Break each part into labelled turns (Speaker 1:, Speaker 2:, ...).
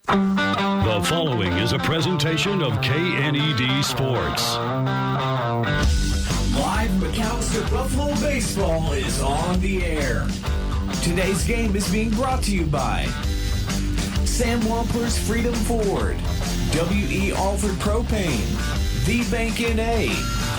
Speaker 1: The following is a presentation of KNED Sports.
Speaker 2: Live McAlester Buffalo Baseball is on the air. Today's game is being brought to you by Sam Wampler's Freedom Ford, W.E. Alford Propane, The Bank N.A.,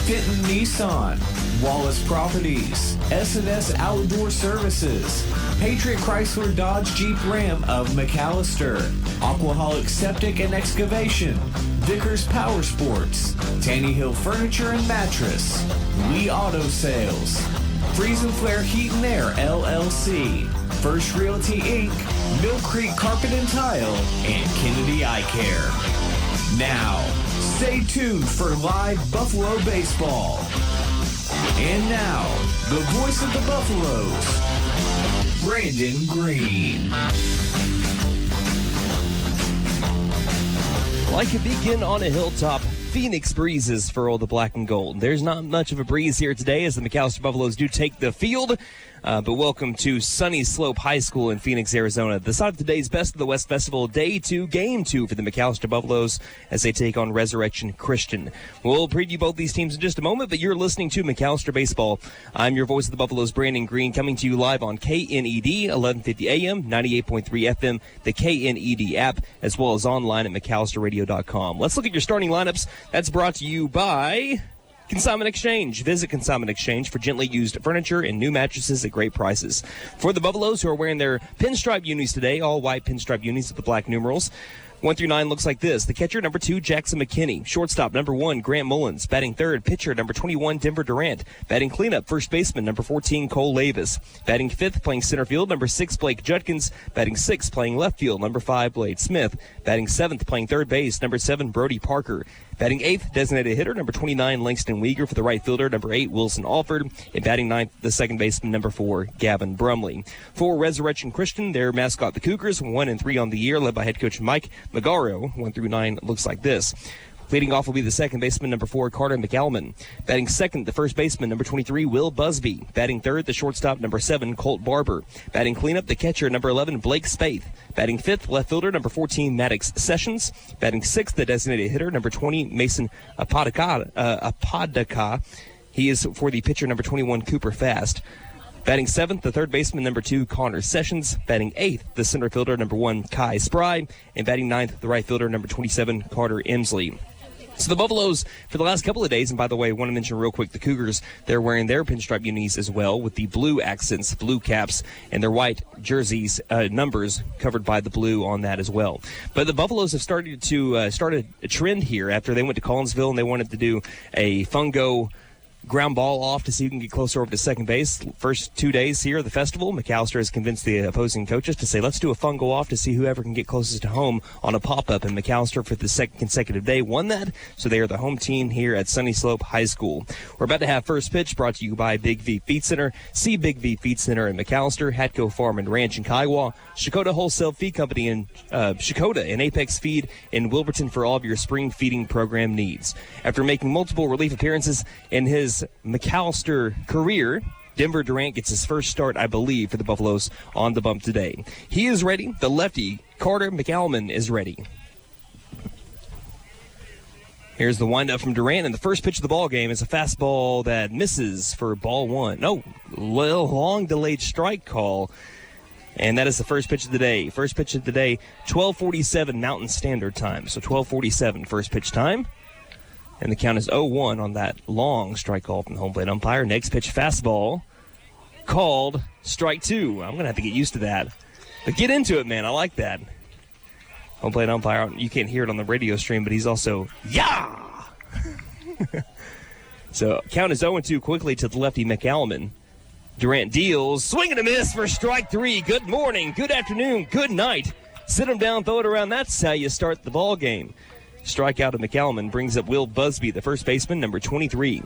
Speaker 2: Fenton Nissan, Wallace Properties, S&S Outdoor Services, Patriot Chrysler Dodge Jeep Ram of McAlester, Aquaholic Septic and Excavation, Vickers Power Sports, Tanny Hill Furniture and Mattress, Lee Auto Sales, Freeze and Flare Heat and Air LLC, First Realty Inc., Mill Creek Carpet and Tile, and Kennedy Eye Care. Now, stay tuned for live Buffalo baseball. And now, the voice of the Buffaloes, Brandon Green.
Speaker 3: Like a beacon on a hilltop, Phoenix breezes furrow the black and gold. There's not much of a breeze here today as the McAlester Buffaloes do take the field. But welcome to Sunnyslope High School in Phoenix, Arizona. The start of today's Best of the West Festival, Day 2, Game 2 for the McAlester Buffaloes as they take on Resurrection Christian. We'll preview both these teams in just a moment, but you're listening to McAlester Baseball. I'm your voice of the Buffaloes, Brandon Green, coming to you live on KNED, 1150 AM, 98.3 FM, the KNED app, as well as online at McAlsterRadio.com. Let's look at your starting lineups. That's brought to you by Consignment Exchange. Visit Consignment Exchange for gently used furniture and new mattresses at great prices. For the Buffaloes, who are wearing their pinstripe unis today, all white pinstripe unis with the black numerals, 1 through 9 looks like this. The catcher, number 2, Jackson McKinney. Shortstop, number 1, Grant Mullins. Batting third, pitcher, number 21, Denver Durant. Batting cleanup, first baseman, number 14, Cole Lavis. Batting fifth, playing center field, number 6, Blake Judkins. Batting sixth, playing left field, number 5, Blade Smith. Batting seventh, playing third base, number 7, Brody Parker. Batting eighth, designated hitter, number 29, Langston Weegar. For the right fielder, number 8, Wilson Alford. And batting ninth, the second baseman, number 4, Gavin Brumley. For Resurrection Christian, their mascot, the Cougars, 1-3 on the year, led by head coach Mike Magaro. 1 through 9 looks like this. Leading off will be the second baseman, number 4, Carter McAlman. Batting second, the first baseman, number 23, Will Busby. Batting third, the shortstop, number 7, Colt Barber. Batting cleanup, the catcher, number 11, Blake Spaeth. Batting fifth, left fielder, number 14, Maddox Sessions. Batting sixth, the designated hitter, number 20, Mason Apodaca. He is for the pitcher, number 21, Cooper Fast. Batting seventh, the third baseman, number 2, Connor Sessions. Batting eighth, the center fielder, number 1, Kai Spry. And batting ninth, the right fielder, number 27, Carter Emsley. So the Buffaloes, for the last couple of days, and by the way, I want to mention real quick, the Cougars, they're wearing their pinstripe unis as well with the blue accents, blue caps, and their white jerseys, numbers covered by the blue on that as well. But the Buffaloes have started a trend here after they went to Collinsville and they wanted to do a fungo ground ball off to see who can get closer over to second base. First 2 days here at the festival, McAlester has convinced the opposing coaches to say, let's do a fungo off to see whoever can get closest to home on a pop-up. And McAlester, for the second consecutive day, won that. So they are the home team here at Sunnyslope High School. We're about to have first pitch brought to you by Big V Feed Center. See Big V Feed Center in McAlester, Hatco Farm and Ranch in Kiowa, Shakota Wholesale Feed Company in Shakota, and Apex Feed in Wilburton for all of your spring feeding program needs. After making multiple relief appearances in his McAlester career, Denver Durant gets his first start, I believe, for the Buffaloes on the bump today. He is ready. The lefty, Carter McAlman, is ready. Here's the windup from Durant, and the first pitch of the ball game is a fastball that misses for ball one. No, long delayed strike call. And that is the first pitch of the day. First pitch of the day, 12:47 Mountain Standard Time. So 12:47 first pitch time. And the count is 0-1 on that long strike call from the home plate umpire. Next pitch, fastball, called strike 2. I'm going to have to get used to that. But get into it, man. I like that. Home plate umpire, you can't hear it on the radio stream, but he's also, yeah! So count is 0-2 quickly to the lefty McAlman. Durant deals, swing and a miss for strike 3. Good morning, good afternoon, good night. Sit him down, throw it around. That's how you start the ball game. Strikeout of McAlman brings up Will Busby, the first baseman, number 23.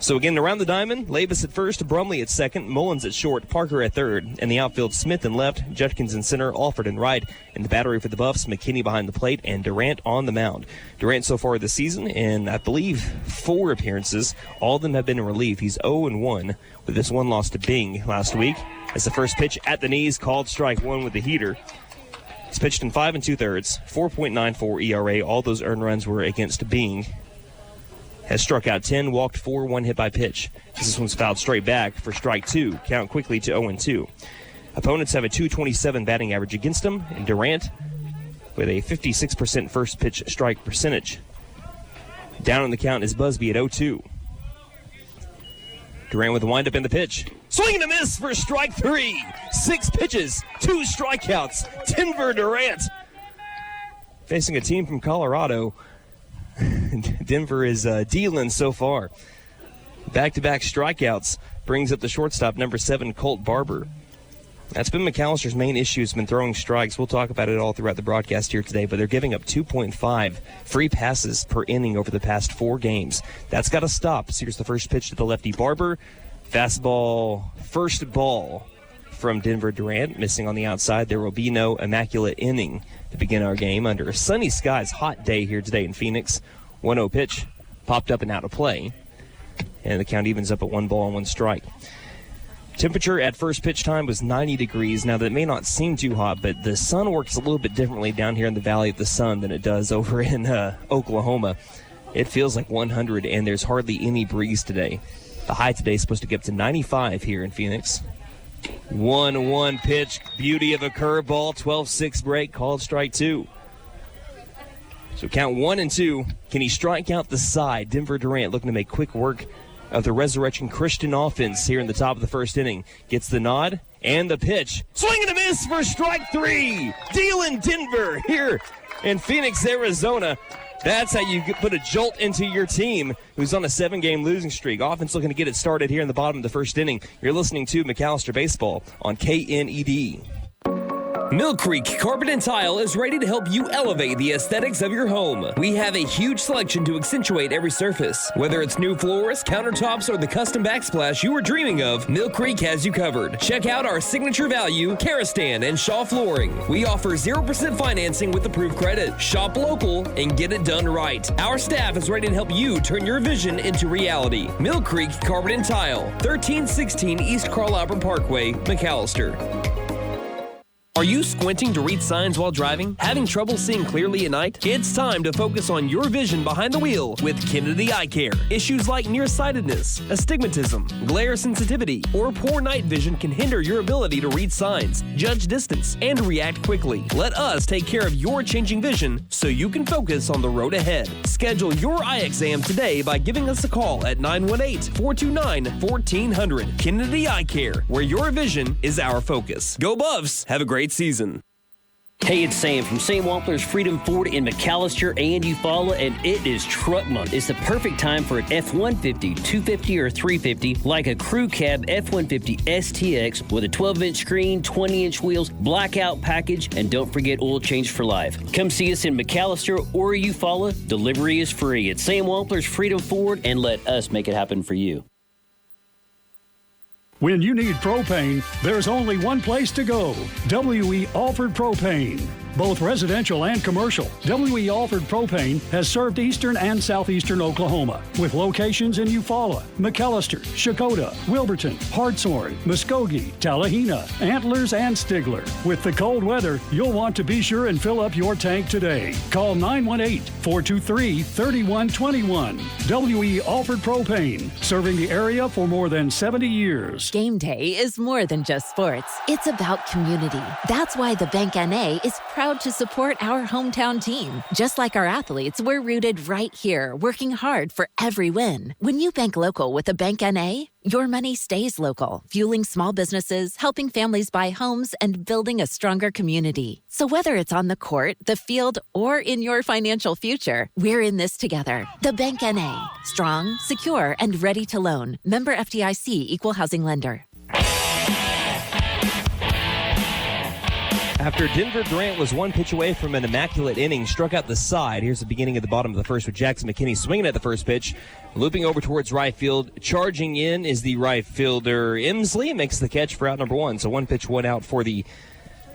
Speaker 3: So again, around the diamond, Lavis at first, Brumley at second, Mullins at short, Parker at third. In the outfield, Smith in left, Judkins in center, Alford in right. In the battery for the Buffs, McKinney behind the plate, and Durant on the mound. Durant so far this season in, I believe, 4 appearances. All of them have been in relief. He's 0-1 with this one loss to Bing last week. As the first pitch at the knees, called strike 1 with the heater. He's pitched in 5 2/3, 4.94 ERA. All those earned runs were against Bing. Has struck out 10, walked 4, 1 hit by pitch. This one's fouled straight back for strike 2. Count quickly to 0-2. Opponents have a .227 batting average against him, and Durant with a 56% first pitch strike percentage. Down on the count is Busby at 0-2. Durant with a windup in the pitch. Swing and a miss for strike 3. 6 pitches, 2 strikeouts. Denver Durant facing a team from Colorado. Denver is dealing so far. Back-to-back strikeouts brings up the shortstop, number 7, Colt Barber. That's been McAllister's main issue, has been throwing strikes. We'll talk about it all throughout the broadcast here today, but they're giving up 2.5 free passes per inning over the past 4 games. That's got to stop. So here's the first pitch to the lefty Barber. Fastball, first ball from Denver Durant, missing on the outside. There will be no immaculate inning to begin our game under a sunny skies, hot day here today in Phoenix. 1-0 pitch, popped up and out of play. And the count evens up at 1 ball and 1 strike. Temperature at first pitch time was 90 degrees. Now, that may not seem too hot, but the sun works a little bit differently down here in the Valley of the Sun than it does over in Oklahoma. It feels like 100, and there's hardly any breeze today. The high today is supposed to get up to 95 here in Phoenix. 1-1 pitch, beauty of a curveball, 12-6 break, called strike 2. So count 1-2. Can he strike out the side? Denver Durant looking to make quick work of the Resurrection Christian offense here in the top of the first inning. Gets the nod and the pitch. Swing and a miss for strike 3. Dealing Denver here in Phoenix, Arizona. That's how you put a jolt into your team who's on a 7-game losing streak. Offense looking to get it started here in the bottom of the first inning. You're listening to McAlester Baseball on KNED.
Speaker 4: Mill Creek Carpet and Tile is ready to help you elevate the aesthetics of your home. We have a huge selection to accentuate every surface. Whether it's new floors, countertops, or the custom backsplash you were dreaming of, Mill Creek has you covered. Check out our signature value, Karastan and Shaw Flooring. We offer 0% financing with approved credit. Shop local and get it done right. Our staff is ready to help you turn your vision into reality. Mill Creek Carpet and Tile, 1316 East Carl Albert Parkway, McAlester. Are you squinting to read signs while driving? Having trouble seeing clearly at night? It's time to focus on your vision behind the wheel with Kennedy Eye Care. Issues like nearsightedness, astigmatism, glare sensitivity, or poor night vision can hinder your ability to read signs, judge distance, and react quickly. Let us take care of your changing vision so you can focus on the road ahead. Schedule your eye exam today by giving us a call at 918-429-1400. Kennedy Eye Care, where your vision is our focus. Go Buffs! Have a great season.
Speaker 5: Hey, it's Sam from St. Wampler's Freedom Ford in McAlester and Eufaula, and it is truck month. It's the perfect time for an F-150, 250, or 350, like a crew cab F-150 STX with a 12-inch screen, 20-inch wheels, blackout package, and don't forget oil change for life. Come see us in McAlester or Eufaula. Delivery is free at St. Wampler's Freedom Ford, and let us make it happen for you.
Speaker 6: When you need propane, there's only one place to go. W.E. Alford Propane. Both residential and commercial, W.E. Alford Propane has served eastern and southeastern Oklahoma with locations in Eufaula, McAlester, Shakota, Wilburton, Hartshorn, Muskogee, Tallahena, Antlers, and Stigler. With the cold weather, you'll want to be sure and fill up your tank today. Call 918-423-3121. W.E. Alford Propane, serving the area for more than 70 years.
Speaker 7: Game day is more than just sports. It's about community. That's why the Bank N.A. is proud to support our hometown team. Just like our athletes, we're rooted right here, working hard for every win. When you bank local with a Bank N.A., your money stays local, fueling small businesses, helping families buy homes, and building a stronger community. So whether it's on the court, the field, or in your financial future, we're in this together. The Bank N.A. Strong, secure, and ready to loan. Member FDIC, Equal Housing Lender.
Speaker 3: After Denver Durant was 1 pitch away from an immaculate inning, struck out the side. Here's the beginning of the bottom of the first with Jackson McKinney swinging at the first pitch, looping over towards right field. Charging in is the right fielder Emsley, makes the catch for out number 1. So 1 pitch, 1 out for the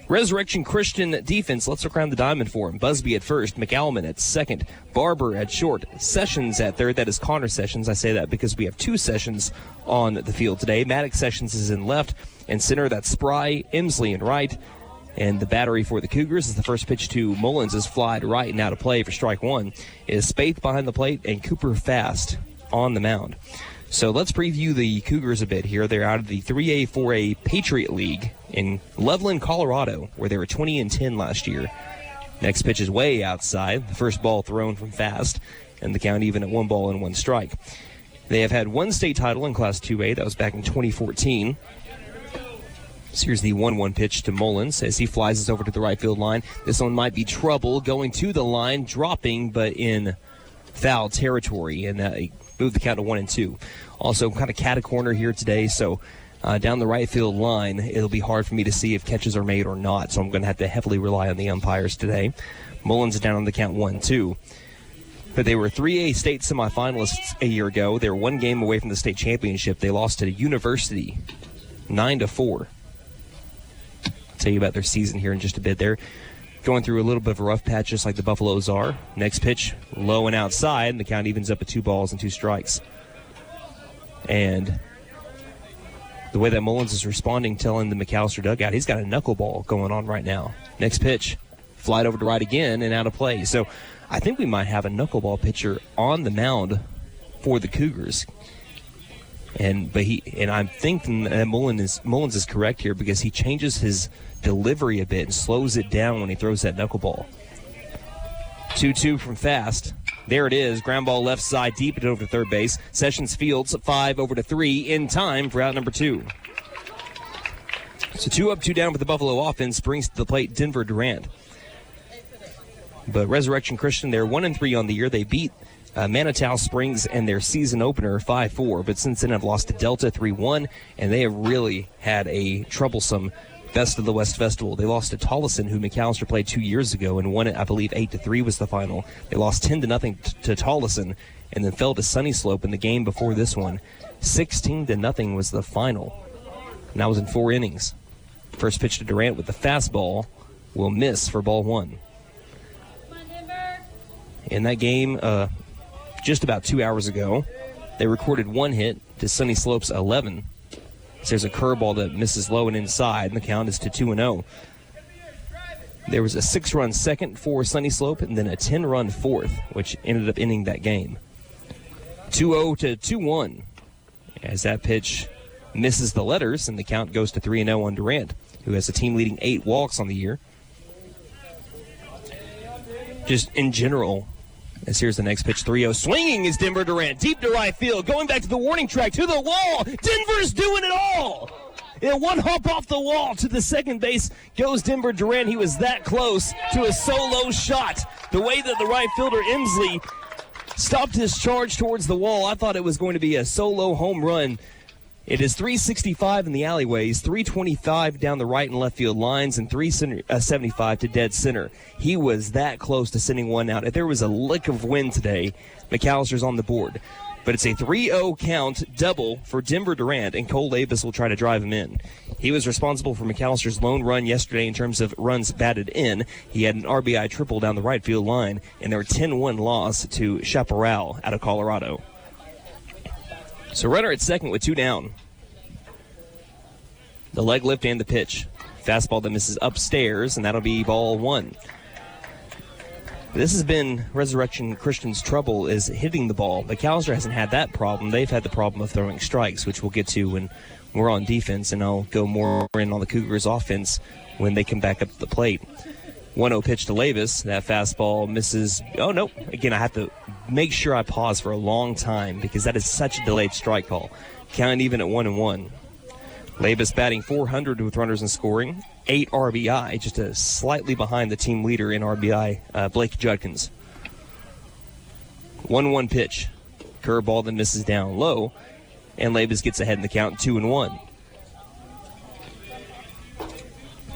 Speaker 3: Resurrection Christian defense. Let's look around the diamond for him. Busby at first, McAlman at second, Barber at short, Sessions at third. That is Connor Sessions. I say that because we have 2 Sessions on the field today. Maddox Sessions is in left, and center that's Spry, Emsley in right. And the battery for the Cougars is the first pitch to Mullins is flied right and out of play for strike one. Is Spaeth behind the plate and Cooper Fast on the mound. So let's preview the Cougars a bit here. They're out of the 3A, 4A Patriot League in Loveland, Colorado, where they were 20-10 last year. Next pitch is way outside. The first ball thrown from Fast, and the count even at 1 ball and 1 strike. They have had one state title in Class 2A. That was back in 2014. So here's the 1-1 pitch to Mullins as he flies us over to the right field line. This one might be trouble going to the line, dropping, but in foul territory, and move the count to 1-2. Also, kind of cat a corner here today, so down the right field line, it'll be hard for me to see if catches are made or not, so I'm going to have to heavily rely on the umpires today. Mullins is down on the count 1-2. But they were 3A state semifinalists a year ago. They were 1 game away from the state championship. They lost to University 9-4. I'll tell you about their season here in just a bit. They're going through a little bit of a rough patch, just like the Buffaloes are. Next pitch, low and outside, and the count evens up at 2 balls and 2 strikes. And the way that Mullins is responding, telling the McAlester dugout, he's got a knuckleball going on right now. Next pitch, flied over to right again and out of play. So I think we might have a knuckleball pitcher on the mound for the Cougars. And I'm thinking that Mullins is correct here because he changes his delivery a bit and slows it down when he throws that knuckleball. 2-2 from Fast. There it is. Ground ball left side, deep and over to third base. Sessions fields 5 over to 3 in time for out number 2. So 2 up, 2 down for the Buffalo offense brings to the plate Denver Durant. But Resurrection Christian, they're 1-3 on the year. They beat Manitou Springs in their season opener 5-4, but since then have lost to Delta 3-1, and they have really had a troublesome Best of the West Festival. They lost to Tolleson, who McAlester played 2 years ago and won it, I believe, 8-3 was the final. They lost 10-0 to Tolleson and then fell to Sunnyslope in the game before this one. 16-0 was the final. And that was in 4 innings. First pitch to Durant with the fastball will miss for ball 1. In that game, just about 2 hours ago, they recorded 1 hit to Sunnyslope's 11. There's a curveball that misses low and inside, and the count is to 2-0. There was a 6-run second for Sunnyslope, and then a 10-run fourth, which ended up ending that game. 2-0 to 2-1, as that pitch misses the letters, and the count goes to 3-0 on Durant, who has a team-leading 8 walks on the year. Just in general, as here's the next pitch, 3-0. Swinging is Denver Durant, deep to right field, going back to the warning track, to the wall. Denver's doing it all. In 1 hop off the wall to the second base goes Denver Durant. He was that close to a solo shot. The way that the right fielder, Emsley, stopped his charge towards the wall, I thought it was going to be a solo home run. It is 365 in the alleyways, 325 down the right and left field lines, and 375 to dead center. He was that close to sending one out. If there was a lick of wind today, McAllister's on the board. But it's a 3-0 count double for Denver Durant, and Cole Davis will try to drive him in. He was responsible for McAllister's lone run yesterday in terms of runs batted in. He had an RBI triple down the right field line, and their 10-1 loss to Chaparral out of Colorado. So runner at second with 2 down. The leg lift and the pitch. Fastball that misses upstairs, and that'll be ball 1. This has been Resurrection Christian's trouble, is hitting the ball. McAlester hasn't had that problem. They've had the problem of throwing strikes, which we'll get to when we're on defense, and I'll go more in on the Cougars offense when they come back up to the plate. 1-0 pitch to Lavis. That fastball misses. Oh, no. Again, I have to make sure I pause for a long time because that is such a delayed strike call. Count even at 1-1. Lavis batting .400 with runners in scoring. 8 RBI, just a slightly behind the team leader in RBI, Blake Judkins. 1-1 pitch. Curveball that misses down low, and Lavis gets ahead in the count 2-1.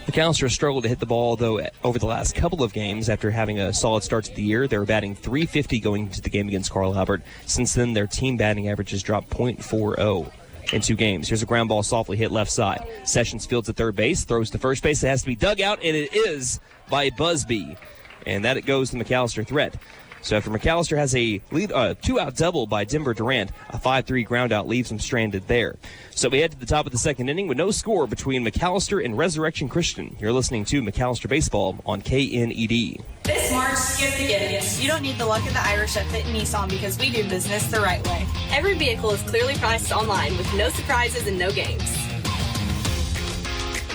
Speaker 3: McAlester has struggled to hit the ball, though, over the last couple of games after having a solid start to the year. They were batting .350 going into the game against Carl Albert. Since then, their team batting average has dropped .40 in 2 games. Here's a ground ball softly hit left side. Sessions fields at third base, throws to first base. It has to be dug out, and it is by Busby. And that it goes the McAlester threat. So after McAlester has a lead, two-out double by Denver Durant, a 5-3 ground-out leaves him stranded there. So we head to the top of the second inning with no score between McAlester and Resurrection Christian. You're listening to McAlester Baseball on KNED.
Speaker 8: This March, skip the gimmicks. You don't need the luck of the Irish at Fit Nissan because we do business the right way.
Speaker 9: Every vehicle is clearly priced online with no surprises and no games.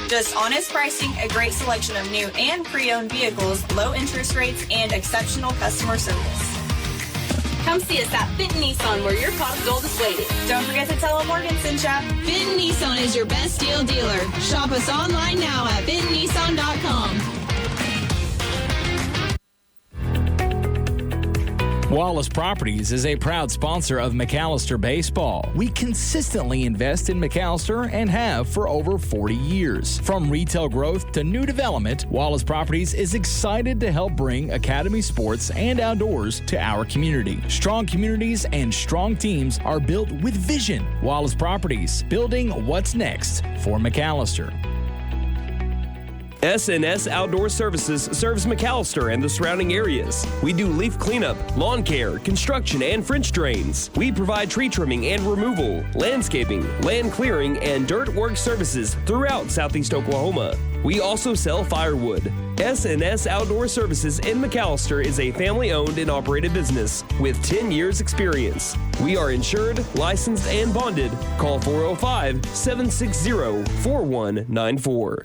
Speaker 8: Just honest pricing, a great selection of new and pre-owned vehicles, low interest rates, and exceptional customer service.
Speaker 9: Come see us at Fit Nissan where your pot of gold is waiting.
Speaker 8: Don't forget to tell them Morgan sent ya.
Speaker 10: Fit Nissan is your best deal dealer. Shop us online now at fitnissan.com.
Speaker 11: Wallace Properties is a proud sponsor of McAlester Baseball. We consistently invest in McAlester and have for over 40 years. From retail growth to new development, Wallace Properties is excited to help bring academy sports and outdoors to our community. Strong communities and strong teams are built with vision. Wallace Properties, building what's next for McAlester.
Speaker 4: S&S Outdoor Services serves McAlester and the surrounding areas. We do leaf cleanup, lawn care, construction, and French drains. We provide tree trimming and removal, landscaping, land clearing, and dirt work services throughout southeast Oklahoma. We also sell firewood. S&S Outdoor Services in McAlester is a family-owned and operated business with 10 years experience. We are insured, licensed, and bonded. Call 405-760-4194.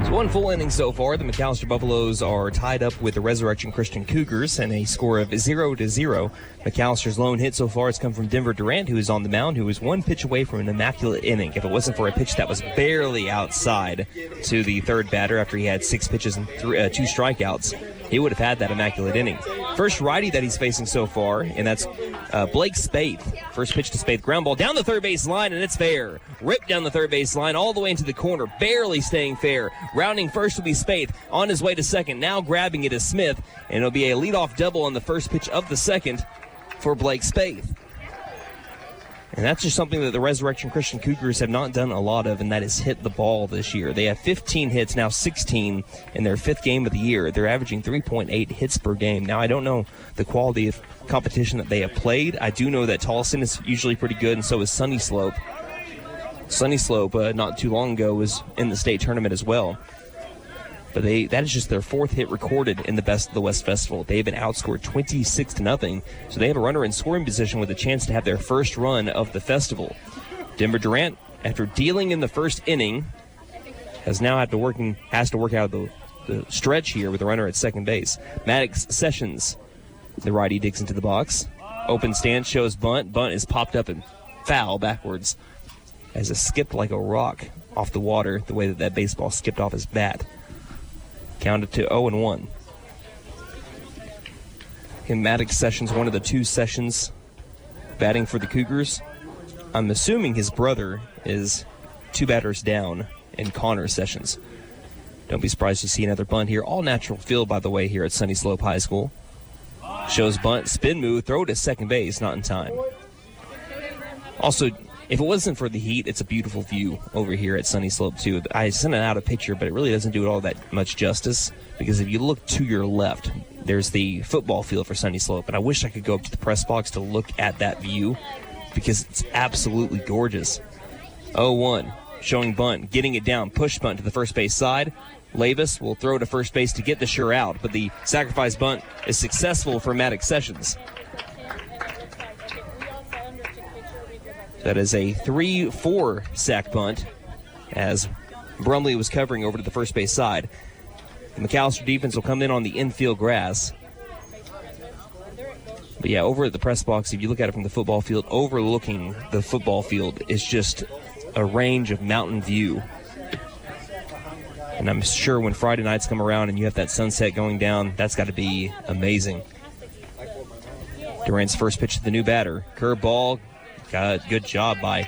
Speaker 3: One full inning so far. The McAlester Buffaloes are tied up with the Resurrection Christian Cougars and a score of 0-0. McAllister's lone hit so far has come from Denver Durant, who is on the mound, who is one pitch away from an immaculate inning. If it wasn't for a pitch that was barely outside to the third batter after he had 6 pitches and 2 strikeouts, he would have had that immaculate inning. First righty that he's facing so far, and that's Blake Spaeth. First pitch to Spaeth, ground ball down the third base line, and it's fair. Ripped down the third base line all the way into the corner, barely staying fair. Rounding first will be Spaeth, on his way to second. Now grabbing it is Smith, and it'll be a leadoff double on the first pitch of the second for Blake Spaeth. And that's just something that the Resurrection Christian Cougars have not done a lot of, and that is hit the ball this year. They have 15 hits, now 16 in their 5th game of the year. They're averaging 3.8 hits per game. Now, I don't know the quality of competition that they have played. I do know that Tolleson is usually pretty good, and so is Sunnyslope. Sunnyslope, not too long ago, was in the state tournament as well. But that is just their 4th hit recorded in the Best of the West Festival. They've been outscored 26-0, so they have a runner in scoring position with a chance to have their first run of the festival. Denver Durant, after dealing in the first inning, has to work out the stretch here with a runner at second base. Maddox Sessions, the righty, digs into the box. Open stance shows bunt. Bunt is popped up and foul backwards as it skipped like a rock off the water, the way that baseball skipped off his bat. Counted to 0-1. And Maddox Sessions, one of the 2 Sessions batting for the Cougars. I'm assuming his brother is 2 batters down in Connor Sessions. Don't be surprised to see another bunt here. All natural field, by the way, here at Sunnyslope High School. Shows bunt, spin move, throw to second base, not in time. Also, if it wasn't for the heat, it's a beautiful view over here at Sunnyslope, too. I sent out a picture, but it really doesn't do it all that much justice, because if you look to your left, there's the football field for Sunnyslope, and I wish I could go up to the press box to look at that view, because it's absolutely gorgeous. 0-1, showing bunt, getting it down, push bunt to the first base side. Lavis will throw to first base to get the sure out, but the sacrifice bunt is successful for Maddox Sessions. That is a 3-4 sack bunt as Brumley was covering over to the first base side. The McAlester defense will come in on the infield grass. But yeah, over at the press box, if you look at it from the football field, overlooking the football field is just a range of mountain view. And I'm sure when Friday nights come around and you have that sunset going down, that's got to be amazing. Durant's first pitch to the new batter. Curve ball. Good job by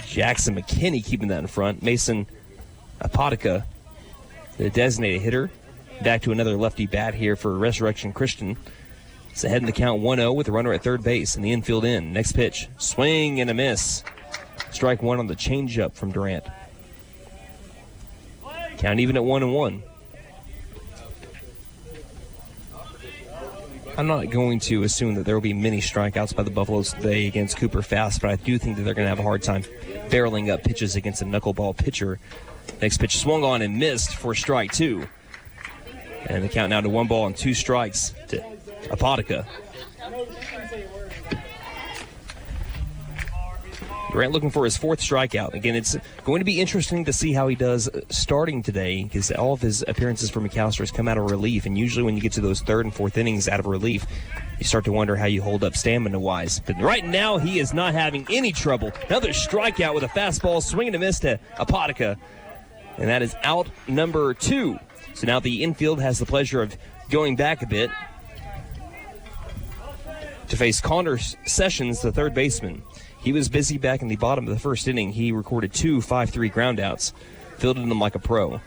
Speaker 3: Jackson McKinney keeping that in front. Mason Apotica, the designated hitter. Back to another lefty bat here for Resurrection Christian. It's ahead in the count 1-0 with a runner at third base and the infield in. Next pitch, swing and a miss. Strike 1 on the changeup from Durant. Count even at 1-1. I'm not going to assume that there will be many strikeouts by the Buffaloes today against Cooper Fast, but I do think that they're going to have a hard time barreling up pitches against a knuckleball pitcher. Next pitch swung on and missed for strike 2. And the count now to 1 ball and 2 strikes to Apotica. Durant looking for his 4th strikeout. Again, it's going to be interesting to see how he does starting today because all of his appearances for McAlester has come out of relief. And usually when you get to those 3rd and 4th innings out of relief, you start to wonder how you hold up stamina-wise. But right now, he is not having any trouble. Another strikeout with a fastball, swing and a miss to Apotica. And that is out number 2. So now the infield has the pleasure of going back a bit to face Connor Sessions, the 3rd baseman. He was busy back in the bottom of the 1st inning. He recorded 2 5-3 groundouts, fielded them like a pro.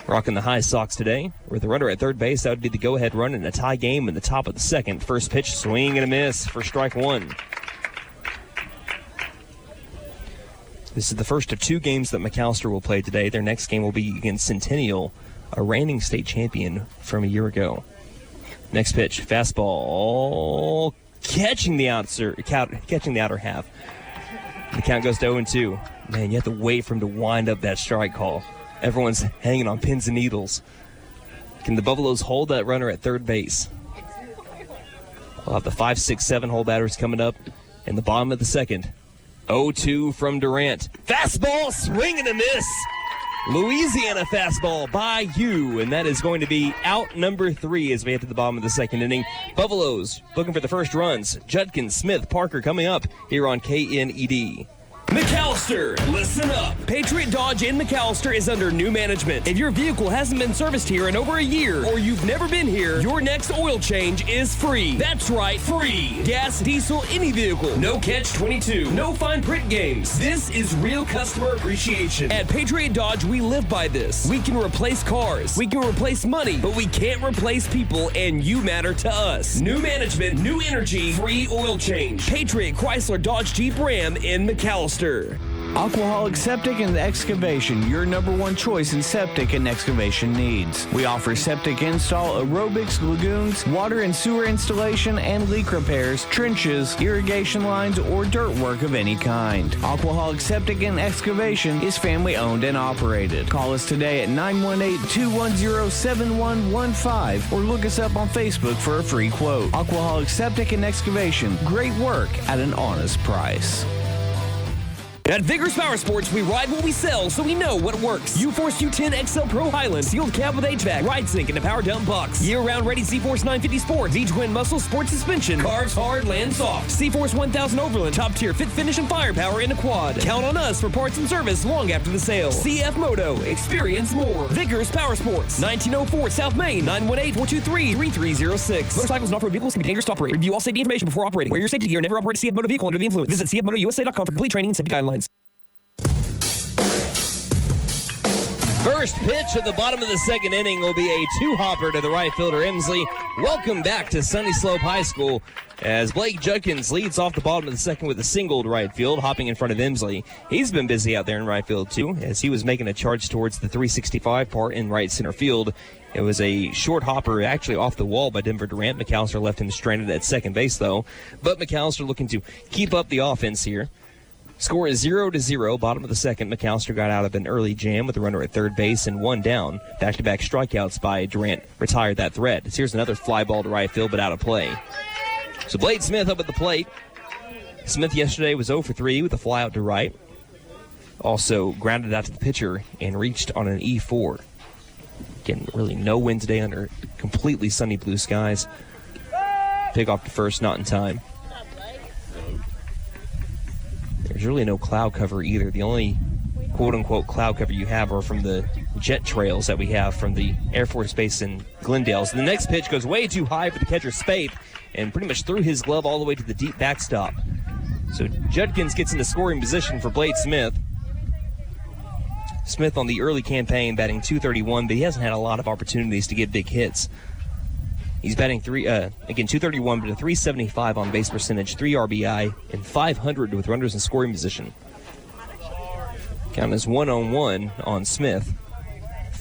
Speaker 3: Rocking the high socks today. With the runner at 3rd base, that would be the go-ahead run in a tie game in the top of the 2nd. First pitch, swing and a miss for strike 1. This is the first of 2 games that McAlester will play today. Their next game will be against Centennial, a reigning state champion from a year ago. Next pitch, fastball, catching the outer half. The count goes to 0-2. Man, you have to wait for him to wind up that strike call. Everyone's hanging on pins and needles. Can the Buffaloes hold that runner at 3rd base? We'll have the 5, 6, 7 hole batters coming up in the bottom of the 2nd. 0-2 from Durant. Fastball, swing and a miss. Louisiana fastball by you, and that is going to be out number 3 as we head to the bottom of the 2nd inning. Buffaloes looking for the first runs. Judkins, Smith, Parker coming up here on KNED.
Speaker 4: McAlester, listen up. Patriot Dodge in McAlester is under new management. If your vehicle hasn't been serviced here in over a year or you've never been here, your next oil change is free. That's right, free. Gas, diesel, any vehicle. No catch-22. No fine print games. This is real customer appreciation. At Patriot Dodge, we live by this. We can replace cars. We can replace money, but we can't replace people, and you matter to us. New management, new energy, free oil change. Patriot Chrysler Dodge Jeep Ram in McAlester.
Speaker 12: Aquaholic Septic and Excavation, your number 1 choice in septic and excavation needs. We offer septic install, aerobics, lagoons, water and sewer installation, and leak repairs, trenches, irrigation lines, or dirt work of any kind. Aquaholic Septic and Excavation is family owned and operated. Call us today at 918-210-7115 or look us up on Facebook for a free quote. Aquaholic Septic and Excavation, great work at an honest price.
Speaker 4: At Vigorous Power Sports, we ride what we sell so we know what works. U-Force U10 XL Pro Highland, sealed cab with HVAC, ride sync, and a power dump box. Year-round ready C-Force 950 Sport, V-Twin Muscle Sport Suspension, carves hard, land soft. C-Force 1000 Overland, top tier fit finish and firepower in a quad. Count on us for parts and service long after the sale. CF Moto, experience more. Vigorous Power Sports, 1904 South Main, 918-423-3306. Motorcycles and off-road vehicles can be dangerous to operate. Review all safety information before operating. Wear your safety gear. Never operate a CF Moto vehicle under the influence. Visit cfmotousa.com for complete training and safety guidelines.
Speaker 3: First pitch at the bottom of the 2nd inning will be a 2-hopper to the right fielder, Emsley. Welcome back to Sunnyslope High School as Blake Judkins leads off the bottom of the 2nd with a single to right field, hopping in front of Emsley. He's been busy out there in right field, too, as he was making a charge towards the 365 part in right center field. It was a short hopper actually off the wall by Denver Durant. McAlester left him stranded at 2nd base, though. But McAlester looking to keep up the offense here. Score is 0-0, bottom of the 2nd. McAlester got out of an early jam with a runner at 3rd base and 1 down. Back-to-back strikeouts by Durant retired that threat. Here's another fly ball to right field, but out of play. So Blade Smith up at the plate. Smith yesterday was 0 for 3 with a fly out to right. Also grounded out to the pitcher and reached on an E4. Again, really no wind today under completely sunny blue skies. Pick off to first, not in time. There's really no cloud cover either. The only quote-unquote cloud cover you have are from the jet trails that we have from the Air Force Base in Glendale. So the next pitch goes way too high for the catcher, Spaeth, and pretty much threw his glove all the way to the deep backstop. So Judkins gets into scoring position for Blade Smith. Smith on the early campaign batting .231, but he hasn't had a lot of opportunities to get big hits. He's batting 231, but a .375 on base percentage, 3 RBI, and .500 with runners in scoring position. Count is 1-on-1 on Smith.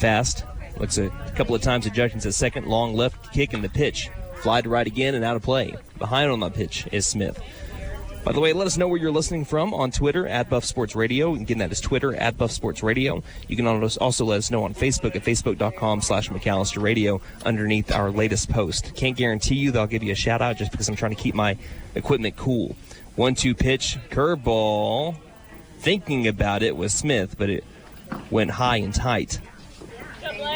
Speaker 3: Fast looks a couple of times at Judkins at second. Long left kick and the pitch. Fly to right again and out of play. Behind on the pitch is Smith. By the way, let us know where you're listening from on Twitter at Buff Sports Radio. Again, that is Twitter at Buff Sports Radio. You can also let us know on Facebook at facebook.com/McAlester Radio underneath our latest post. Can't guarantee you that I'll give you a shout out just because I'm trying to keep my equipment cool. 1-2 pitch, curveball. Thinking about it was Smith, but it went high and tight.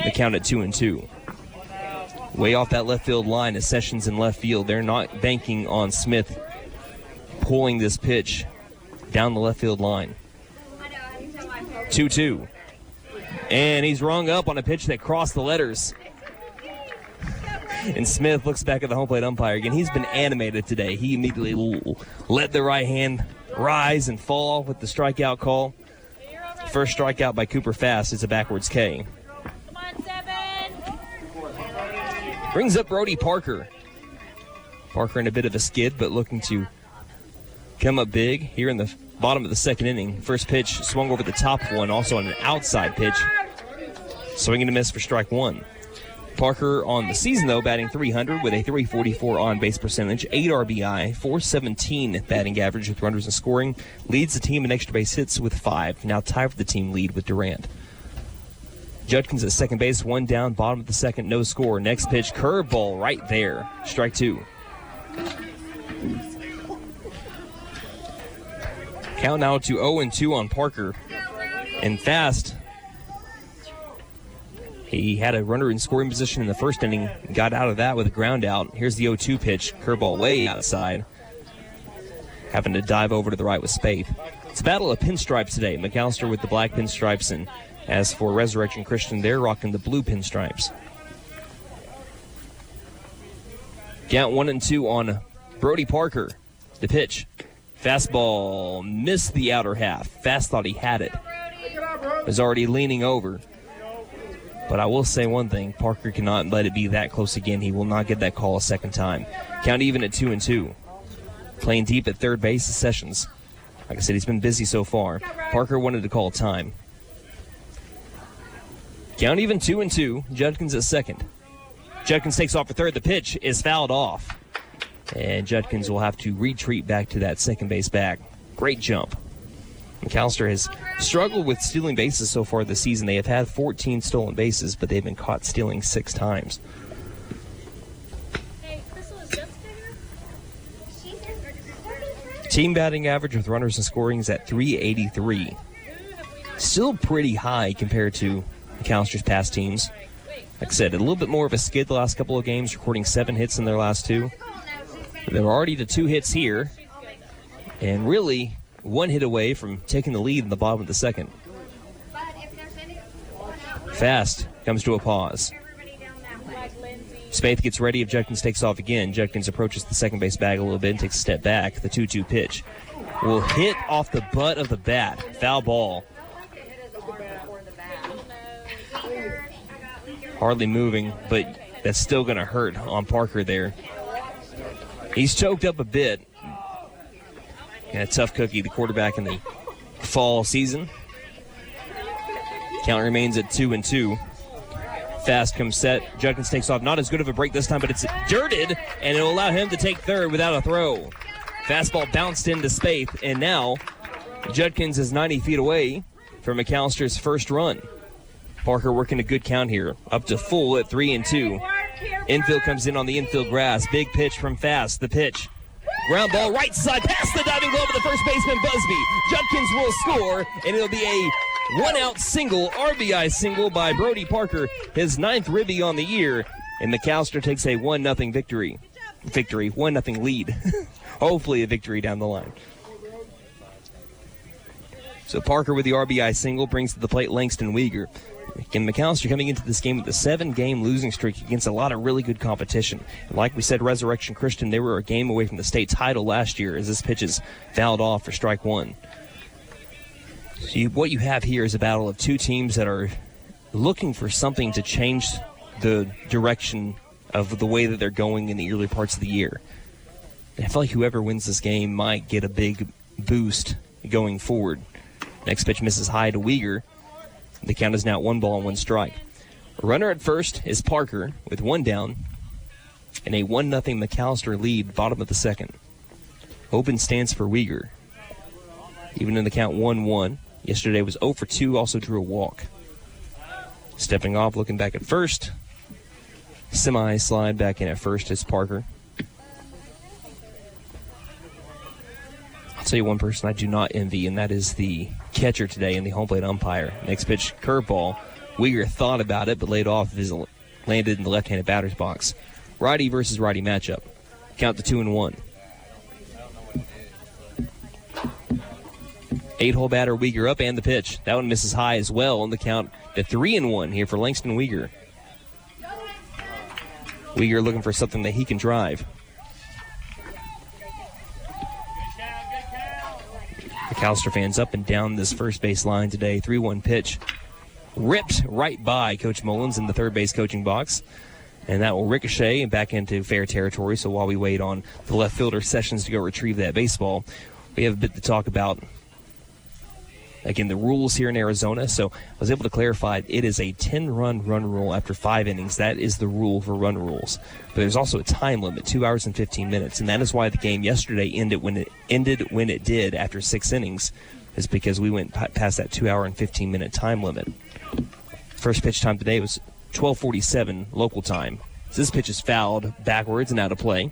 Speaker 3: The count at 2-2. Way off that left field line is Sessions in left field. They're not banking on Smith pulling this pitch down the left field line. 2-2. And he's rung up on a pitch that crossed the letters. And Smith looks back at the home plate umpire again. He's been animated today. He immediately let the right hand rise and fall with the strikeout call. First strikeout by Cooper Fast. It's a backwards K. Brings up Brody Parker. Parker in a bit of a skid, but looking to come up big here in the bottom of the second inning. First pitch swung over the top of one, also on an outside pitch. Swinging to miss for strike one. Parker on the season, though, batting .300 with a .344 on-base percentage, 8 RBI, .417 batting average with runners in scoring. Leads the team in extra base hits with 5. Now tied for the team lead with Durant. Judkins at second base, one down, bottom of the second, no score. Next pitch, curveball right there. Strike two. Count now to 0-2 on Parker. And Fast, he had a runner in scoring position in the first inning, got out of that with a ground out. Here's the 0-2 pitch, curveball way outside. Having to dive over to the right with Spaeth. It's a battle of pinstripes today. McAlester with the black pinstripes, and as for Resurrection Christian, they're rocking the blue pinstripes. Count 1-2 on Brody Parker. The pitch. Fastball missed the outer half. Fast thought he had it. Was already leaning over. But I will say one thing. Parker cannot let it be that close again. He will not get that call a second time. Count even at 2-2. Playing deep at third base is Sessions. Like I said, he's been busy so far. Parker wanted to call time. Count even 2-2. Judkins at second. Judkins takes off for third. The pitch is fouled off. And Judkins will have to retreat back to that second base bag. Great jump. McAlester has struggled with stealing bases so far this season. They have had 14 stolen bases, but they've been caught stealing 6 times. Team batting average with runners and scoring is at .383. Still pretty high compared to McAllister's past teams. Like I said, a little bit more of a skid the last couple of games, recording 7 hits in their last 2. They're already to 2 hits here, and really 1 hit away from taking the lead in the bottom of the second. Fast comes to a pause. Spaeth gets ready if Judkins takes off again. Judkins approaches the second base bag a little bit and takes a step back. The 2-2 pitch will hit off the butt of the bat. Foul ball. Hardly moving, but that's still going to hurt on Parker there. He's choked up a bit. And a tough cookie, the quarterback in the fall season. Count remains at 2-2. Fast comes set. Judkins takes off. Not as good of a break this time, but it's dirted, and it'll allow him to take third without a throw. Fastball bounced into Spaeth, and now Judkins is 90 feet away from McAllister's first run. Parker working a good count here, up to full at 3-2. Infield comes in on the infield grass. Big pitch from Fast. The pitch. Ground ball right side past the diving glove of the first baseman Busby. Judkins will score, and it'll be a 1-out single, RBI single by Brody Parker, his 9th ribby on the year, and McAlester takes a 1-0 victory. 1-0 lead. Hopefully a victory down the line. So Parker with the RBI single brings to the plate Langston Weegar. And McAlester coming into this game with a 7-game losing streak against a lot of really good competition. And like we said, Resurrection Christian, they were a game away from the state title last year as this pitch is fouled off for strike one. So what you have here is a battle of 2 teams that are looking for something to change the direction of the way that they're going in the early parts of the year. I feel like whoever wins this game might get a big boost going forward. Next pitch misses high to Weegar. The count is now 1 ball and 1 strike. Runner at first is Parker with one down and a 1-0 McAlester lead, bottom of the second. Open stance for Uyghur. Even in the count 1-1. Yesterday was 0 for 2, also drew a walk. Stepping off, looking back at first. Semi-slide back in at first is Parker. I'll tell you one person I do not envy, and that is the catcher today and the home plate umpire. Next pitch, curveball. Uyghur thought about it, but laid off as it landed in the left-handed batter's box. Righty versus righty matchup. Count to 2-1. 8-hole batter Uyghur up, and the pitch. That one misses high as well, on the count to 3-1 here for Langston Uyghur. Uyghur looking for something that he can drive. McAlester fans up and down this first base line today. 3-1 pitch. Ripped right by Coach Mullins in the third base coaching box. And that will ricochet back into fair territory. So while we wait on the left fielder Sessions to go retrieve that baseball, we have a bit to talk about. Again, the rules here in Arizona. So I was able to clarify it is a 10-run run rule after 5 innings. That is the rule for run rules. But there's also a time limit, 2 hours and 15 minutes. And that is why the game yesterday ended when it did after 6 innings, is because we went past that 2 hour and 15 minute time limit. First pitch time today was 12:47 local time. So this pitch is fouled backwards and out of play.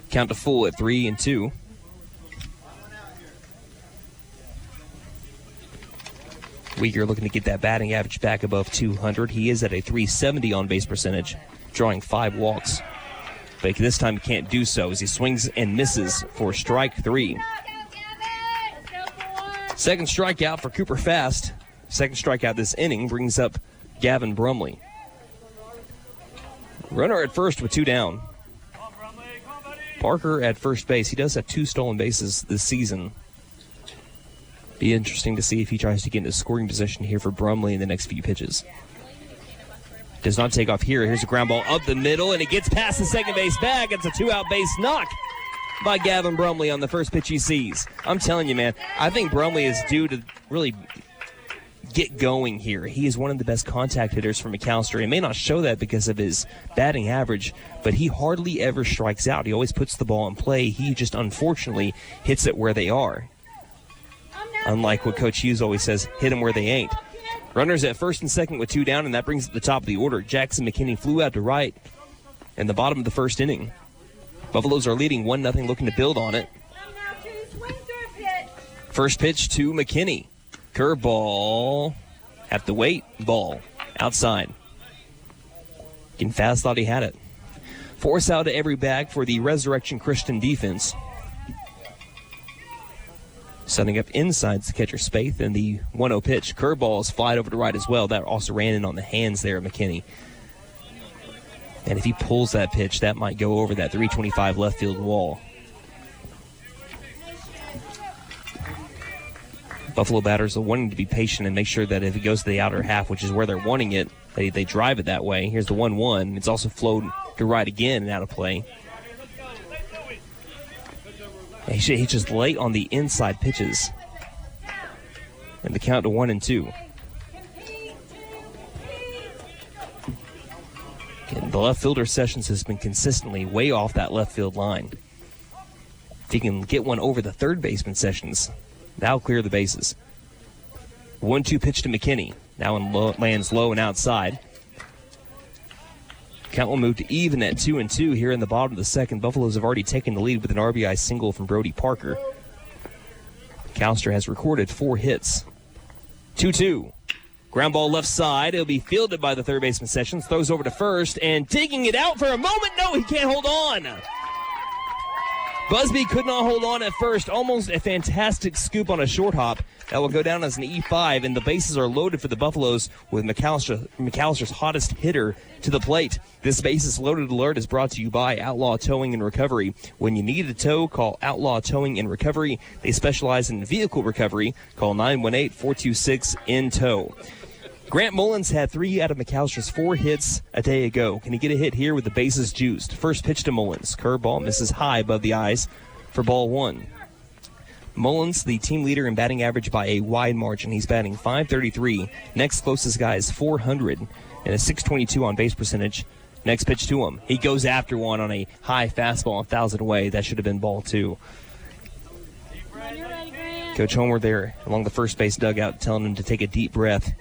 Speaker 3: Count to full at 3-2. Uyghur looking to get that batting average back above 200. He is at a 370 on-base percentage, drawing 5 walks. But this time he can't do so as he swings and misses for strike 3. Second strikeout for Cooper Fast. Second strikeout this inning brings up Gavin Brumley. Runner at first with 2 down. Parker at first base. He does have 2 stolen bases this season. Be interesting to see if he tries to get into scoring position here for Brumley in the next few pitches. Does not take off here. Here's a ground ball up the middle, and it gets past the second base bag. It's a 2-out base knock by Gavin Brumley on the first pitch he sees. I'm telling you, man, I think Brumley is due to really get going here. He is one of the best contact hitters for McAlester. He may not show that because of his batting average, but he hardly ever strikes out. He always puts the ball in play. He just unfortunately hits it where they are. Unlike what Coach Hughes always says, hit them where they ain't. Runners at first and second with 2 down, and that brings it to the top of the order. Jackson McKinney flew out to right in the bottom of the first inning. Buffaloes are leading 1-0, looking to build on it. First pitch to McKinney. Curveball. Have to wait. Ball. Outside. Getting fast, thought he had it. Force out to every bag for the Resurrection Christian defense. Setting up inside to catcher Spaeth, and the 1-0 pitch. Curveball is flied over to right as well. That also ran in on the hands there of McKinney. And if he pulls that pitch, that might go over that 325 left field wall. Buffalo batters are wanting to be patient and make sure that if it goes to the outer half, which is where they're wanting it, they drive it that way. Here's the 1-1. It's also flowed to right again and out of play. He's just late on the inside pitches. And the count to 1-2. And the left fielder Sessions has been consistently way off that left field line. If he can get one over the third baseman Sessions, that'll clear the bases. 1-2 pitch to McKinney. Now lands low and outside. Count will move to even at 2-2 here in the bottom of the second. Buffaloes have already taken the lead with an RBI single from Brody Parker. McAlester has recorded 4 hits. 2-2. Ground ball left side. It'll be fielded by the third baseman Sessions. Throws over to first and digging it out for a moment. No, he can't hold on. Busby could not hold on at first. Almost a fantastic scoop on a short hop. That will go down as an E5, and the bases are loaded for the Buffaloes with McAllister's hottest hitter to the plate. This bases loaded alert is brought to you by Outlaw Towing and Recovery. When you need a tow, call Outlaw Towing and Recovery. They specialize in vehicle recovery. Call 918-426-IN-TOW. Grant Mullins had 3 out of McAllister's 4 hits a day ago. Can he get a hit here with the bases juiced? First pitch to Mullins. Curveball misses high above the eyes for ball 1. Mullins, the team leader in batting average by a wide margin. He's batting .533. Next closest guy is .400 and a .622 on base percentage. Next pitch to him. He goes after one on a high fastball and fouls it away. That should have been ball 2. Coach Homer there along the first base dugout telling him to take a deep breath.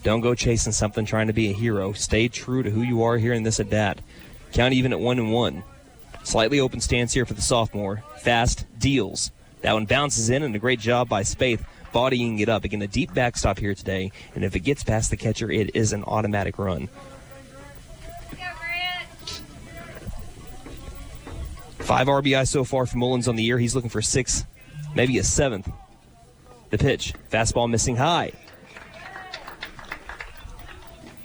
Speaker 3: Don't go chasing something, trying to be a hero. Stay true to who you are here in this at-bat. Count even at 1-1. Slightly open stance here for the sophomore. Fast deals. That one bounces in, and a great job by Spaeth bodying it up. Again, a deep backstop here today, and if it gets past the catcher, it is an automatic run. 5 RBI so far for Mullins on the year. He's looking for 6, maybe a 7th. The pitch, fastball missing high.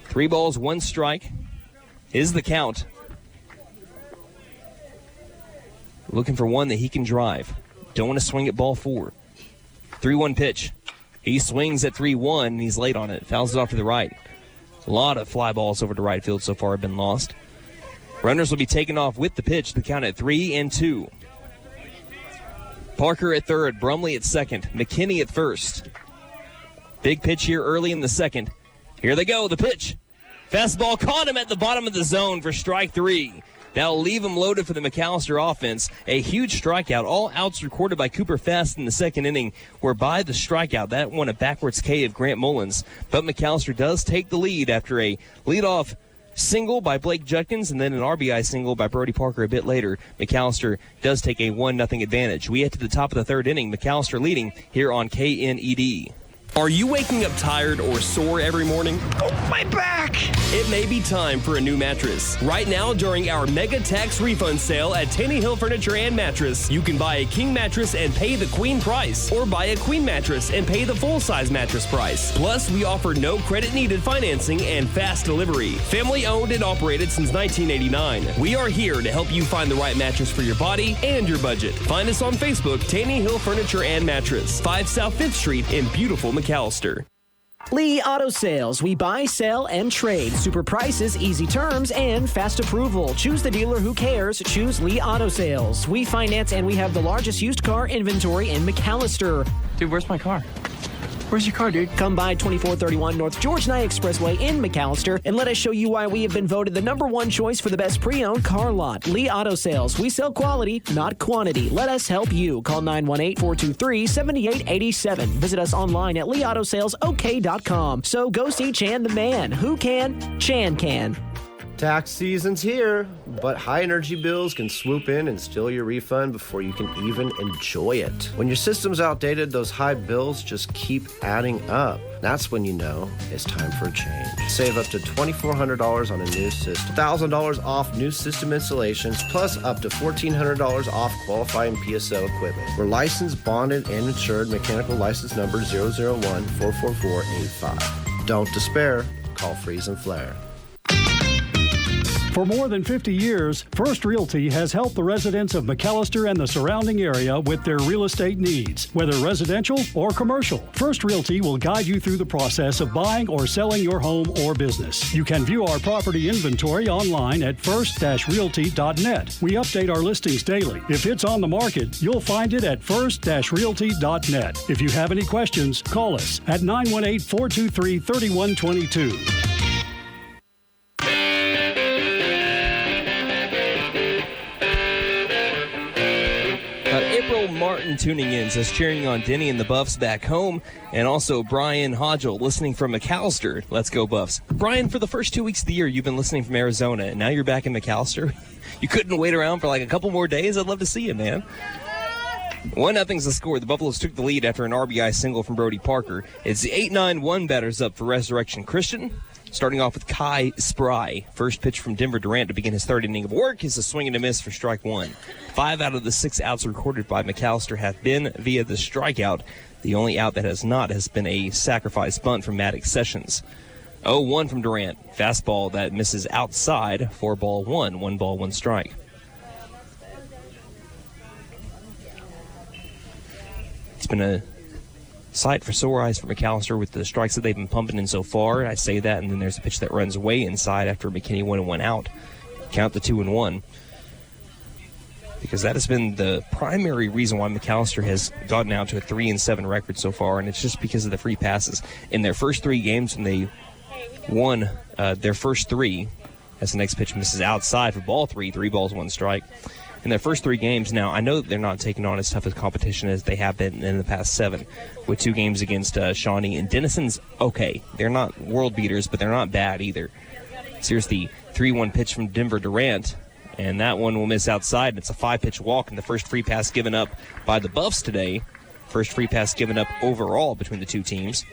Speaker 3: 3 balls, 1 strike is the count. Looking for one that he can drive. Don't want to swing at ball 4. 3-1 pitch. He swings at 3-1, and he's late on it. Fouls it off to the right. A lot of fly balls over to right field so far have been lost. Runners will be taken off with the pitch. The count at 3-2. Parker at third. Brumley at second. McKinney at first. Big pitch here early in the second. Here they go. The pitch. Fastball caught him at the bottom of the zone for strike 3. That'll leave him loaded for the McAlester offense. A huge strikeout. All outs recorded by Cooper Fast in the second inning were by the strikeout. That one a backwards K of Grant Mullins. But McAlester does take the lead after a leadoff single by Blake Judkins and then an RBI single by Brody Parker a bit later. McAlester does take a 1-0 advantage. We head to the top of the third inning. McAlester leading here on KNED.
Speaker 4: Are you waking up tired or sore every morning?
Speaker 12: Oh, my back!
Speaker 4: It may be time for a new mattress. Right now, during our mega tax refund sale at Taney Hill Furniture and Mattress, you can buy a king mattress and pay the queen price, or buy a queen mattress and pay the full-size mattress price. Plus, we offer no credit-needed financing and fast delivery. Family owned and operated since 1989. We are here to help you find the right mattress for your body and your budget. Find us on Facebook, Taney Hill Furniture and Mattress, 5 South 5th Street in beautiful McAlester.
Speaker 13: Lee Auto Sales. We buy, sell, and trade. Super prices, easy terms, and fast approval. Choose the dealer who cares. Choose Lee Auto Sales. We finance and we have the largest used car inventory in McAlester.
Speaker 14: Dude, where's my car? Where's your car, dude?
Speaker 13: Come by 2431 North George Nye Expressway in McAlester and let us show you why we have been voted the #1 choice for the best pre-owned car lot. Lee Auto Sales. We sell quality, not quantity. Let us help you. Call 918-423-7887. Visit us online at leautosalesok.com. So go see Chan the man. Who can? Chan can.
Speaker 15: Tax season's here, but high energy bills can swoop in and steal your refund before you can even enjoy it. When your system's outdated, those high bills just keep adding up. That's when you know it's time for a change. Save up to $2,400 on a new system, $1,000 off new system installations, plus up to $1,400 off qualifying PSO equipment. We're licensed, bonded, and insured. Mechanical license number 001-44485. Don't despair. Call Freeze and Flare.
Speaker 6: For more than 50 years, First Realty has helped the residents of McAlester and the surrounding area with their real estate needs. Whether residential or commercial, First Realty will guide you through the process of buying or selling your home or business. You can view our property inventory online at first-realty.net. We update our listings daily. If it's on the market, you'll find it at first-realty.net. If you have any questions, call us at 918-423-3122.
Speaker 3: Martin tuning in, says cheering on Denny and the Buffs back home, and also Brian Hodgel listening from McAlester. Let's go Buffs. Brian, for the first 2 weeks of the year, you've been listening from Arizona, and now you're back in McAlester. You couldn't wait around for like a couple more days? I'd love to see you, man. 1-0's the score. The Buffaloes took the lead after an RBI single from Brody Parker. It's the 8-9-1 batters up for Resurrection Christian. Starting off with Kai Spry. First pitch from Denver Durant to begin his third inning of work is a swing and a miss for strike 1. 5 out of the 6 outs recorded by McAlester have been via the strikeout. The only out that has not has been a sacrifice bunt from Maddox Sessions. 0-1 from Durant. Fastball that misses outside for ball 1. 1 ball, 1 strike. It's been a sight for sore eyes for McAlester with the strikes that they've been pumping in so far. I say that, and then there's a pitch that runs way inside after McKinney 1-1 out. Count the 2-1. because that has been the primary reason why McAlester has gotten out to a 3-7 record so far, and it's just because of the free passes. In their first 3 games, when they won their first 3, as the next pitch misses outside for ball 3, 3 balls, 1 strike. In their first 3 games, now I know that they're not taking on as tough a competition as they have been in the past 7, with 2 games against Shawnee and Denison's okay. They're not world beaters, but they're not bad either. So here's the 3-1 pitch from Denver Durant, and that one will miss outside. It's a 5-pitch walk, and the first free pass given up by the Buffs today. First free pass given up overall between the 2 teams.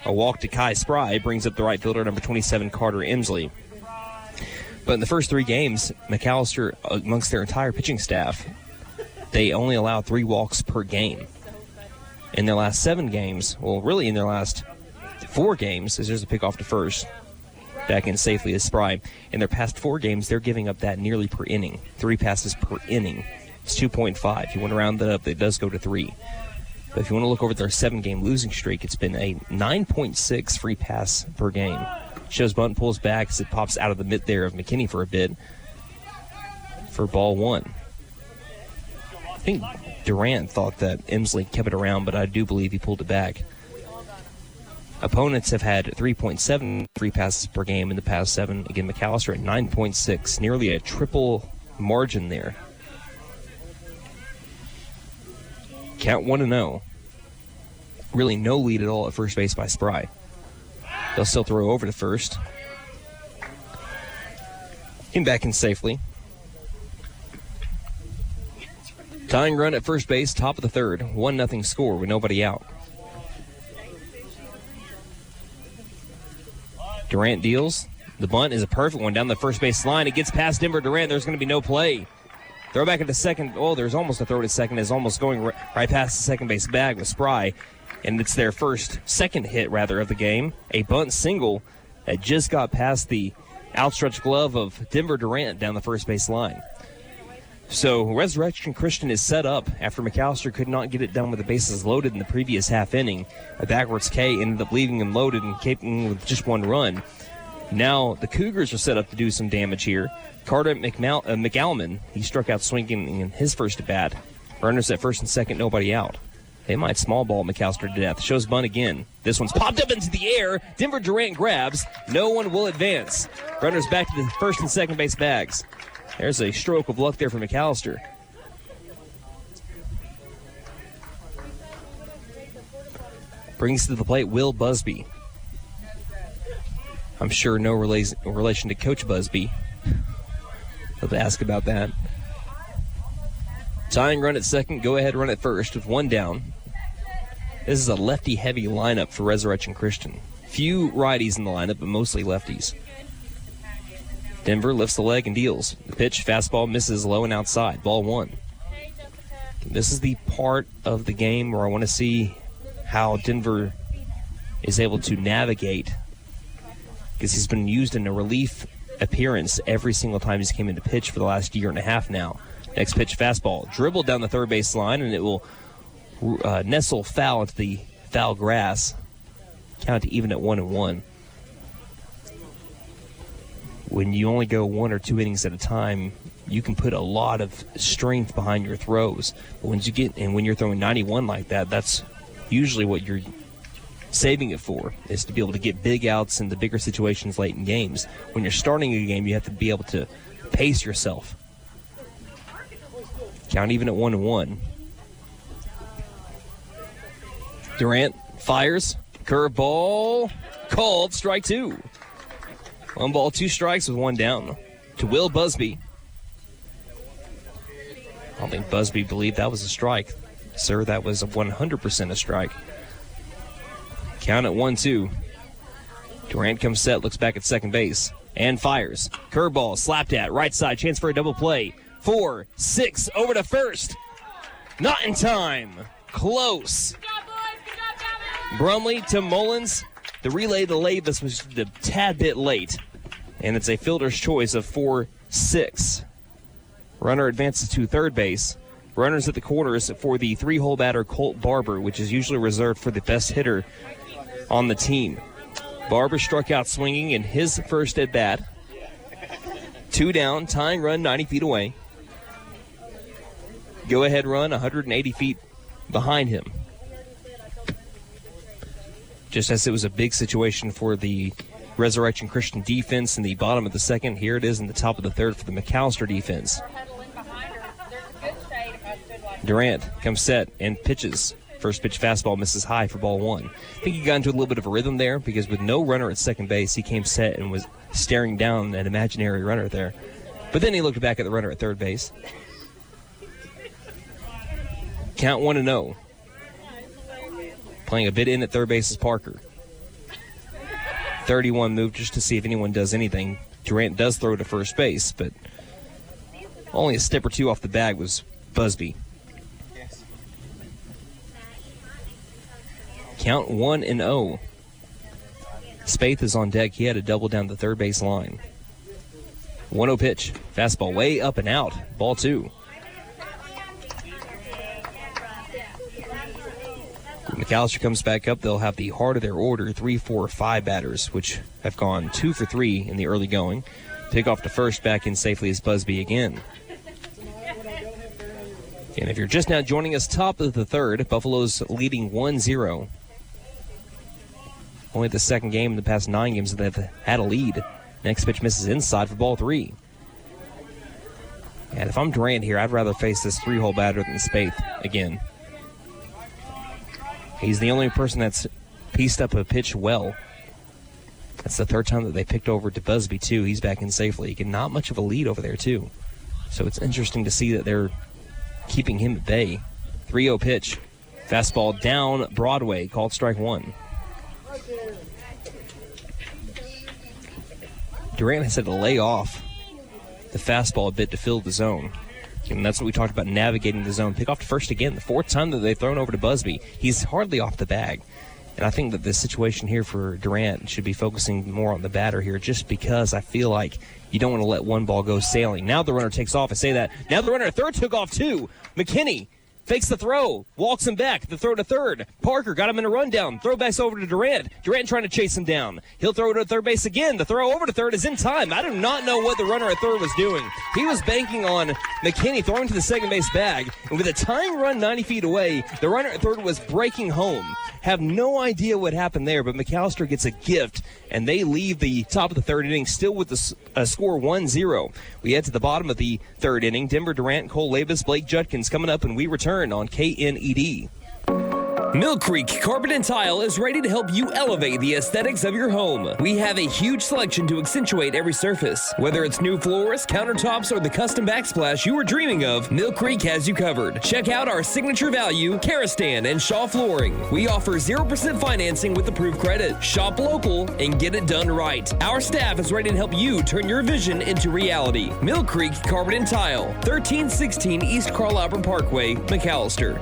Speaker 3: A walk to Kai Spry brings up the right fielder, number 27, Carter Emsley. But in the first 3 games, McAlester, amongst their entire pitching staff, they only allowed 3 walks per game. In their last 7 games, well, really in their last 4 games, as there's a pick off to first, back in safely as Spry. In their past 4 games, they're giving up that nearly per inning. 3 passes per inning. It's 2.5. If you want to round that up, it does go to 3. But if you want to look over their 7-game losing streak, it's been a 9.6 free pass per game. Shows bunt, pulls back as it pops out of the mitt there of McKinney for a bit for ball 1. I think Durant thought that Emsley kept it around, but I do believe he pulled it back. Opponents have had 3.7 free passes per game in the past 7. Again, McAlester at 9.6, nearly a triple margin there. Count 1-0. Really no lead at all at first base by Spry. They'll still throw over to first. Came back in safely. Tying run at first base, top of the 3rd. 1-0 score with nobody out. Durant deals. The bunt is a perfect one down the first base line. It gets past Denver Durant. There's going to be no play. Throw back at the second. Oh, there's almost a throw to second. It's almost going right past the second base bag with Spry. And it's their second hit of the game. A bunt single that just got past the outstretched glove of Denver Durant down the first base line. So Resurrection Christian is set up after McAlester could not get it done with the bases loaded in the previous half inning. A backwards K ended up leaving him loaded and keeping with just 1 run. Now the Cougars are set up to do some damage here. Carter McAlman, he struck out swinging in his first at bat. Runners at first and second, nobody out. They might small ball McAlester to death. Shows bunt again. This one's popped up into the air. Denver Durant grabs. No one will advance. Runners back to the first and second base bags. There's a stroke of luck there for McAlester. Brings to the plate Will Busby. I'm sure no relation to Coach Busby. I'll have to ask about that. Tying run at second, go ahead run at first with 1 down. This is a lefty-heavy lineup for Resurrection Christian. Few righties in the lineup, but mostly lefties. Denver lifts the leg and deals. The pitch, fastball, misses low and outside. Ball 1. This is the part of the game where I want to see how Denver is able to navigate, because he's been used in a relief appearance every single time he's came into pitch for the last year and a half now. Next pitch, fastball. Dribbled down the third base line, and it will nestle foul into the foul grass. Count to even at 1-1. When you only go 1 or 2 innings at a time, you can put a lot of strength behind your throws. But when you're throwing 91 like that, that's usually what you're saving it for, is to be able to get big outs in the bigger situations late in games. When you're starting a game, you have to be able to pace yourself. Count even at 1-1. Durant fires. Curveball. Called. Strike 2. 1 ball, 2 strikes with 1 down to Will Busby. I don't think Busby believed that was a strike. Sir, that was 100% a strike. Count at 1-2. Durant comes set, looks back at second base, and fires. Curveball, slapped at, right side, chance for a double play. 4, 6, over to first. Not in time. Close. Brumley to Mullins. The relay to Lavis was a tad bit late, and it's a fielder's choice of 4-6. Runner advances to third base. Runners at the corners for the 3-hole batter Colt Barber, which is usually reserved for the best hitter on the team. Barber struck out swinging in his first at bat. 2 down, tying run 90 feet away. go-ahead run 180 feet behind him. Just as it was a big situation for the Resurrection Christian defense in the bottom of the second, here it is in the top of the third for the McAlester defense. Durant comes set and pitches. First pitch fastball misses high for ball one. I think he got into a little bit of a rhythm there because with no runner at second base, he came set and was staring down an imaginary runner there. But then he looked back at the runner at third base. Count 1-0. Playing a bit in at third base is Parker. 31 move just to see if anyone does anything. Durant does throw to first base, but only a step or two off the bag was Busby. Count 1-0. Spaeth is on deck. He had a double down the third base line. 1-0 pitch. Fastball way up and out. Ball two. McAlester comes back up. They'll have the heart of their order, 3, 4, 5 batters, which have gone 2 for 3 in the early going. Pick off to first, back in safely as Busby again. And if you're just now joining us, top of the third, Buffalo's leading 1-0. Only the second game in the past 9 games that they've had a lead. Next pitch misses inside for ball 3. And if I'm Durant here, I'd rather face this 3-hole batter than Spaeth again. He's the only person that's pieced up a pitch well. That's the third time that they picked over to Busby, too. He's back in safely. He not much of a lead over there, too. So it's interesting to see that they're keeping him at bay. 3-0 pitch. Fastball down Broadway, called strike one. Durant has had to lay off the fastball a bit to fill the zone. And that's what we talked about, navigating the zone. Pick off to first again, the fourth time that they've thrown over to Busby. He's hardly off the bag. And I think that the situation here for Durant should be focusing more on the batter here, just because I feel like you don't want to let one ball go sailing. Now the runner takes off. I say that. Now the runner at third took off too. McKinney fakes the throw, walks him back. The throw to third. Parker got him in a rundown. Throw backs over to Durant. Durant trying to chase him down. He'll throw to third base again. The throw over to third is in time. I do not know what the runner at third was doing. He was banking on McKinney throwing to the second base bag. And with a tying run 90 feet away, the runner at third was breaking home. Have no idea what happened there, but McAlester gets a gift, and they leave the top of the third inning still with the score 1-0. We head to the bottom of the third inning. Denver Durant, Cole Labus, Blake Judkins coming up, and we return on KNED.
Speaker 4: Mill Creek Carpet and Tile is ready to help you elevate the aesthetics of your home. We have a huge selection to accentuate every surface. Whether it's new floors, countertops, or the custom backsplash you were dreaming of, Mill Creek has you covered. Check out our signature value, Karastan and Shaw Flooring. We offer 0% financing with approved credit. Shop local and get it done right. Our staff is ready to help you turn your vision into reality. Mill Creek Carpet and Tile, 1316 East Carl Albert Parkway, McAlester.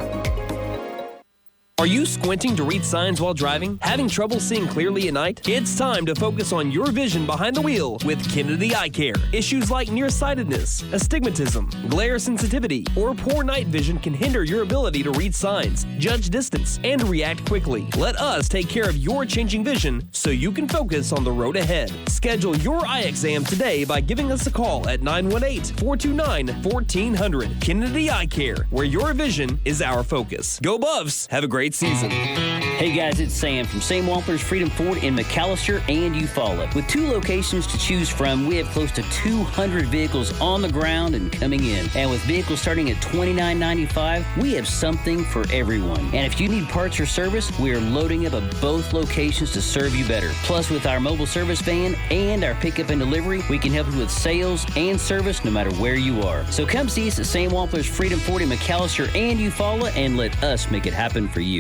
Speaker 4: Are you squinting to read signs while driving? Having trouble seeing clearly at night? It's time to focus on your vision behind the wheel with Kennedy Eye Care. Issues like nearsightedness, astigmatism, glare sensitivity, or poor night vision can hinder your ability to read signs, judge distance, and react quickly. Let us take care of your changing vision so you can focus on the road ahead. Schedule your eye exam today by giving us a call at 918-429-1400. Kennedy Eye Care, where your vision is our focus. Go Buffs! Have a great season.
Speaker 5: Hey guys, it's Sam from Sam Wampler's Freedom Ford in McAlester and Eufaula. With 2 locations to choose from, we have close to 200 vehicles on the ground and coming in. And with vehicles starting at $29.95, we have something for everyone. And if you need parts or service, we are loading up at both locations to serve you better. Plus, with our mobile service van and our pickup and delivery, we can help you with sales and service no matter where you are. So come see us at Sam Wampler's Freedom Ford in McAlester and Eufaula and let us make it happen for you.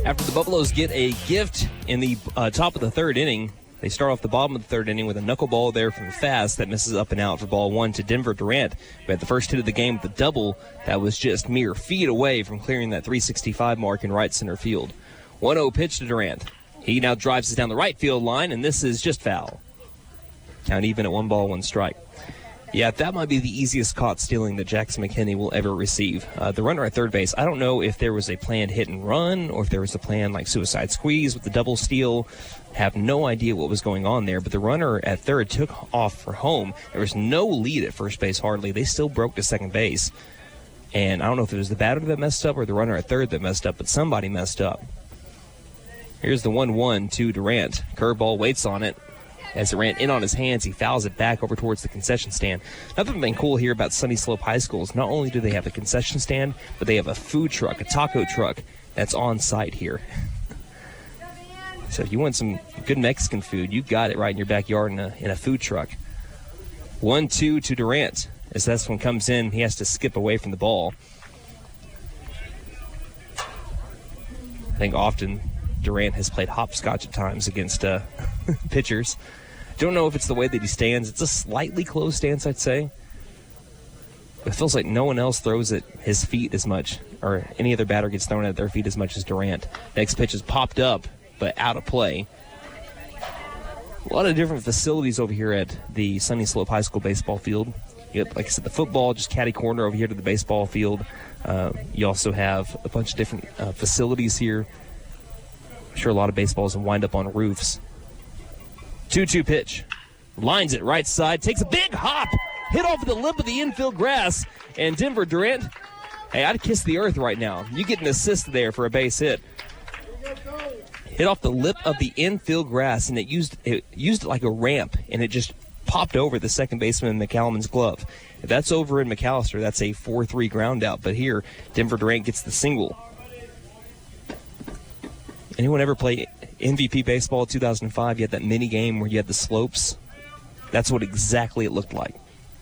Speaker 3: After the Buffaloes get a gift in the top of the third inning, they start off the bottom of the third inning with a knuckleball there from Fast that misses up and out for ball one to Denver Durant. We had the first hit of the game with the double that was just mere feet away from clearing that 365 mark in right center field. 1-0 pitch to Durant. He now drives it down the right field line, and this is just foul. Count even at 1 ball, 1 strike. Yeah, that might be the easiest caught stealing that Jackson McKinney will ever receive. The runner at third base, I don't know if there was a planned hit and run or if there was a plan like suicide squeeze with the double steal. Have no idea what was going on there, but the runner at third took off for home. There was no lead at first base hardly. They still broke to second base. And I don't know if it was the batter that messed up or the runner at third that messed up, but somebody messed up. Here's the 1-1 to Durant. Curveball waits on it. As it ran in on his hands, he fouls it back over towards the concession stand. Another thing cool here about Sunnyslope High School is not only do they have a concession stand, but they have a food truck, a taco truck, that's on site here. So if you want some good Mexican food, you got it right in your backyard in a food truck. 1-2 to Durant. As this one comes in, he has to skip away from the ball. I think often Durant has played hopscotch at times against pitchers. Don't know if it's the way that he stands. It's a slightly closed stance, I'd say. It feels like no one else throws at his feet as much, or any other batter gets thrown at their feet as much as Durant. Next pitch is popped up, but out of play. A lot of different facilities over here at the Sunnyslope High School baseball field. You have, like I said, the football, just catty corner over here to the baseball field. You also have a bunch of different facilities here. I'm sure a lot of baseballs will wind up on roofs. 2-2 pitch. Lines it right side. Takes a big hop. Hit off the lip of the infield grass. And Denver Durant, hey, I'd kiss the earth right now. You get an assist there for a base hit. Hit off the lip of the infield grass, and it used it like a ramp, and it just popped over the second baseman McCallum's glove. If that's over in McAlester, that's a 4-3 ground out. But here, Denver Durant gets the single. Anyone ever play MVP baseball 2005? You had that mini game where you had the slopes. That's what exactly it looked like,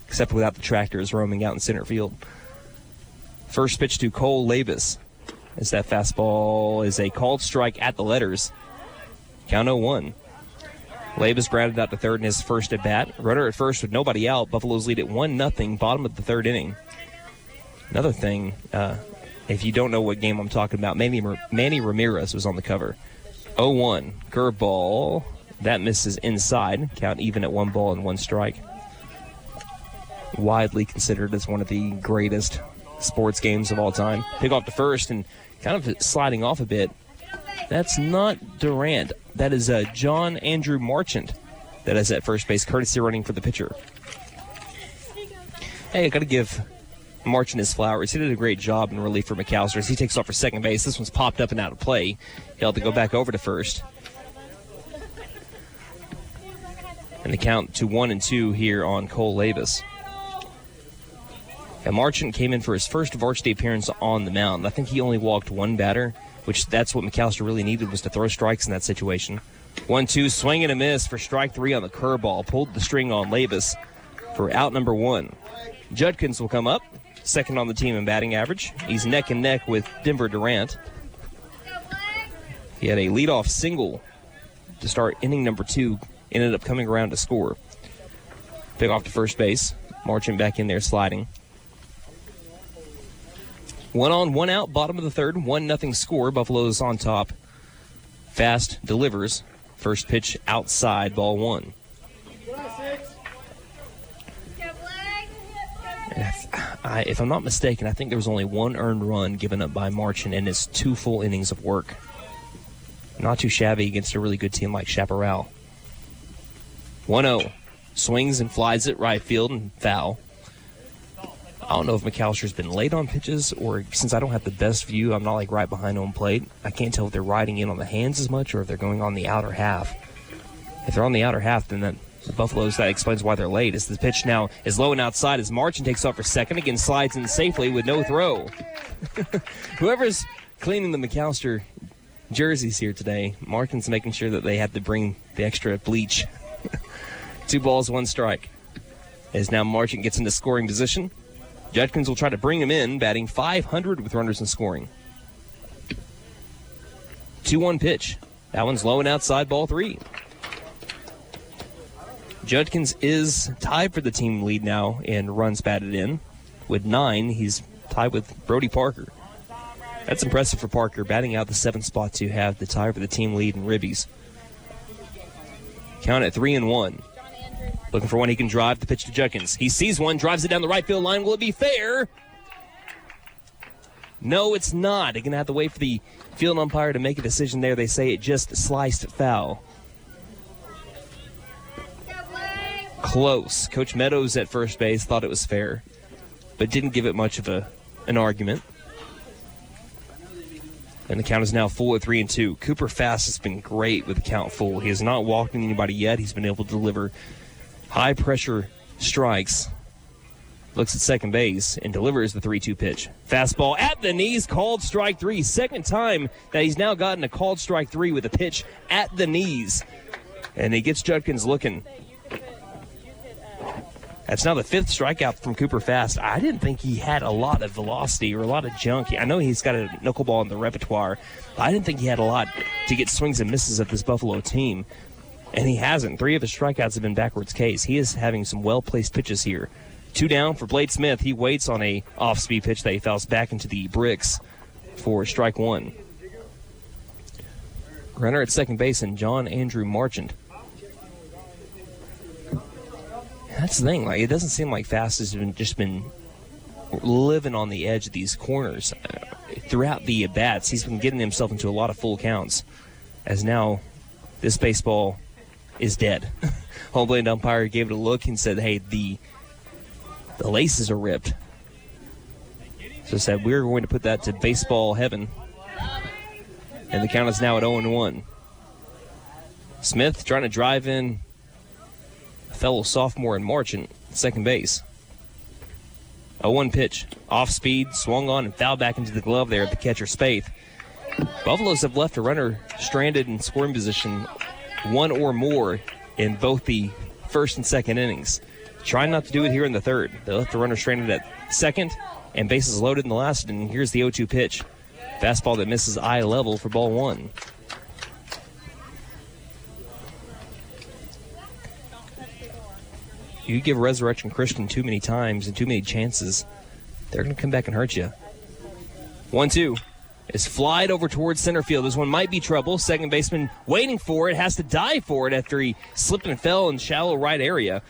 Speaker 3: except without the tractors roaming out in center field. First pitch to Cole Labus, as that fastball is a called strike at the letters. Count 0-1. Labus grounded out to third in his first at bat. Runner at first with nobody out. Buffaloes lead at 1-0, bottom of the third inning. Another thing, if you don't know what game I'm talking about, Manny Ramirez was on the cover. 0-1, curveball. That misses inside. Count even at 1 ball and 1 strike. Widely considered as one of the greatest sports games of all time. Pick off to first and kind of sliding off a bit. That's not Durant. That is John Andrew Marchant that is at first base, courtesy running for the pitcher. Hey, I got to give Marchant his flowers. He did a great job in relief for McAlester as he takes off for second base. This one's popped up and out of play. He'll have to go back over to first. And the count to 1-2 here on Cole Labus. And Marchant came in for his first varsity appearance on the mound. I think he only walked one batter, which that's what McAlester really needed, was to throw strikes in that situation. 1-2, swing and a miss for strike 3 on the curveball. Pulled the string on Labus for out number 1. Judkins will come up, second on the team in batting average. He's neck and neck with Denver Durant. He had a leadoff single to start inning number 2. Ended up coming around to score. Pick off to first base. Marchant back in there sliding. 1 on, 1 out, bottom of the third, 1-0 score. Buffalo's on top. Fast delivers. First pitch outside, ball 1. If I'm not mistaken, I think there was only 1 earned run given up by Marchant in his 2 full innings of work. Not too shabby against a really good team like Chaparral. 1-0. Swings and flies it right field and foul. I don't know if McAllister's been late on pitches, or since I don't have the best view, I'm not like right behind home plate. I can't tell if they're riding in on the hands as much or if they're going on the outer half. If they're on the outer half, then the Buffaloes, that explains why they're late. As the pitch now is low and outside as Marchant takes off for second. Again, slides in safely with no throw. Whoever's cleaning the McAlester jerseys here today, Marchant's making sure that they have to bring the extra bleach. 2 balls, 1 strike. As now Marchant gets into scoring position. Judkins will try to bring him in, batting .500 with runners in scoring. 2-1 pitch. That one's low and outside, ball 3. Judkins is tied for the team lead now in runs batted in. With 9, he's tied with Brody Parker. That's impressive for Parker, batting out the 7th spot to have the tie for the team lead in ribbies. Count at 3-1. Looking for one he can drive. The pitch to Judkins. He sees one, drives it down the right field line. Will it be fair? No, it's not. They're going to have to wait for the field umpire to make a decision there. They say it just sliced foul. Close. Coach Meadows at first base thought it was fair, but didn't give it much of an argument. And the count is now full at 3-2. Cooper Fast has been great with the count full. He has not walked anybody yet. He's been able to deliver high-pressure strikes. Looks at second base and delivers the 3-2 pitch. Fastball at the knees, called strike three. Second time that he's now gotten a called strike three with a pitch at the knees. And he gets Judkins looking. That's now the fifth strikeout from Cooper Fast. I didn't think he had a lot of velocity or a lot of junk. I know he's got a knuckleball in the repertoire, but I didn't think he had a lot to get swings and misses at this Buffalo team. And he hasn't. 3 of his strikeouts have been backwards Ks. He is having some well-placed pitches here. 2 down for Blade Smith. He waits on a off-speed pitch that he fouls back into the bricks for strike 1. Runner at second base and John Andrew Marchant. That's the thing. Like, it doesn't seem like Fast has just been living on the edge of these corners. Throughout the at-bats, he's been getting himself into a lot of full counts, as now this baseball is dead. Home plate umpire gave it a look and said, hey, the laces are ripped. So said, we're going to put that to baseball heaven. And the count is now at 0-1. Smith trying to drive in a fellow sophomore in Marchant at second base. 0-1 pitch. Off speed, swung on, and fouled back into the glove there at the catcher Spaeth. Buffaloes have left a runner stranded in scoring position one or more in both the first and second innings. Trying not to do it here in the third. They left the runner stranded at second and bases loaded in the last, and here's the 0-2 pitch. Fastball that misses eye level for ball 1. You give Resurrection Christian too many times and too many chances, they're going to come back and hurt you. 1-2 is flied over towards center field. This one might be trouble. Second baseman waiting for it, has to dive for it after he slipped and fell in shallow right area.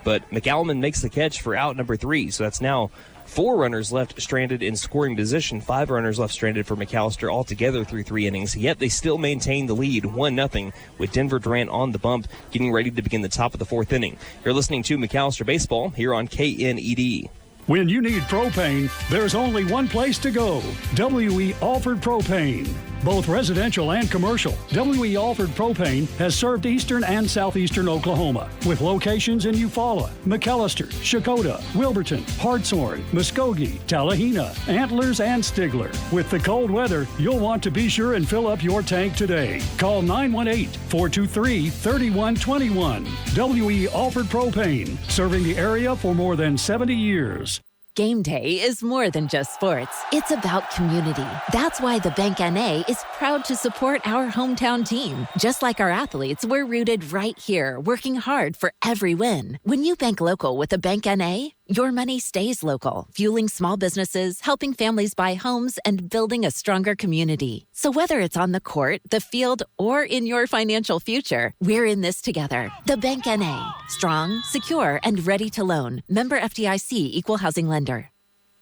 Speaker 3: But McAlman makes the catch for out number 3. So that's now 4 runners left stranded in scoring position, 5 runners left stranded for McAlester altogether through 3 innings. Yet they still maintain the lead 1-0 with Denver Durant on the bump, getting ready to begin the top of the 4th inning. You're listening to McAlester Baseball here on KNED.
Speaker 6: When you need propane, there's only one place to go. W.E. Alford Propane. Both residential and commercial, W.E. Alford Propane has served eastern and southeastern Oklahoma with locations in Eufaula, McAlester, Shakota, Wilburton, Hartshorn, Muskogee, Tallahena, Antlers, and Stigler. With the cold weather, you'll want to be sure and fill up your tank today. Call 918-423-3121. W.E. Alford Propane, serving the area for more than 70 years.
Speaker 7: Game day is more than just sports. It's about community. That's why the Bank NA is proud to support our hometown team. Just like our athletes, we're rooted right here, working hard for every win. When you bank local with the Bank NA, your money stays local, fueling small businesses, helping families buy homes, and building a stronger community. So whether it's on the court, the field, or in your financial future, we're in this together. The Bank NA. Strong, secure, and ready to loan. Member FDIC, Equal Housing Lender.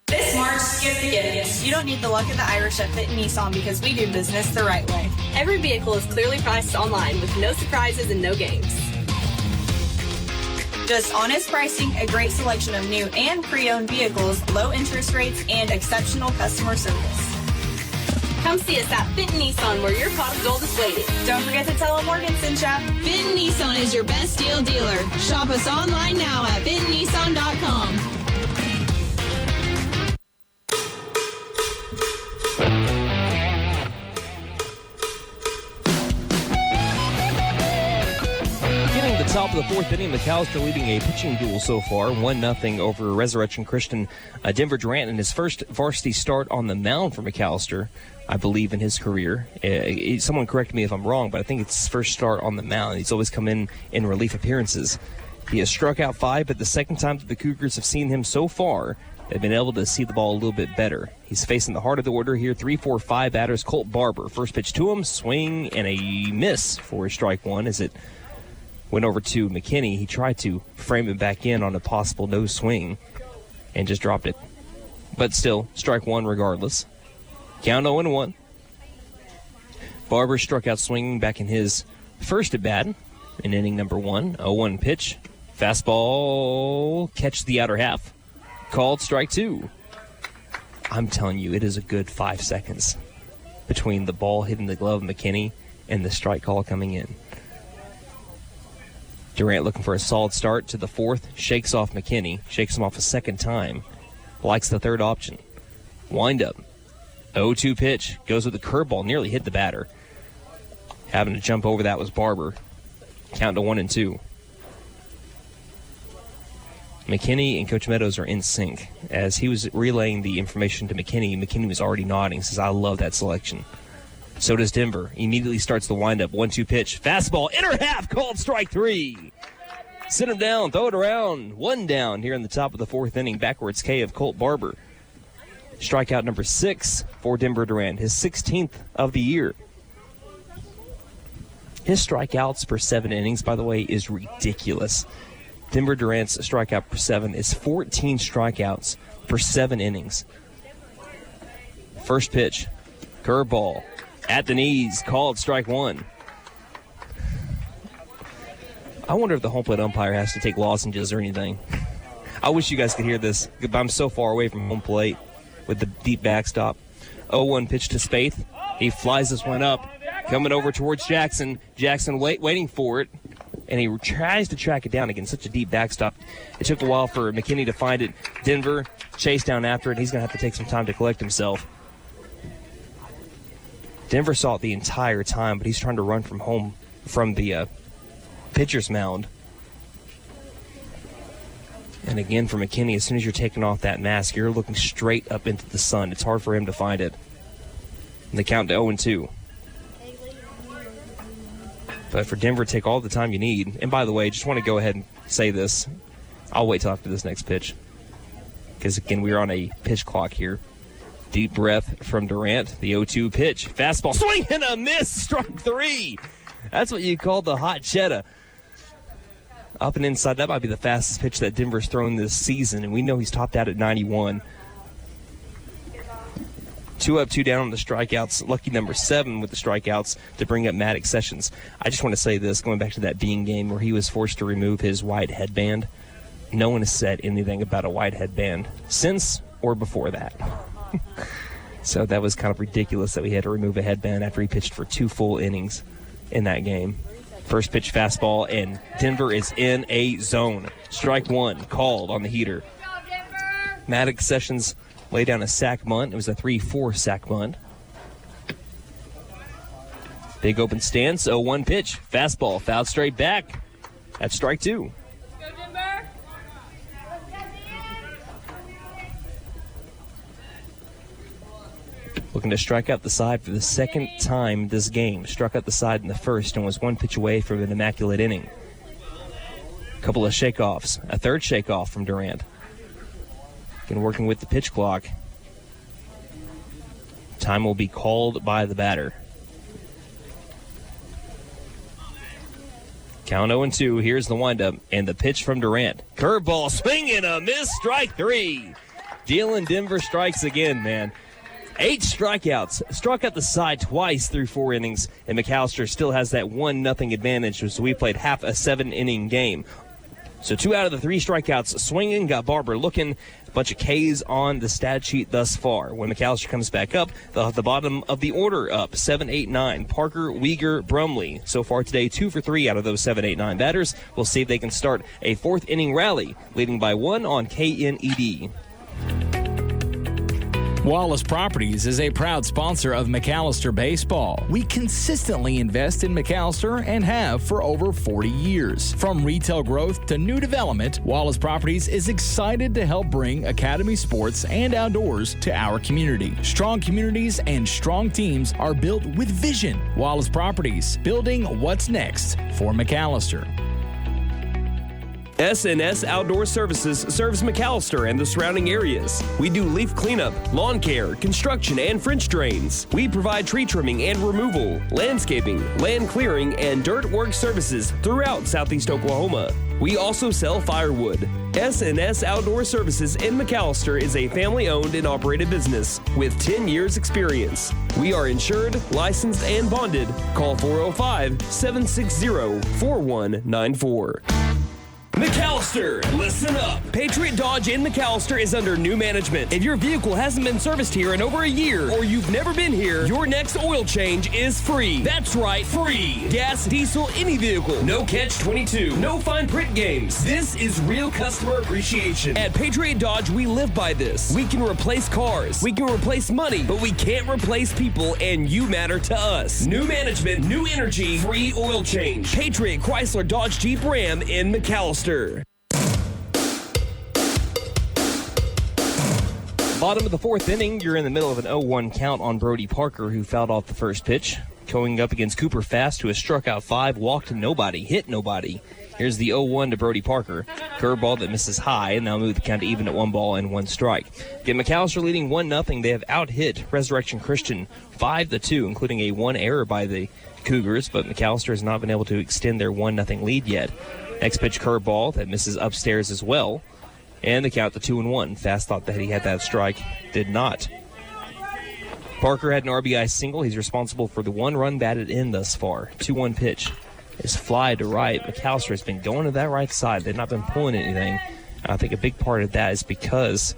Speaker 8: This March, skip the gimmicks. You don't need the luck of the Irish at Fitton Nissan because we do business the right way.
Speaker 9: Every vehicle is clearly priced online with no surprises and no games.
Speaker 8: Just honest pricing, a great selection of new and pre-owned vehicles, low interest rates, and exceptional customer service.
Speaker 9: Come see us at Fitton Nissan where your pot of gold is waiting.
Speaker 8: Don't forget to tell them Morgan sent ya.
Speaker 10: Fitton Nissan is your best deal dealer. Shop us online now at FittonNissan.com.
Speaker 3: Top of the 4th inning, McAlester leading a pitching duel so far, 1-0 over Resurrection Christian. Denver Durant in his first varsity start on the mound for McAlester, I believe, in his career. Someone correct me if I'm wrong, but I think it's his first start on the mound. He's always come in relief appearances. He has struck out 5, but the second time that the Cougars have seen him so far, they've been able to see the ball a little bit better. He's facing the heart of the order here, 3-4-5 batters. Colt Barber, first pitch to him, swing and a miss for strike 1 as it Went over to McKinney. He tried to frame it back in on a possible no swing and just dropped it. But still, strike one regardless. Count 0-1. Barber struck out swinging back in his first at bat in inning number 1. 0-1 pitch. Fastball, catch the outer half. Called strike 2. I'm telling you, it is a good 5 seconds between the ball hitting the glove of McKinney and the strike call coming in. Durant looking for a solid start to the 4th. Shakes off McKinney. Shakes him off a second time. Likes the third option. Wind up. 0-2 pitch. Goes with the curveball. Nearly hit the batter. Having to jump over that was Barber. Count to 1-2. McKinney and Coach Meadows are in sync. As he was relaying the information to McKinney, McKinney was already nodding. Says, I love that selection. So does Denver. Immediately starts the windup. 1-2 pitch. Fastball. Inner half. Called strike 3. Sit him down. Throw it around. 1 down here in the top of the 4th inning. Backwards K of Colt Barber. Strikeout number 6 for Denver Durant. His 16th of the year. His strikeouts per 7 innings, by the way, is ridiculous. Denver Durant's strikeout per 7 is 14 strikeouts per 7 innings. First pitch. Curveball. At the knees, called strike 1. I wonder if the home plate umpire has to take lozenges or anything. I wish you guys could hear this, but I'm so far away from home plate with the deep backstop. 0-1 pitch to Spaeth. He flies this one up, coming over towards Jackson. Jackson waiting for it, and he tries to track it down again. Such a deep backstop. It took a while for McKinney to find it. Denver chased down after it. He's going to have to take some time to collect himself. Denver saw it the entire time, but he's trying to run from home from the pitcher's mound. And again for McKinney, as soon as you're taking off that mask, you're looking straight up into the sun. It's hard for him to find it. And the count to 0-2. But for Denver, take all the time you need. And by the way, just want to go ahead and say this. I'll wait till after this next pitch. Because again, we're on a pitch clock here. Deep breath from Durant. The 0-2 pitch. Fastball. Swing and a miss. Strike 3. That's what you call the hot cheddar. Up and inside. That might be the fastest pitch that Denver's thrown this season. And we know he's topped out at 91. 2 up, 2 down on the strikeouts. Lucky number 7 with the strikeouts to bring up Maddox Sessions. I just want to say this, going back to that Bean game where he was forced to remove his white headband. No one has said anything about a white headband since or before that. So that was kind of ridiculous that we had to remove a headband after he pitched for 2 full innings in that game. First pitch fastball, and Denver is in a zone. Strike 1 called on the heater. Maddox Sessions laid down a sac bunt. It was a 3-4 sac bunt. Big open stance, 0-1 pitch. Fastball, fouled straight back. That's strike 2. Looking to strike out the side for the second time this game. Struck out the side in the first and was 1 pitch away from an immaculate inning. A couple of shakeoffs. A third shakeoff from Durant. Again, working with the pitch clock. Time will be called by the batter. Count 0-2. Here's the windup and the pitch from Durant. Curveball, swing and a miss. Strike 3. Dylan Denver strikes again, man. 8 strikeouts. Struck out the side twice through 4 innings, and McAlester still has that 1-0 advantage, so we played half a 7-inning game. So 2 out of the 3 strikeouts swinging, got Barber looking. A bunch of Ks on the stat sheet thus far. When McAlester comes back up, they'll have the bottom of the order up. 7, 8, 9. Parker, Uyghur, Brumley. So far today, 2 for 3 out of those 7, 8, 9 batters. We'll see if they can start a 4th inning rally, leading by 1 on KNED.
Speaker 11: Wallace Properties is a proud sponsor of McAlester Baseball. We consistently invest in McAlester and have for over 40 years. From retail growth to new development, Wallace Properties is excited to help bring academy sports and outdoors to our community. Strong communities and strong teams are built with vision. Wallace Properties, building what's next for McAlester.
Speaker 4: S&S Outdoor Services serves McAlester and the surrounding areas. We do leaf cleanup, lawn care, construction, and French drains. We provide tree trimming and removal, landscaping, land clearing, and dirt work services throughout southeast Oklahoma. We also sell firewood. S&S Outdoor Services in McAlester is a family-owned and operated business with 10 years experience. We are insured, licensed, and bonded. Call 405-760-4194. McAlester, listen up. Patriot Dodge in McAlester is under new management. If your vehicle hasn't been serviced here in over a year or you've never been here, your next oil change is free. That's right, free. Gas, diesel, any vehicle. No catch-22. No fine print games. This is real customer appreciation. At Patriot Dodge, we live by this. We can replace cars. We can replace money, but we can't replace people, and you matter to us. New management, new energy, free oil change. Patriot Chrysler Dodge Jeep Ram in McAlester.
Speaker 3: Bottom of the fourth inning, you're in the middle of an 0-1 count on Brody Parker, who fouled off the first pitch. Going up against Cooper Fast, who has struck out 5, walked nobody, hit nobody. Here's the 0-1 to Brody Parker. Curveball that misses high, and they'll move the count to even at 1 ball and 1 strike. Get McAlester leading 1-0. They have out-hit Resurrection Christian 5-2, including a 1 error by the Cougars, but McAlester has not been able to extend their 1-0 lead yet. Next pitch curveball that misses upstairs as well. And the count to 2-1. Fast thought that he had that strike. Did not. Parker had an RBI single. He's responsible for the 1 run batted in thus far. 2-1 pitch is fly to right. McAlester has been going to that right side. They've not been pulling anything. I think a big part of that is because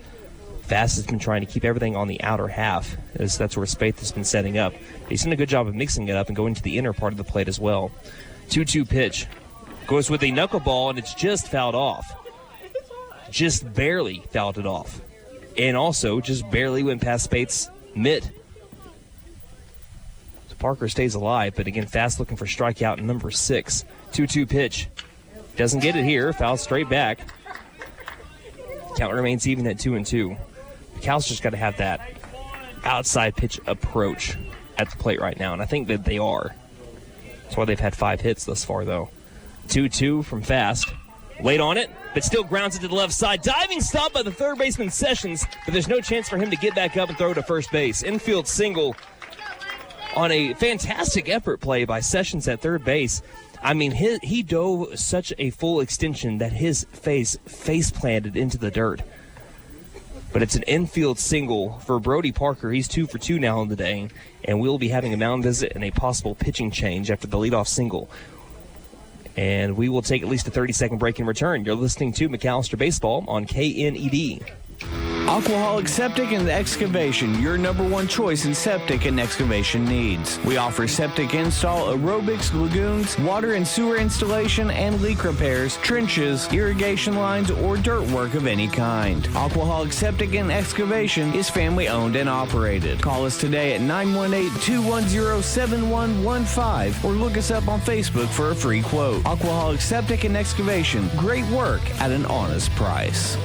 Speaker 3: Fast has been trying to keep everything on the outer half, as that's where Spaeth has been setting up. He's done a good job of mixing it up and going to the inner part of the plate as well. 2-2 pitch. Goes with a knuckleball, and it's just fouled off. Just barely fouled it off. And also just barely went past Spaeth's mitt. So Parker stays alive, but again, Fast looking for strikeout number 6. 2-2 pitch. Doesn't get it here. Foul straight back. Count remains even at 2-2. McAlster's got to have that outside pitch approach at the plate right now, and I think that they are. That's why they've had 5 hits thus far, though. 2-2 from Fast. Late on it, but still grounds it to the left side. Diving stop by the third baseman Sessions, but there's no chance for him to get back up and throw to first base. Infield single on a fantastic effort play by Sessions at third base. I mean, he dove such a full extension that his face planted into the dirt. But it's an infield single for Brody Parker. He's 2 for 2 now on the day, and we'll be having a mound visit and a possible pitching change after the leadoff single. And we will take at least a 30-second break in return. You're listening to McAlester Baseball on KNED.
Speaker 12: Aquaholic Septic and Excavation, your number 1 choice in septic and excavation needs. We offer septic install, aerobics, lagoons, water and sewer installation, and leak repairs, trenches, irrigation lines, or dirt work of any kind. Aquaholic Septic and Excavation is family owned and operated. Call us today at 918-210-7115 or look us up on Facebook for a free quote. Aquaholic Septic and Excavation, great work at an honest price.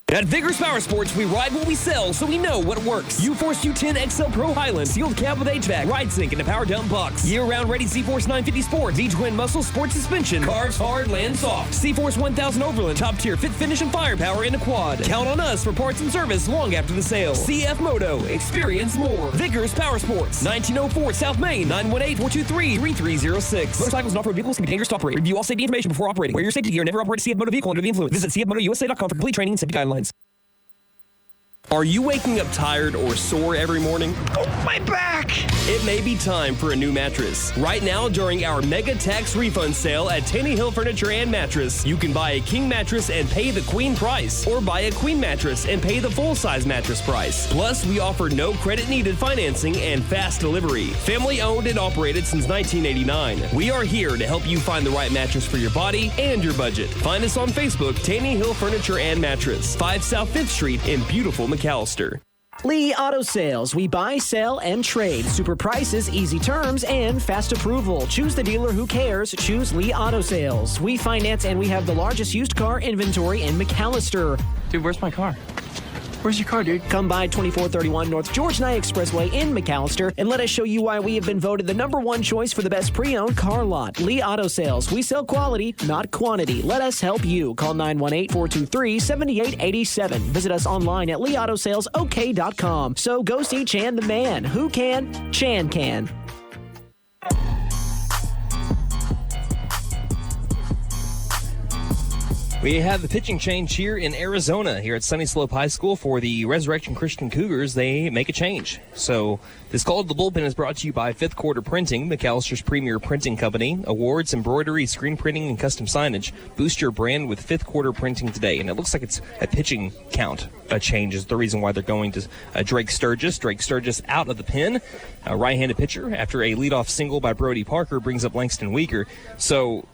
Speaker 4: At Vigorous Power Sports, we ride what we sell, so we know what works. U-Force U10 XL Pro Highland, sealed cab with HVAC, ride sync, and a power dump box. Year-round ready C-Force 950 Sport, V-Twin Muscle Sport Suspension, carves hard, land soft. C-Force 1000 Overland, top-tier fit finish and firepower in a quad. Count on us for parts and service long after the sale. CF Moto, experience more. Vigorous Power Sports, 1904 South Main, 918-423-3306. Motorcycles and off-road vehicles can be dangerous to operate. Review all safety information before operating. Wear your safety gear and never operate a CF Moto vehicle under the influence. Visit cfmotousa.com for complete training and safety guidelines. Are you waking up tired or sore every morning? Oh, my back! It may be time for a new mattress. Right now, during our mega tax refund sale at Taney Hill Furniture and Mattress, you can buy a king mattress and pay the queen price, or buy a queen mattress and pay the full-size mattress price. Plus, we offer no credit-needed financing and fast delivery. Family owned and operated since 1989. We are here to help you find the right mattress for your body and your budget. Find us on Facebook, Taney Hill Furniture and Mattress, 5 South 5th Street in beautiful McAlester.
Speaker 13: Lee Auto Sales. We buy, sell, and trade. Super prices, easy terms, and fast approval. Choose the dealer who cares. Choose Lee Auto Sales. We finance and we have the largest used car inventory in McAlester.
Speaker 14: Dude, where's my car? Where's your car, dude?
Speaker 13: Come by 2431 North George Nye Expressway in McAlester and let us show you why we have been voted the #1 choice for the best pre-owned car lot. Lee Auto Sales. We sell quality, not quantity. Let us help you. Call 918-423-7887. Visit us online at leautosalesok.com. So go see Chan the man. Who can? Chan can.
Speaker 3: We have the pitching change here in Arizona, here at Sunnyslope High School for the Resurrection Christian Cougars. They make a change. So this call to the bullpen is brought to you by Fifth Quarter Printing, McAllister's premier printing company. Awards, embroidery, screen printing, and custom signage. Boost your brand with Fifth Quarter Printing today. And it looks like it's a pitching count change is the reason why they're going to Drake Sturgis. Drake Sturgis out of the pen. A right-handed pitcher after a leadoff single by Brody Parker brings up Langston Weegar. So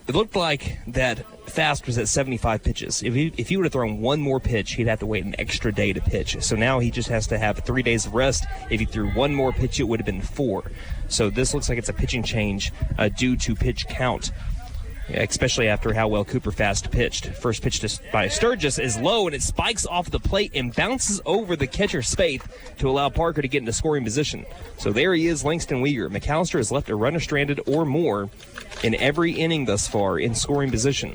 Speaker 3: it looked like that fast was at 75 pitches. If he would have thrown one more pitch, he'd have to wait an extra day to pitch. So now he just has to have 3 days of rest. If he threw one more pitch, it would have been 4. So this looks like it's a pitching change due to pitch count, especially after how well Cooper Fast pitched. First pitch by Sturgis is low, and it spikes off the plate and bounces over the catcher's spade to allow Parker to get into scoring position. So there he is, Langston Weegar. McAlester has left a runner stranded or more in every inning thus far in scoring position.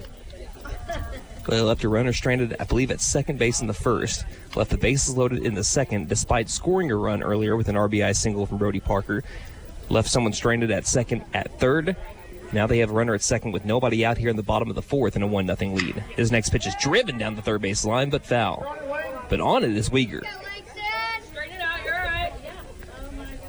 Speaker 3: They left a runner stranded, I believe, at second base in the first. Left the bases loaded in the second, despite scoring a run earlier with an RBI single from Brody Parker. Left someone stranded at second, at third. Now they have a runner at second with nobody out here in the bottom of the fourth and a 1-0 lead. His next pitch is driven down the third base line, but foul. But on it is Weegar.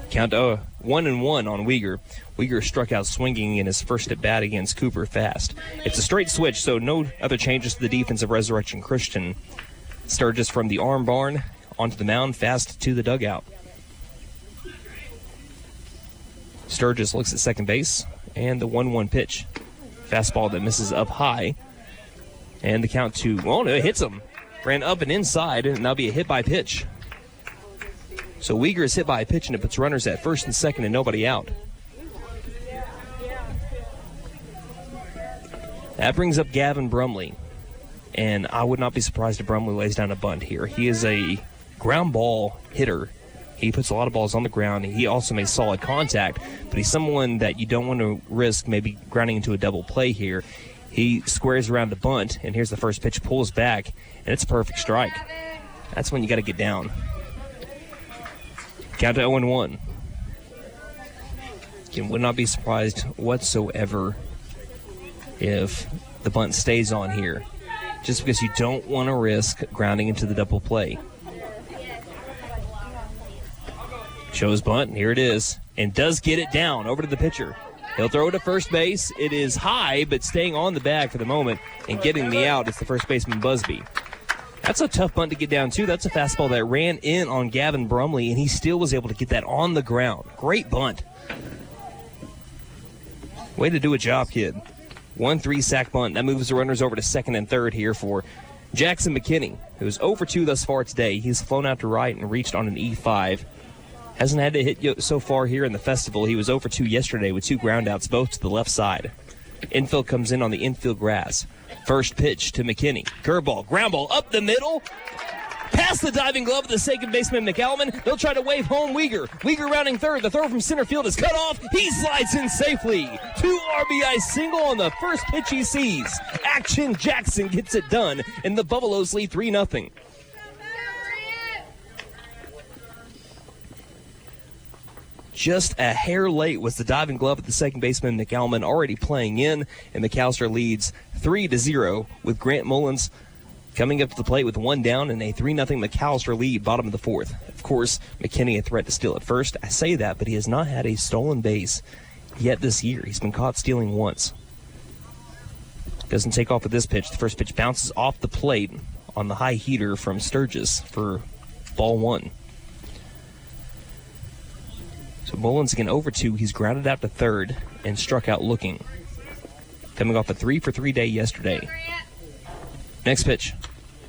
Speaker 3: Count 1-1 on Weegar. Weegar struck out swinging in his first at bat against Cooper Fast. It's a straight switch, so no other changes to the defense of Resurrection Christian. Sturgis from the arm barn onto the mound, Fast to the dugout. Sturgis looks at second base, and the 1-1 pitch. Fastball that misses up high. And the count to, oh no, it hits him. Ran up and inside, and that'll be a hit by pitch. So Weegar is hit by a pitch, and it puts runners at first and second and nobody out. That brings up Gavin Brumley. And I would not be surprised if Brumley lays down a bunt here. He is a ground ball hitter. He puts a lot of balls on the ground. He also makes solid contact, but he's someone that you don't want to risk maybe grounding into a double play here. He squares around the bunt, and here's the first pitch, pulls back, and it's a perfect strike. That's when you got to get down. Count to 0-1. Again, would not be surprised whatsoever if the bunt stays on here, just because you don't want to risk grounding into the double play. Shows bunt, and here it is, and does get it down over to the pitcher. He'll throw it to first base. It is high, but staying on the bag for the moment and getting the out. It's the first baseman, Busby. That's a tough bunt to get down, too. That's a fastball that ran in on Gavin Brumley, and he still was able to get that on the ground. Great bunt. Way to do a job, kid. 1-3 sack bunt. That moves the runners over to second and third here for Jackson McKinney, who's 0 for 2 thus far today. He's flown out to right and reached on an E5. Hasn't had to hit so far here in the festival. He was 0 for 2 yesterday with 2 groundouts, both to the left side. Infield comes in on the infield grass. First pitch to McKinney. Curveball, ground ball up the middle. Past the diving glove of the second baseman, McAlliman. They'll try to wave home Weegar. Weegar rounding third. The throw from center field is cut off. He slides in safely. 2 RBI single on the first pitch he sees. Action Jackson gets it done, and the Buffaloes lead 3-0. Just a hair late was the diving glove of the second baseman, McAlliman, already playing in, and McAlester leads 3-0 with Grant Mullins coming up to the plate with 1 down and a 3-0 McAlester lead, bottom of the fourth. Of course, McKinney a threat to steal at first. I say that, but he has not had a stolen base yet this year. He's been caught stealing once. Doesn't take off with this pitch. The first pitch bounces off the plate on the high heater from Sturgis for ball 1. So Mullins again over 2. He's grounded out to third and struck out looking. Coming off a 3-for-3 day yesterday. Next pitch.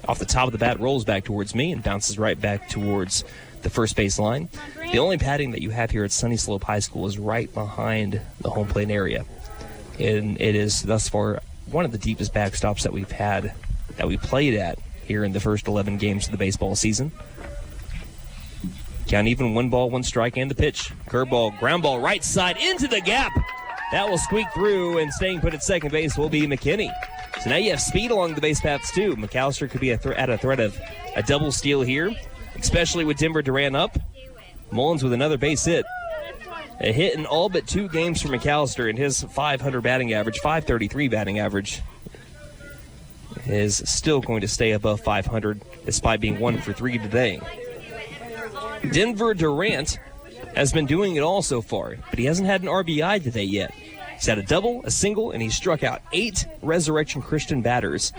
Speaker 3: Off the top of the bat, rolls back towards me and bounces right back towards the first base line. The only padding that you have here at Sunnyslope High School is right behind the home plate area. And it is thus far one of the deepest backstops that we've had, that we played at here in the first 11 games of the baseball season. Count even, 1 ball, 1 strike, and the pitch. Curveball, ground ball, right side into the gap. That will squeak through, and staying put at second base will be McKinney. So now you have speed along the base paths, too. McAlester could be at a threat of a double steal here, especially with Denver Durant up. Mullins with another base hit. A hit in all but 2 games for McAlester, and his 500 batting average, 533 batting average, is still going to stay above 500 despite being 1 for 3 today. Denver Durant has been doing it all so far, but he hasn't had an RBI today yet. He's had a double, a single, and he struck out 8 Resurrection Christian batters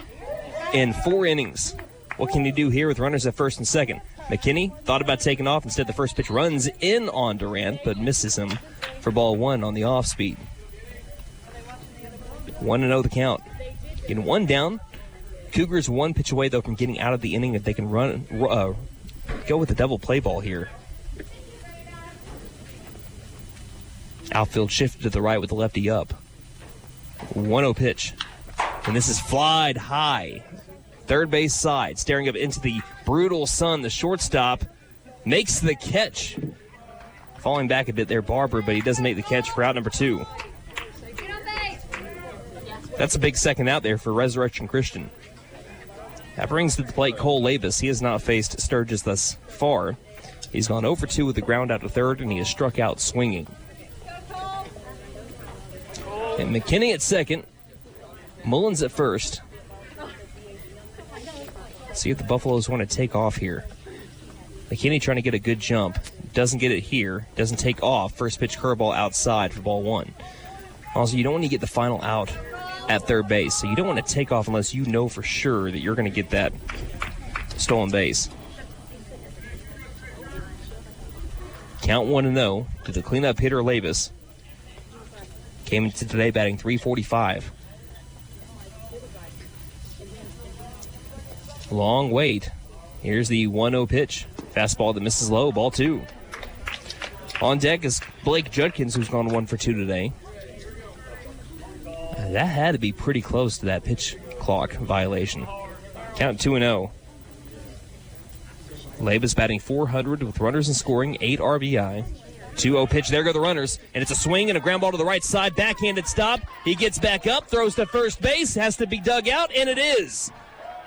Speaker 3: in 4 innings. What can he do here with runners at first and second? McKinney thought about taking off. Instead, the first pitch runs in on Durant, but misses him for ball 1 on the off speed. 1-0 the count. Getting 1 down. Cougars 1 pitch away, though, from getting out of the inning if they can go with the double play ball here. Outfield shifted to the right with the lefty up. 1-0 pitch. And this is flied high. Third base side, staring up into the brutal sun. The shortstop makes the catch. Falling back a bit there, Barber, but he doesn't make the catch for out number 2. That's a big second out there for Resurrection Christian. That brings to the plate Cole Labus. He has not faced Sturgis thus far. He's gone 0 for 2 with the ground out to third, and he has struck out swinging. And McKinney at second. Mullins at first. See if the Buffaloes want to take off here. McKinney trying to get a good jump. Doesn't get it here. Doesn't take off. First pitch curveball outside for ball 1. Also, you don't want to get the final out at third base, so you don't want to take off unless you know for sure that you're going to get that stolen base. Count 1-0 to the cleanup hitter Labus. Came into today batting .345. Long wait. Here's the 1-0 pitch. Fastball that misses low, ball 2. On deck is Blake Judkins, who's gone 1 for 2 today. That had to be pretty close to that pitch clock violation. Count 2-0. Labus batting .400 with runners in scoring, 8 RBI. 2-0 pitch, there go the runners, and it's a swing and a ground ball to the right side, backhanded stop. He gets back up, throws to first base, has to be dug out, and it is.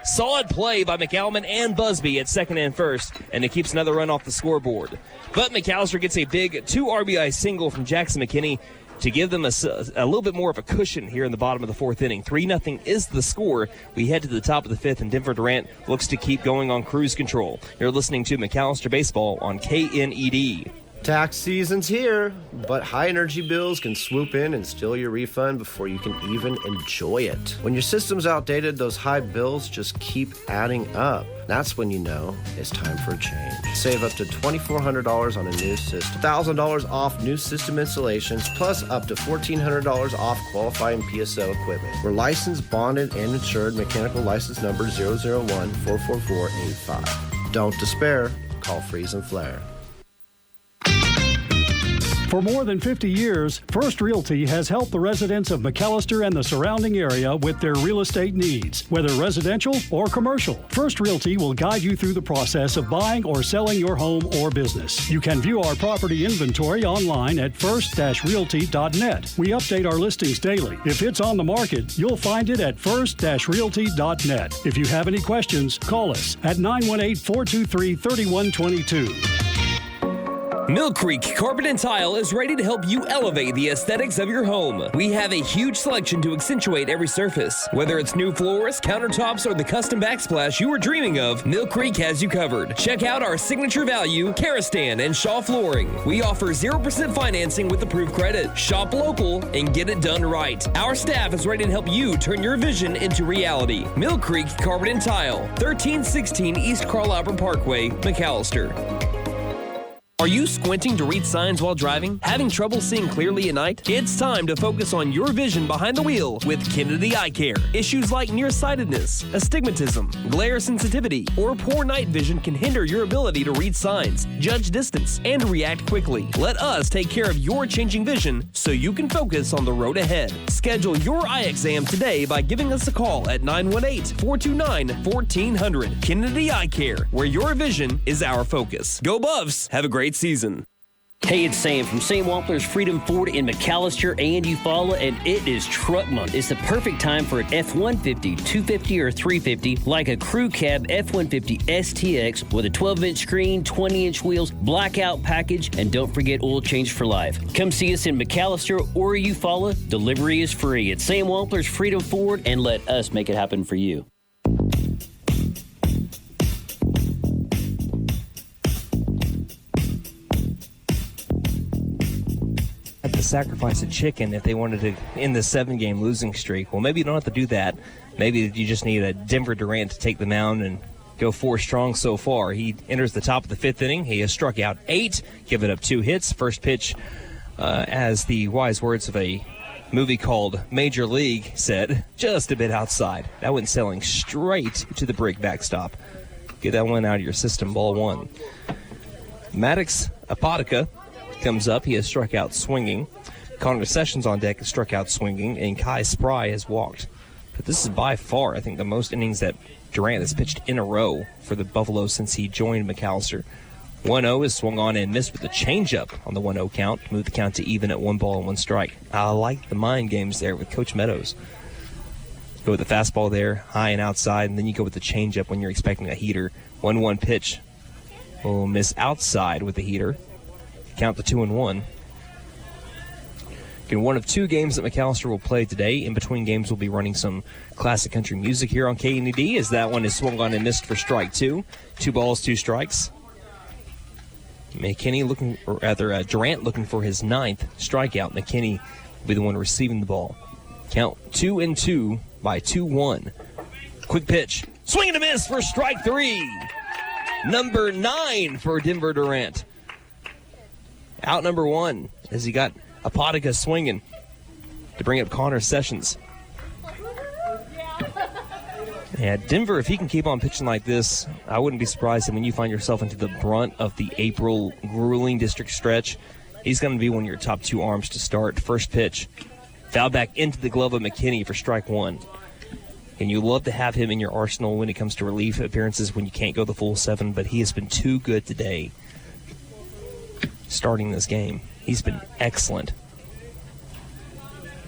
Speaker 3: Solid play by McAlman and Busby at second and first, and it keeps another run off the scoreboard. But McAlester gets a big 2 RBI single from Jackson McKinney to give them a little bit more of a cushion here in the bottom of the 4th inning. 3-0 is the score. We head to the top of the 5th, and Denver Durant looks to keep going on cruise control. You're listening to McAlester Baseball on KNED.
Speaker 15: Tax season's here, but high energy bills can swoop in and steal your refund before you can even enjoy it. When your system's outdated, those high bills just keep adding up. That's when you know it's time for a change. Save up to $2,400 on a new system, $1,000 off new system installations, plus up to $1,400 off qualifying PSO equipment. We're licensed, bonded, and insured. Mechanical license number 001-44485. Don't despair. Call Freeze and Flare.
Speaker 6: For more than 50 years, First Realty has helped the residents of McAlester and the surrounding area with their real estate needs, whether residential or commercial. First Realty will guide you through the process of buying or selling your home or business. You can view our property inventory online at first-realty.net. We update our listings daily. If it's on the market, you'll find it at first-realty.net. If you have any questions, call us at 918-423-3122.
Speaker 4: Mill Creek Carpet and Tile is ready to help you elevate the aesthetics of your home. We have a huge selection to accentuate every surface. Whether it's new floors, countertops, or the custom backsplash you were dreaming of, Mill Creek has you covered. Check out our signature value, Karastan and Shaw Flooring. We offer 0% financing with approved credit. Shop local and get it done right. Our staff is ready to help you turn your vision into reality. Mill Creek Carpet and Tile, 1316 East Carl Albert Parkway, McAlester. Are you squinting to read signs while driving? Having trouble seeing clearly at night? It's time to focus on your vision behind the wheel with Kennedy Eye Care. Issues like nearsightedness, astigmatism, glare sensitivity, or poor night vision can hinder your ability to read signs, judge distance, and react quickly. Let us take care of your changing vision so you can focus on the road ahead. Schedule your eye exam today by giving us a call at 918-429-1400. Kennedy Eye Care, where your vision is our focus. Go Buffs! Have a great season.
Speaker 5: Hey, it's Sam from St. Wampler's Freedom Ford in McAlester and Eufaula, and it is truck month. It's the perfect time for an F-150, 250, or 350, like a crew cab F-150 STX with a 12-inch screen, 20-inch wheels, blackout package, and don't forget oil change for life. Come see us in McAlester or Eufaula. Delivery is free at St. Wampler's Freedom Ford, and let us make it happen for you.
Speaker 3: To sacrifice a chicken if they wanted to end the 7-game losing streak. Well, maybe you don't have to do that. Maybe you just need a Denver Durant to take the mound and go 4 strong so far. He enters the top of the 5th inning. He has struck out 8, given up 2 hits. First pitch, as the wise words of a movie called Major League said, just a bit outside. That went sailing straight to the break backstop. Get that one out of your system. Ball 1. Maddox Apodaca comes up. He has struck out swinging. Connor Sessions on deck has struck out swinging, and Kai Spry has walked. But this is by far, I think, the most innings that Durant has pitched in a row for the Buffaloes since he joined McAlester. 1-0 is swung on and missed with a changeup on the 1-0 count. Move the count to even at 1 ball and 1 strike. I like the mind games there with Coach Meadows. Go with the fastball there, high and outside, and then you go with the changeup when you're expecting a heater. 1-1 pitch will miss outside with the heater. Count the 2-1. In one of 2 games that McAlester will play today. In between games, we'll be running some classic country music here on KNED, as that one is swung on and missed for strike 2. 2 balls, 2 strikes. Durant looking for his 9th strikeout. McKinney will be the one receiving the ball. Count 2-2 by 2-1. Quick pitch. Swing and a miss for strike 3. Number 9 for Denver Durant. Out number 1 as he got Apodaca swinging to bring up Connor Sessions. Yeah, Denver, if he can keep on pitching like this, I wouldn't be surprised when you find yourself into the brunt of the April grueling district stretch. He's going to be one of your top 2 arms to start. First pitch, foul back into the glove of McKinney for strike 1. And you love to have him in your arsenal when it comes to relief appearances when you can't go the full 7, but he has been too good today. Starting this game, he's been excellent.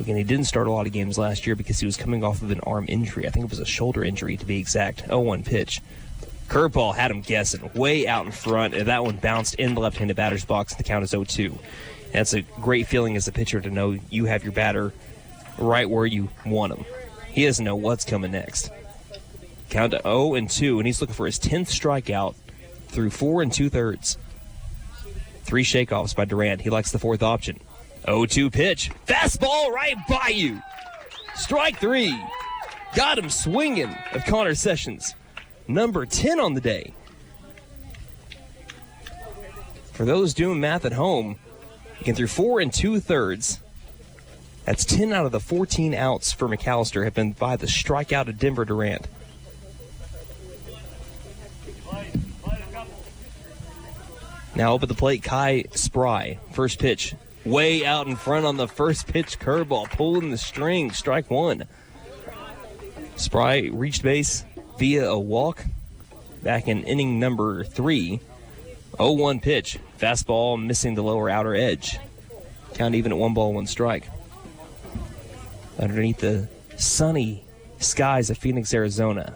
Speaker 3: Again, he didn't start a lot of games last year because he was coming off of an arm injury. I think it was a shoulder injury to be exact. 0-1 pitch. Curveball had him guessing way out in front, and that one bounced in the left-handed batter's box, and the count is 0-2. That's a great feeling as a pitcher to know you have your batter right where you want him. He doesn't know what's coming next. Count to 0-2, and he's looking for his 10th strikeout through 4 2/3. 3 shakeoffs by Durant. He likes the 4th option. 0-2 pitch. Fastball right by you. Strike 3. Got him swinging of Connor Sessions. Number 10 on the day. For those doing math at home, again through 4 2/3. That's 10 out of the 14 outs for McAlester have been by the strikeout of Denver Durant. Now up at the plate, Kai Spry. First pitch, way out in front on the first pitch curveball, pulling the string, strike 1. Spry reached base via a walk back in inning number 3. 0-1 pitch, fastball missing the lower outer edge. Count even at 1 ball, 1 strike. Underneath the sunny skies of Phoenix, Arizona.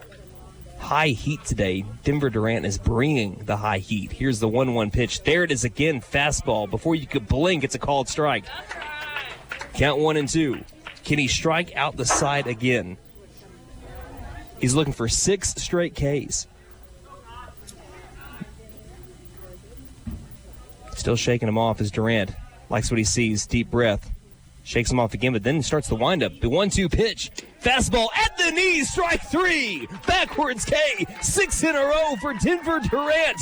Speaker 3: High heat today. Denver Durant is bringing the high heat. Here's the 1-1 pitch. There it is again, fastball. Before you could blink, it's a called strike. Count 1-2. Can he strike out the side again? He's looking for 6 straight Ks. Still shaking him off as Durant likes what he sees. Deep breath. Shakes him off again, but then starts the windup. The 1-2 pitch. Fastball at the knees, strike 3. Backwards K. 6 in a row for Denver Durant.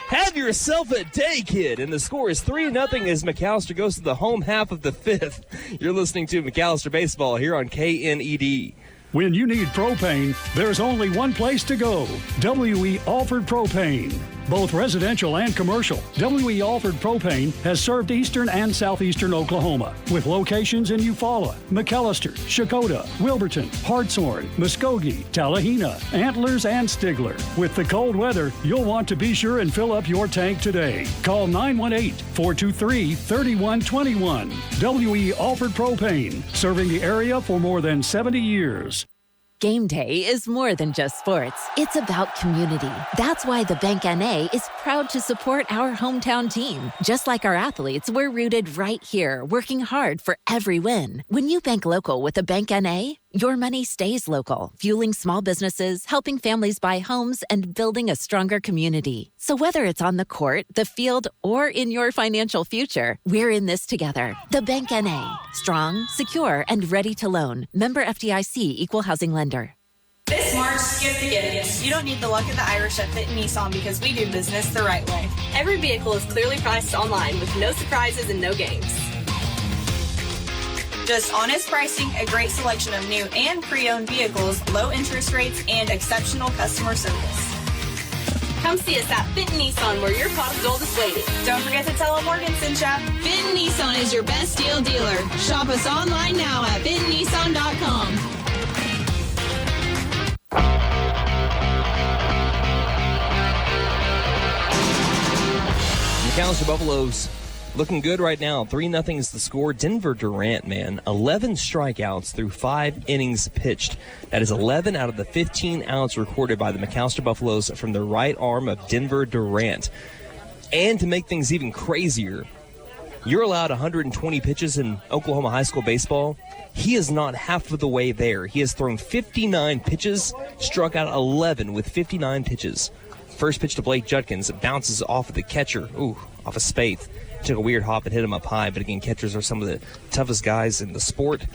Speaker 3: Have yourself a day, kid. And the score is 3-0 as McAlester goes to the home half of the fifth. You're listening to McAlester Baseball here on KNED.
Speaker 6: When you need propane, there's only one place to go. W.E. Alford Propane. Both residential and commercial, W.E. Alford Propane has served eastern and southeastern Oklahoma with locations in Eufaula, McAlester, Shakota, Wilburton, Hartshorn, Muskogee, Tallahena, Antlers, and Stigler. With the cold weather, you'll want to be sure and fill up your tank today. Call 918-423-3121. W.E. Alford Propane, serving the area for more than 70 years.
Speaker 7: Game day is more than just sports. It's about community. That's why the Bank NA is proud to support our hometown team. Just like our athletes, we're rooted right here, working hard for every win. When you bank local with a Bank NA, your money stays local, fueling small businesses, helping families buy homes, and building a stronger community. So whether it's on the court, the field, or in your financial future, we're in this together. The Bank NA. Strong, secure, and ready to loan. Member FDIC, Equal Housing Lender.
Speaker 8: This March, skip the gimmicks. You don't need the luck of the Irish at Fitton Nissan because we do business the right way.
Speaker 9: Every vehicle is clearly priced online with no surprises and no games.
Speaker 8: Just honest pricing, a great selection of new and pre-owned vehicles, low interest rates, and exceptional customer service.
Speaker 9: Come see us at Fitton Nissan where your pot of gold is waiting.
Speaker 8: Don't forget to tell them Morgan sent ya.
Speaker 10: Fitton Nissan is your best deal dealer. Shop us online now at FittonNissan.com.
Speaker 3: McAlester Buffaloes looking good right now. 3-0 is the score. Denver Durant, man, 11 strikeouts through 5 innings pitched. That is 11 out of the 15 outs recorded by the McAlester Buffaloes from the right arm of Denver Durant. And to make things even crazier, you're allowed 120 pitches in Oklahoma high school baseball. He is not half of the way there. He has thrown 59 pitches, struck out 11 with 59 pitches. First pitch to Blake Judkins. It bounces off of the catcher. Off of Spaeth. Took a weird hop and hit him up high. But again, catchers are some of the toughest guys in the sport.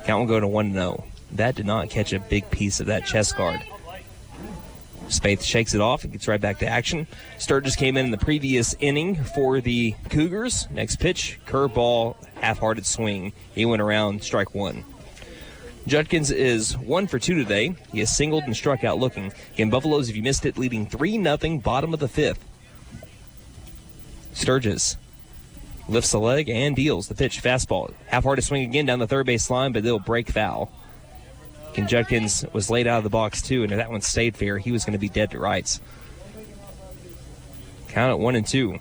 Speaker 3: Count will go to 1-0. That did not catch a big piece of that chest guard. Spaeth shakes it off and gets right back to action. Sturgis came in the previous inning for the Cougars. Next pitch, curveball, half-hearted swing. He went around, strike one. Judkins is 1 for 2 today. He has singled and struck out looking. Again, Buffaloes, if you missed it, leading 3-0, bottom of the fifth. Sturgis lifts the leg and deals the pitch. Fastball. Half-hearted swing again down the third base line, but they'll break foul. And Judkins was laid out of the box, too, and if that one stayed fair, he was going to be dead to rights. Count at 1-2.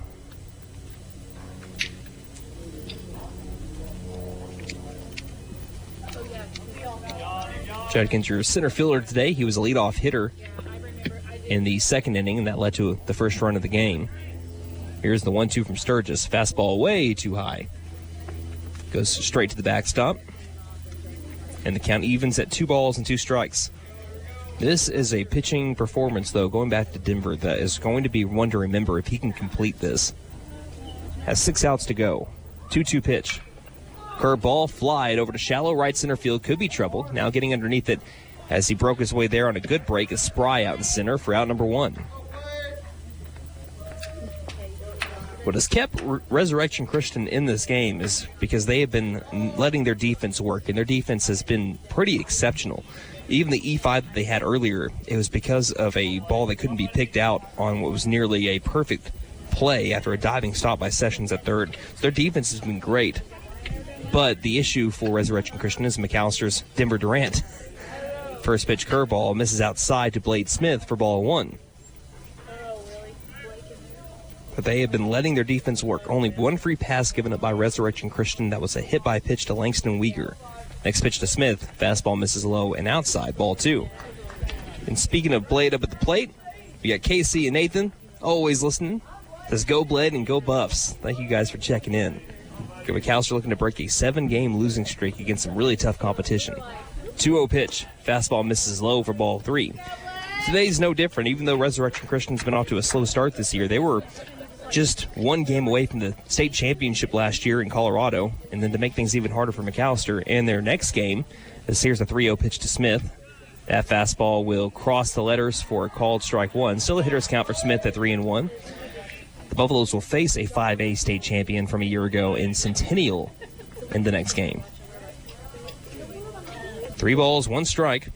Speaker 3: Judkins, your center fielder today. He was a leadoff hitter in the second inning, and that led to the first run of the game. Here's the 1-2 from Sturgis. Fastball way too high. Goes straight to the backstop. And the count evens at 2 balls and 2 strikes. This is a pitching performance, though, going back to Denver, that is going to be one to remember if he can complete this. Has 6 outs to go. 2-2 pitch. Curveball flied over to shallow right center field. Could be trouble. Now getting underneath it as he broke his way there on a good break. A Spry out in center for out number 1. What has kept Resurrection Christian in this game is because they have been letting their defense work, and their defense has been pretty exceptional. Even the E5 that they had earlier, it was because of a ball that couldn't be picked out on what was nearly a perfect play after a diving stop by Sessions at third. So their defense has been great. But the issue for Resurrection Christian is McAllister's Denver Durant. First pitch curveball misses outside to Blade Smith for ball 1. But they have been letting their defense work. Only 1 free pass given up by Resurrection Christian. That was a hit by pitch to Langston Uyghur. Next pitch to Smith. Fastball misses low and outside. Ball 2. And speaking of Blade up at the plate, we got Casey and Nathan always listening. Says go Blade and go Buffs. Thank you guys for checking in. McAlester looking to break a 7-game losing streak against some really tough competition. 2-0 pitch. Fastball misses low for ball 3. Today's no different. Even though Resurrection Christian's been off to a slow start this year, they were just 1 game away from the state championship last year in Colorado. And then to make things even harder for McAlester in their next game, here's a 3-0 pitch to Smith. That fastball will cross the letters for a called strike one. Still a hitter's count for Smith at 3-1. The Buffaloes will face a 5A state champion from a year ago in Centennial in the next game. 3 balls, 1 strike.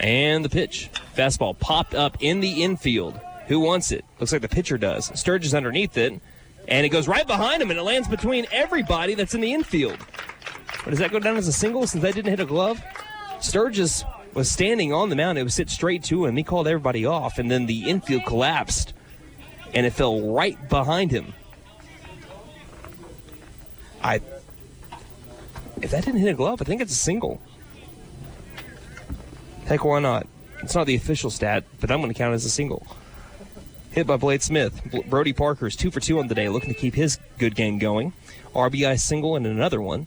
Speaker 3: And the pitch. Fastball popped up in the infield. Who wants it? Looks like the pitcher does. Sturgis underneath it, and it goes right behind him, and it lands between everybody that's in the infield. But does that go down as a single since that didn't hit a glove? Sturgis was standing on the mound. It was hit straight to him. He called everybody off, and then the infield collapsed, and it fell right behind him. If that didn't hit a glove, I think it's a single. Heck, why not? It's not the official stat, but I'm going to count it as a single. Hit by Blade Smith. Brody Parker's 2 for 2 on the day, looking to keep his good game going. RBI single and another one.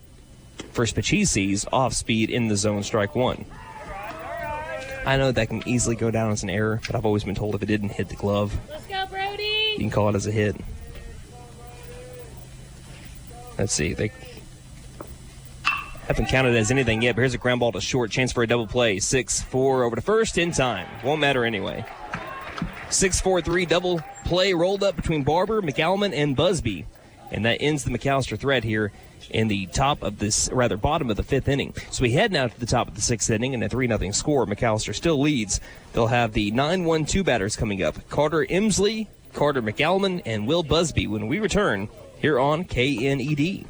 Speaker 3: First pitch he sees, off speed in the zone, strike one. I know that can easily go down as an error, but I've always been told if it didn't hit the glove,
Speaker 9: let's go, Brody,
Speaker 3: you can call it as a hit. Let's see. They haven't counted as anything yet, but here's a ground ball to short. Chance for a double play. 6-4 over to first in time. Won't matter anyway. 6-4-3 double play rolled up between Barber, McAlman, and Busby. And that ends the McAlester thread here in the bottom of the 5th inning. So we head now to the top of the 6th inning and a 3-0 score. McAlester still leads. They'll have the 9-1-2 batters coming up. Carter Emsley, Carter McAlman, and Will Busby when we return here on KNED.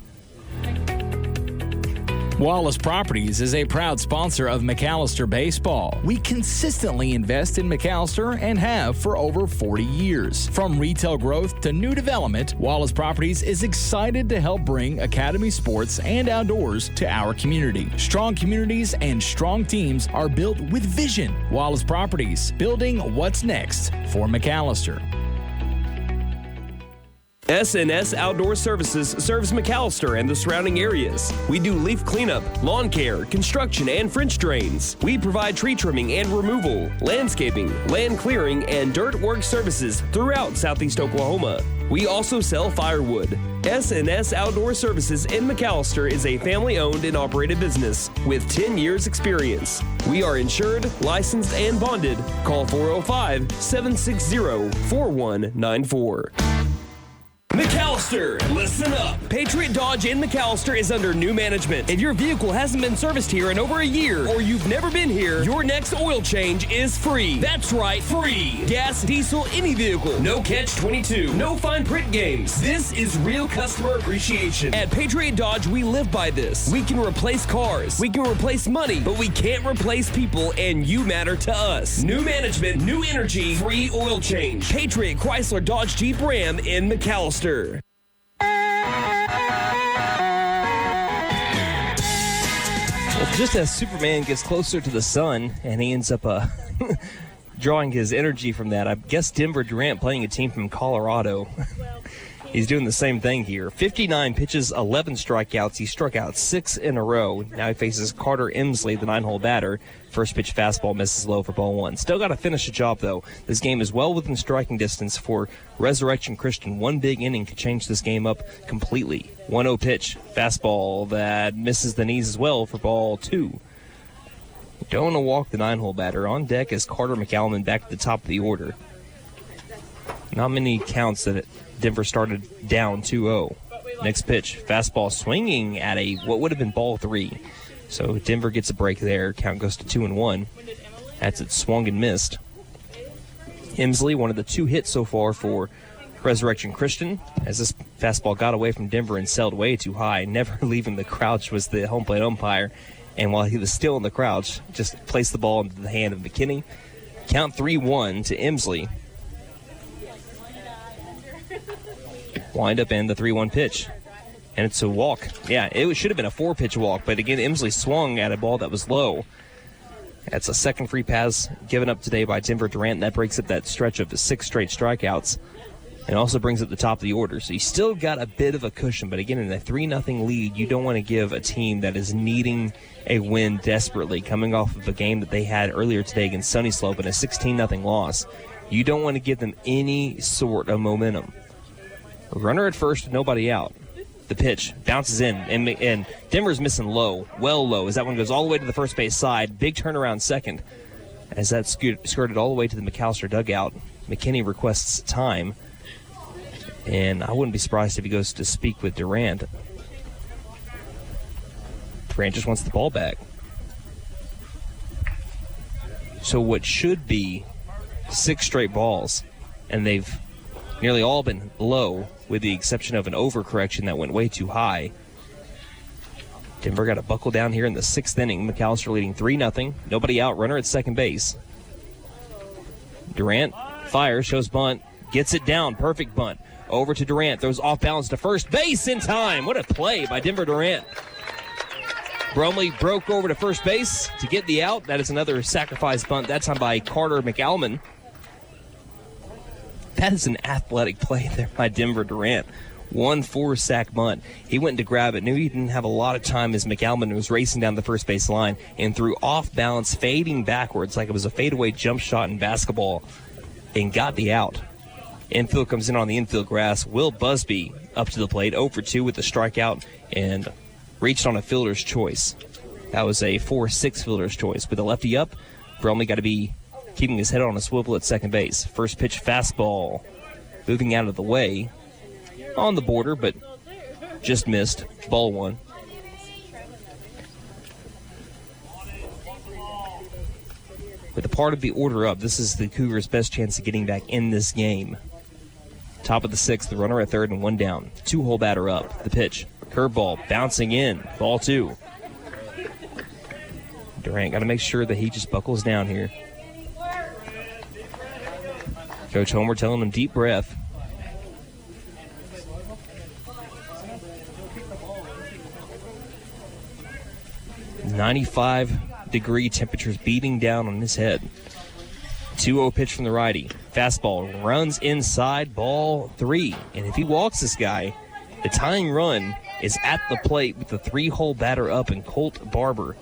Speaker 11: Wallace Properties is a proud sponsor of McAlester Baseball. We consistently invest in McAlester and have for over 40 years. From retail growth to new development, Wallace Properties is excited to help bring academy sports and outdoors to our community. Strong communities and strong teams are built with vision. Wallace Properties, building what's next for McAlester.
Speaker 4: S&S Outdoor Services serves McAlester and the surrounding areas. We do leaf cleanup, lawn care, construction, and French drains. We provide tree trimming and removal, landscaping, land clearing, and dirt work services throughout southeast Oklahoma. We also sell firewood. S&S Outdoor Services in McAlester is a family-owned and operated business with 10 years experience. We are insured, licensed, and bonded. Call 405-760-4194. McAlester, listen up. Patriot Dodge in McAlester is under new management. If your vehicle hasn't been serviced here in over a year or you've never been here, your next oil change is free. That's right, free. Gas, diesel, any vehicle. No catch-22. No fine print games. This is real customer appreciation. At Patriot Dodge, we live by this. We can replace cars. We can replace money, but we can't replace people, and you matter to us. New management, new energy, free oil change. Patriot Chrysler Dodge Jeep Ram in McAlester. Well,
Speaker 3: just as Superman gets closer to the sun and he ends up drawing his energy from that, I guess Denver Durant, playing a team from Colorado, he's doing the same thing here. 59 pitches, 11 strikeouts. He struck out 6 in a row. Now he faces Carter Emsley, the 9-hole batter. First pitch fastball misses low for ball 1. Still got to finish the job, though. This game is well within striking distance for Resurrection Christian. One big inning could change this game up completely. 1-0 pitch, fastball that misses the knees as well for ball 2. Don't want to walk the 9-hole batter. On deck is Carter McAlman back at the top of the order. Not many counts that Denver started down 2-0. Next pitch, fastball swinging at what would have been ball 3. So Denver gets a break there. Count goes to 2-1. That's it, swung and missed. Emsley, one of the 2 hits so far for Resurrection Christian, as this fastball got away from Denver and sailed way too high. Never leaving the crouch was the home plate umpire. And while he was still in the crouch, just placed the ball into the hand of McKinney. Count 3-1 to Emsley. Wind up and the 3-1 pitch. And it's a walk. Yeah, it should have been a 4-pitch walk, but again, Emsley swung at a ball that was low. That's a second free pass given up today by Denver Durant, and that breaks up that stretch of 6 straight strikeouts. And also brings up the top of the order. So you still got a bit of a cushion, but again, in a 3-0 lead, you don't want to give a team that is needing a win desperately, coming off of a game that they had earlier today against Sunnyslope and a 16-0 loss. You don't want to give them any sort of momentum. Runner at first, nobody out. The pitch bounces in, and Denver's missing low, well low, as that one goes all the way to the first base side. Big turnaround second, as that skirted all the way to the McAlester dugout. McKinney requests time, and I wouldn't be surprised if he goes to speak with Durant. Durant just wants the ball back. So what should be 6 straight balls, and they've nearly all been low, with the exception of an overcorrection that went way too high. Denver got to buckle down here in the 6th inning. McAlester leading 3-0. Nobody out. Runner at second base. Durant fires, shows bunt, gets it down. Perfect bunt. Over to Durant. Throws off balance to first base in time. What a play by Denver Durant. Bromley broke over to first base to get the out. That is another sacrifice bunt, that time by Carter McAlmon. That is an athletic play there by Denver Durant. 1-4 sack bunt. He went to grab it, knew he didn't have a lot of time as McAlmon was racing down the first base line, and threw off balance, fading backwards like it was a fadeaway jump shot in basketball, and got the out. Infield comes in on the infield grass. Will Busby up to the plate, 0-for-2 with the strikeout, and reached on a fielder's choice. That was a 4-6 fielder's choice. With a lefty up, Bromley got to be keeping his head on a swivel at second base. First pitch fastball, moving out of the way, on the border, but just missed. Ball 1. With the part of the order up, this is the Cougars' best chance of getting back in this game. Top of the 6th, the runner at third and 1 down. 2-hole batter up. The pitch, curveball, bouncing in. Ball 2. Durant got to make sure that he just buckles down here. Coach Homer telling him deep breath. .95-degree temperatures beating down on his head. 2-0 pitch from the righty. Fastball runs inside, ball 3. And if he walks this guy, the tying run is at the plate with the 3-hole batter up and Colt Barber.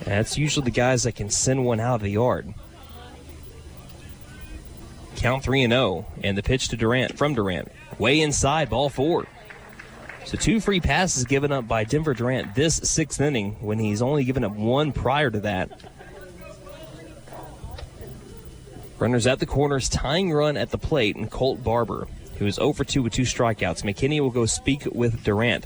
Speaker 3: And that's usually the guys that can send one out of the yard. Count 3-0, and the pitch to Durant, from Durant. Way inside, ball 4. So 2 free passes given up by Denver Durant this 6th inning when he's only given up 1 prior to that. Runners at the corners, tying run at the plate, and Colt Barber, who is 0-for-2 with 2 strikeouts. McKinney will go speak with Durant.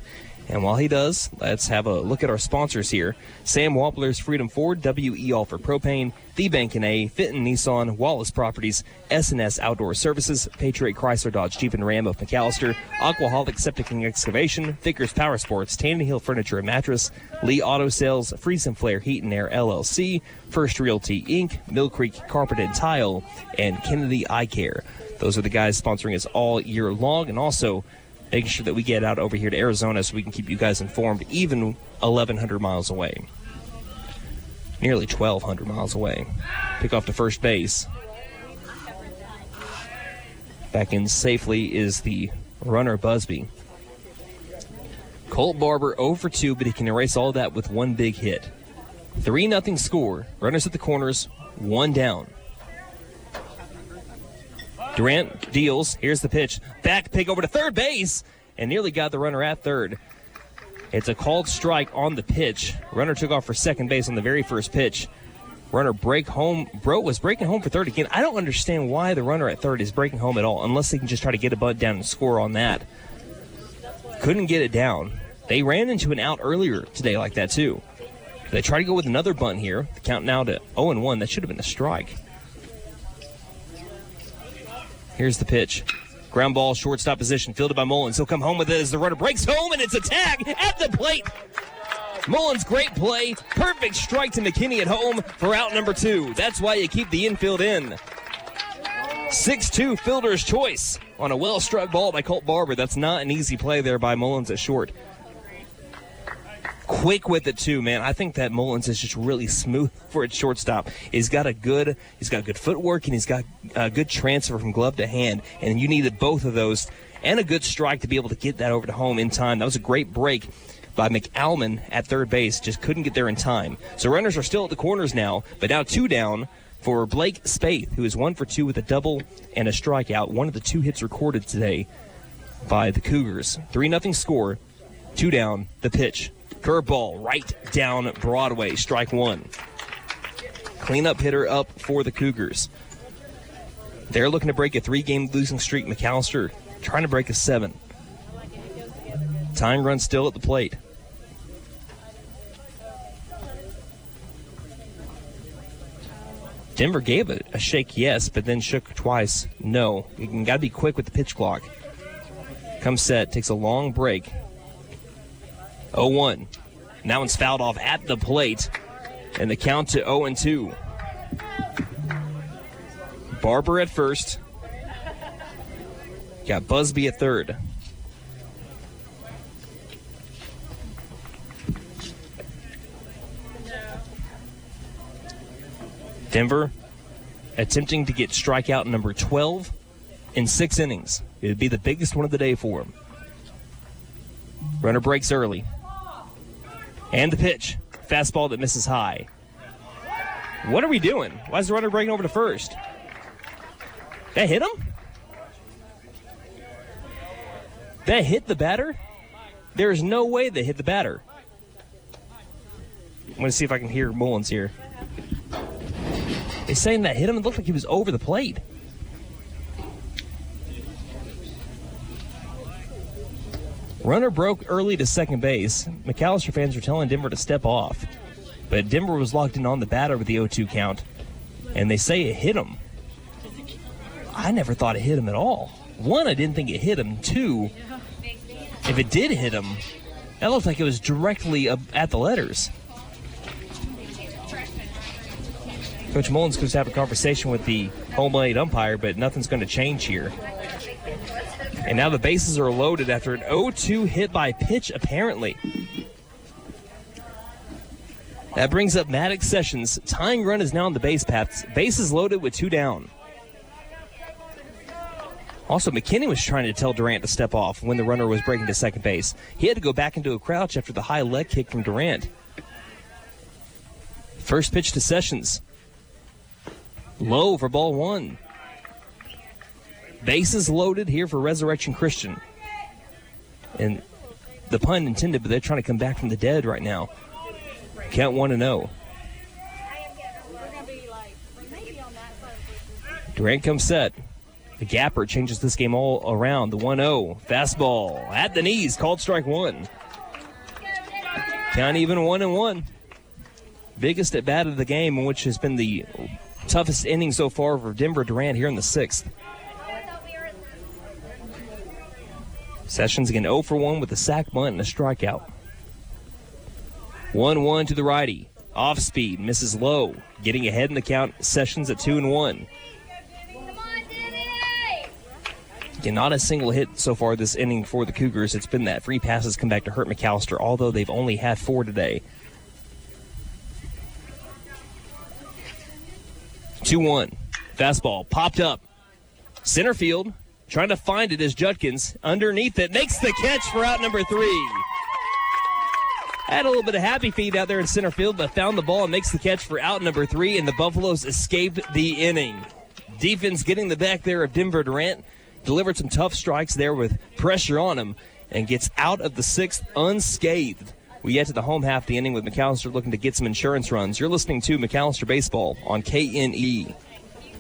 Speaker 3: And while he does, let's have a look at our sponsors here. Sam Wampler's Freedom Ford, W.E. Alford Propane, The Bank & A, Fitton Nissan, Wallace Properties, S&S Outdoor Services, Patriot Chrysler Dodge Jeep and Ram of McAlester, Aquaholic Septic and Excavation, Vickers Power Sports, Tannehill Furniture and Mattress, Lee Auto Sales, Freeze and Flare Heat and Air LLC, First Realty Inc., Mill Creek Carpet and Tile, and Kennedy Eye Care. Those are the guys sponsoring us all year long, and also making sure that we get out over here to Arizona so we can keep you guys informed, even 1,100 miles away. Nearly 1,200 miles away. Pick off to first base. Back in safely is the runner, Busby. Colt Barber 0-for-2, but he can erase all that with 1 big hit. 3-0 score. Runners at the corners, 1 down. Durant deals. Here's the pitch. Back pick over to third base, and nearly got the runner at third. It's a called strike on the pitch. Runner took off for second base on the very first pitch. Runner was breaking home for third again. I don't understand why the runner at third is breaking home at all, unless they can just try to get a bunt down and score on that. Couldn't get it down. They ran into an out earlier today like that, too. They try to go with another bunt here. The count now to 0-1. That should have been a strike. Here's the pitch. Ground ball, shortstop position, fielded by Mullins. He'll come home with it as the runner breaks home, and it's a tag at the plate. Mullins, great play. Perfect strike to McKinney at home for out number 2. That's why you keep the infield in. 6-2 fielder's choice on a well-struck ball by Colt Barber. That's not an easy play there by Mullins at short. Quick with it too, man. I think that Mullins is just really smooth for its shortstop. He's got good footwork, and he's got a good transfer from glove to hand, and you needed both of those and a good strike to be able to get that over to home in time. That was a great break by McAlmon at third base. Just couldn't get there in time. So runners are still at the corners now, but now 2 down for Blake Spaeth, who is 1-for-2 with a double and a strikeout. One of the 2 hits recorded today by the Cougars. 3-0 score. 2 down. The pitch. Curveball right down Broadway. Strike one. Cleanup hitter up for the Cougars. They're looking to break a 3-game losing streak. McAlester trying to break a 7. Tying run still at the plate. Denver gave it a shake yes, but then shook twice no. You got to be quick with the pitch clock. Comes set, takes a long break. 0-1. And that one's fouled off at the plate. And the count to 0-2. Barber at first. Got Busby at third. Denver attempting to get strikeout number 12 in 6 innings. It would be the biggest one of the day for him. Runner breaks early. And the pitch. Fastball that misses high. What are we doing? Why is the runner breaking over to first? That hit him? That hit the batter? There's no way that hit the batter. I'm going to see if I can hear Mullins here. He's saying that hit him. It looked like he was over the plate. Runner broke early to second base. McAlester fans are telling Denver to step off. But Denver was locked in on the batter with the 0-2 count. And they say it hit him. I never thought it hit him at all. 1, I didn't think it hit him. 2, if it did hit him, that looked like it was directly up at the letters. Coach Mullins goes to have a conversation with the home plate umpire, but nothing's going to change here. And now the bases are loaded after an 0-2 hit by pitch, apparently. That brings up Maddox Sessions. Tying run is now on the base paths. Bases loaded with 2 down. Also, McKinney was trying to tell Durant to step off when the runner was breaking to second base. He had to go back into a crouch after the high leg kick from Durant. First pitch to Sessions. Low for ball 1. Bases loaded here for Resurrection Christian. And the pun intended, but they're trying to come back from the dead right now. Count 1-0. Durant comes set. The gapper changes this game all around. The 1-0. Fastball at the knees. Called strike 1. Count even 1-1. Biggest at bat of the game, which has been the toughest inning so far for Denver. Durant here in the 6th. Sessions again 0 for 1 with a sac bunt and a strikeout. 1-1 to the righty. Off speed, misses low. Getting ahead in the count, Sessions at 2-1. Again, not a single hit so far this inning for the Cougars. It's been that free passes come back to hurt McAlester, although they've only had 4 today. 2-1. Fastball popped up. Center field. Trying to find it as Judkins underneath it. Makes the catch for out number 3. Had a little bit of happy feet out there in center field, but found the ball and makes the catch for out number 3, and the Buffaloes escaped the inning. Defense getting the back there of Denver Durant. Delivered some tough strikes there with pressure on him and gets out of the 6th unscathed. We get to the home half of the inning with McAlester looking to get some insurance runs. You're listening to McAlester Baseball on KNE.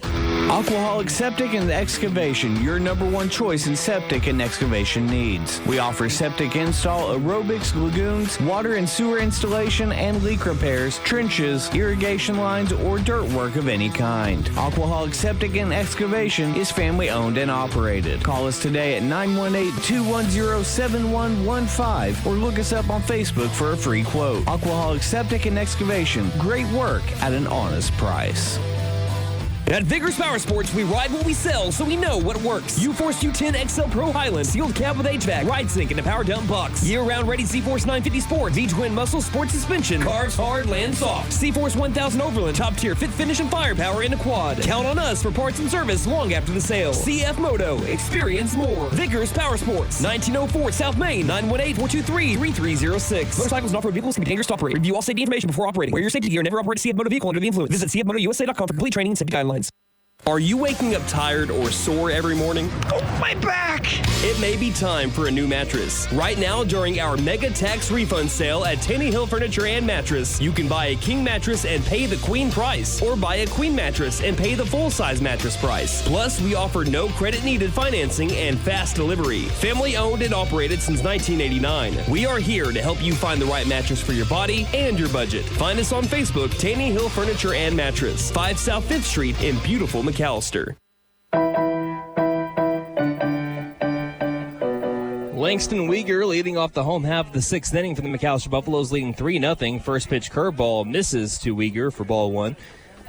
Speaker 12: Aquaholic Septic and Excavation, your number 1 choice in septic and excavation needs. We offer septic install, aerobics, lagoons, water and sewer installation, and leak repairs, trenches, irrigation lines, or dirt work of any kind. Aquaholic Septic and Excavation is family owned and operated. Call us today at 918-210-7115 or look us up on Facebook for a free quote. Aquaholic Septic and Excavation, great work at an honest price.
Speaker 4: At Vigorous Power Sports, we ride what we sell, so we know what works. U-Force U10 XL Pro Highland, sealed cab with HVAC, ride sync, and a power dump box. Year-round ready C-Force 950 Sport, V-Twin Muscle Sport Suspension, carves hard, land soft. C-Force 1000 Overland, top tier fit finish and firepower in a quad. Count on us for parts and service long after the sale. CF Moto, experience more. Vigorous Power Sports, 1904 South Main, 918-423-3306. Motorcycles and off-road vehicles can be dangerous to operate. Review all safety information before operating. Wear your safety gear. Never operate a CF Moto vehicle under the influence. Visit CFMotoUSA.com for complete training and safety guidelines. Are you waking up tired or sore every morning?
Speaker 12: Oh, my back!
Speaker 4: It may be time for a new mattress. Right now, during our mega tax refund sale at Taney Hill Furniture and Mattress, you can buy a king mattress and pay the queen price, or buy a queen mattress and pay the full-size mattress price. Plus, we offer no credit-needed financing and fast delivery. Family-owned and operated since 1989. We are here to help you find the right mattress for your body and your budget. Find us on Facebook, Taney Hill Furniture and Mattress, 5 South 5th Street in beautiful McAlester.
Speaker 3: Langston Uyghur leading off the home half of the 6th inning for the McAlester Buffaloes, leading 3-0. First pitch curveball misses to Uyghur for ball 1.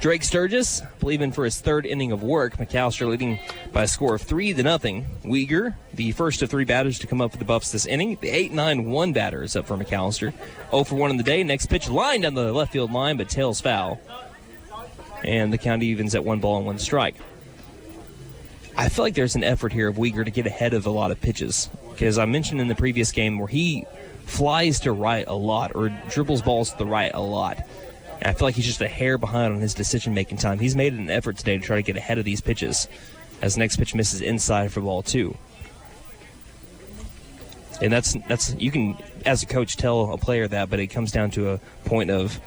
Speaker 3: Drake Sturgis, believing for his 3rd inning of work. McAlester leading by a score of 3-0. Uyghur, the first of 3 batters to come up for the Buffs this inning. The 8-9-1 batter is up for McAlester. 0 for 1 in the day. Next pitch lined down the left field line, but tails foul. And the count evens at 1 ball and 1 strike. I feel like there's an effort here of Uyghur to get ahead of a lot of pitches. Because I mentioned in the previous game where he flies to right a lot or dribbles balls to the right a lot. And I feel like he's just a hair behind on his decision-making time. He's made an effort today to try to get ahead of these pitches as the next pitch misses inside for ball 2. And that's you can, as a coach, tell a player that, but it comes down to a point of,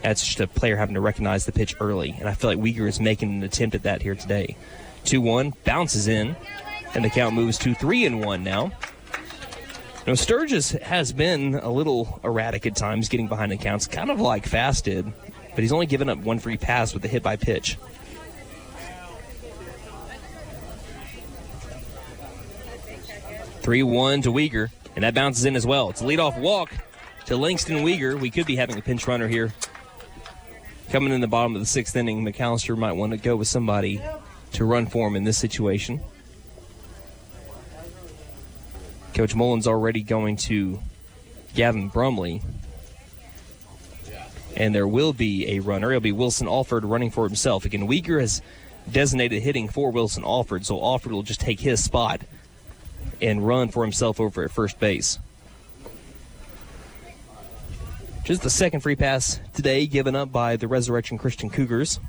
Speaker 3: that's just a player having to recognize the pitch early. And I feel like Uyghur is making an attempt at that here today. 2-1, bounces in, and the count moves to 3-1 now. Sturgis has been a little erratic at times, getting behind the counts, kind of like Fast did, but he's only given up 1 free pass with a hit by pitch. (3-1) to Uyghur, and that bounces in as well. It's a leadoff walk to Langston Uyghur. We could be having a pinch runner here. Coming in the bottom of the 6th inning, McAlester might want to go with somebody to run for him in this situation. Coach Mullen's already going to Gavin Brumley. And there will be a runner. It'll be Wilson Alford running for himself. Again, Uyghur has designated hitting for Wilson Alford, so Alford will just take his spot and run for himself over at first base. Just the 2nd free pass today given up by the Resurrection Christian Cougars.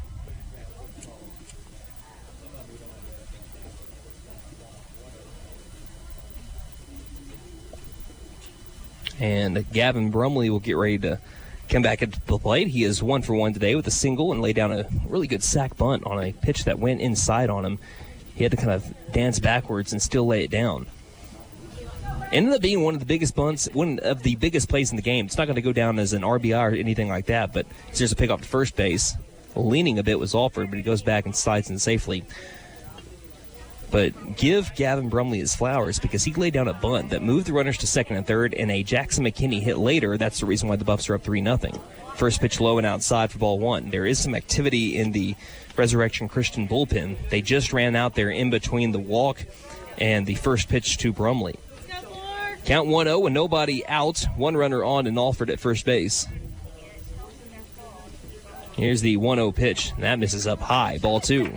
Speaker 3: And Gavin Brumley will get ready to come back at the plate. He is 1 for 1 today with a single and laid down a really good sac bunt on a pitch that went inside on him. He had to kind of dance backwards and still lay it down. Ended up being one of the biggest bunts, one of the biggest plays in the game. It's not going to go down as an RBI or anything like that, but there's a pick off to first base. Leaning a bit was Alford, but he goes back and slides in safely. But give Gavin Brumley his flowers because he laid down a bunt that moved the runners to 2nd and 3rd, and a Jackson McKinney hit later. That's the reason why the Buffs are up 3-0. First pitch low and outside for ball 1. There is some activity in the Resurrection Christian bullpen. They just ran out there in between the walk and the first pitch to Brumley. Count 1-0 and nobody out. 1 runner on and Alford at first base. Here's the 1-0 pitch. That misses up high. Ball 2.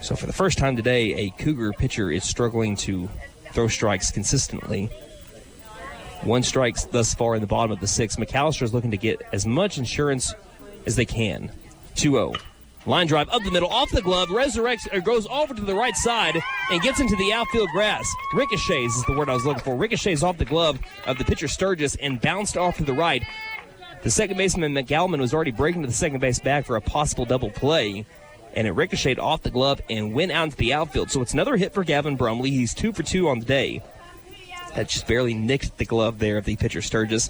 Speaker 3: So for the first time today, a Cougar pitcher is struggling to throw strikes consistently. 1 strike thus far in the bottom of the 6th. McAlester is looking to get as much insurance as they can. 2-0. Line drive up the middle, off the glove, goes over to the right side and gets into the outfield grass. Ricochets is the word I was looking for. Ricochets off the glove of the pitcher Sturgis and bounced off to the right. The second baseman, McGalman, was already breaking to the second base bag for a possible double play, and it ricocheted off the glove and went out into the outfield. So it's another hit for Gavin Brumley. He's 2 for 2 on the day. That just barely nicked the glove there of the pitcher Sturgis.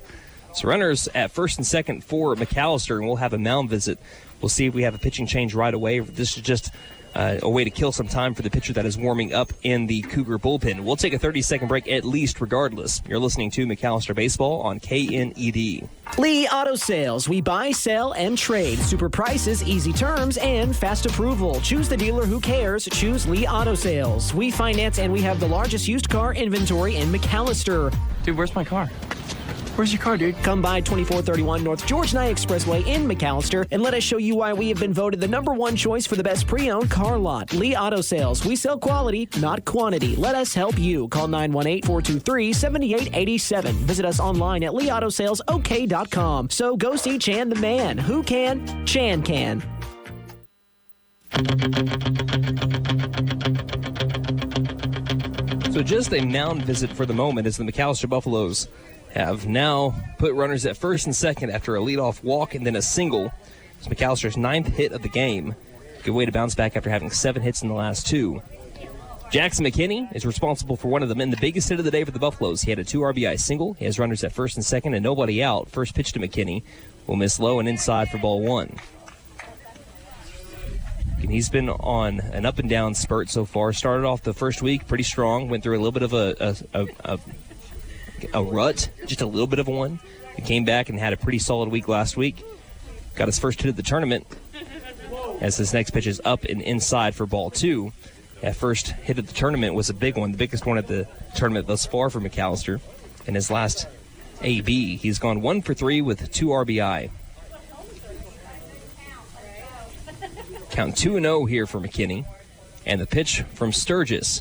Speaker 3: So runners at 1st and 2nd for McAlester, and we'll have a mound visit. We'll see if we have a pitching change right away. This is just a way to kill some time for the pitcher that is warming up in the Cougar bullpen. We'll take a 30-second break at least regardless. You're listening to McAlester Baseball on KNED.
Speaker 13: Lee Auto Sales. We buy, sell, and trade. Super prices, easy terms, and fast approval. Choose the dealer who cares. Choose Lee Auto Sales. We finance and we have the largest used car inventory in McAlester.
Speaker 14: Dude, where's my car? Where's your car, dude?
Speaker 13: Come by 2431 North George Nye Expressway in McAlester and let us show you why we have been voted the #1 choice for the best pre-owned car lot. Lee Auto Sales. We sell quality, not quantity. Let us help you. Call 918-423-7887. Visit us online at leautosalesok.com. So go see Chan the man. Who can? Chan can.
Speaker 3: So just a mound visit for the moment as the McAlester Buffaloes have now put runners at first and second after a leadoff walk and then a single. It's McAllister's 9th hit of the game. Good way to bounce back after having 7 hits in the last 2. Jackson McKinney is responsible for one of them, and the biggest hit of the day for the Buffaloes. He had a 2 RBI single. He has runners at first and second and nobody out. First pitch to McKinney will miss low and inside for ball 1. And he's been on an up and down spurt so far. Started off the first week pretty strong. Went through a little bit of a rut, just a little bit of one. He came back and had a pretty solid week last week. Got his first hit of the tournament as his next pitch is up and inside for ball 2. That first hit of the tournament was a big one, the biggest one at the tournament thus far for McAlester. In his last AB, he's gone 1 for 3 with 2 RBI. Count 2-0 here for McKinney. And the pitch from Sturgis.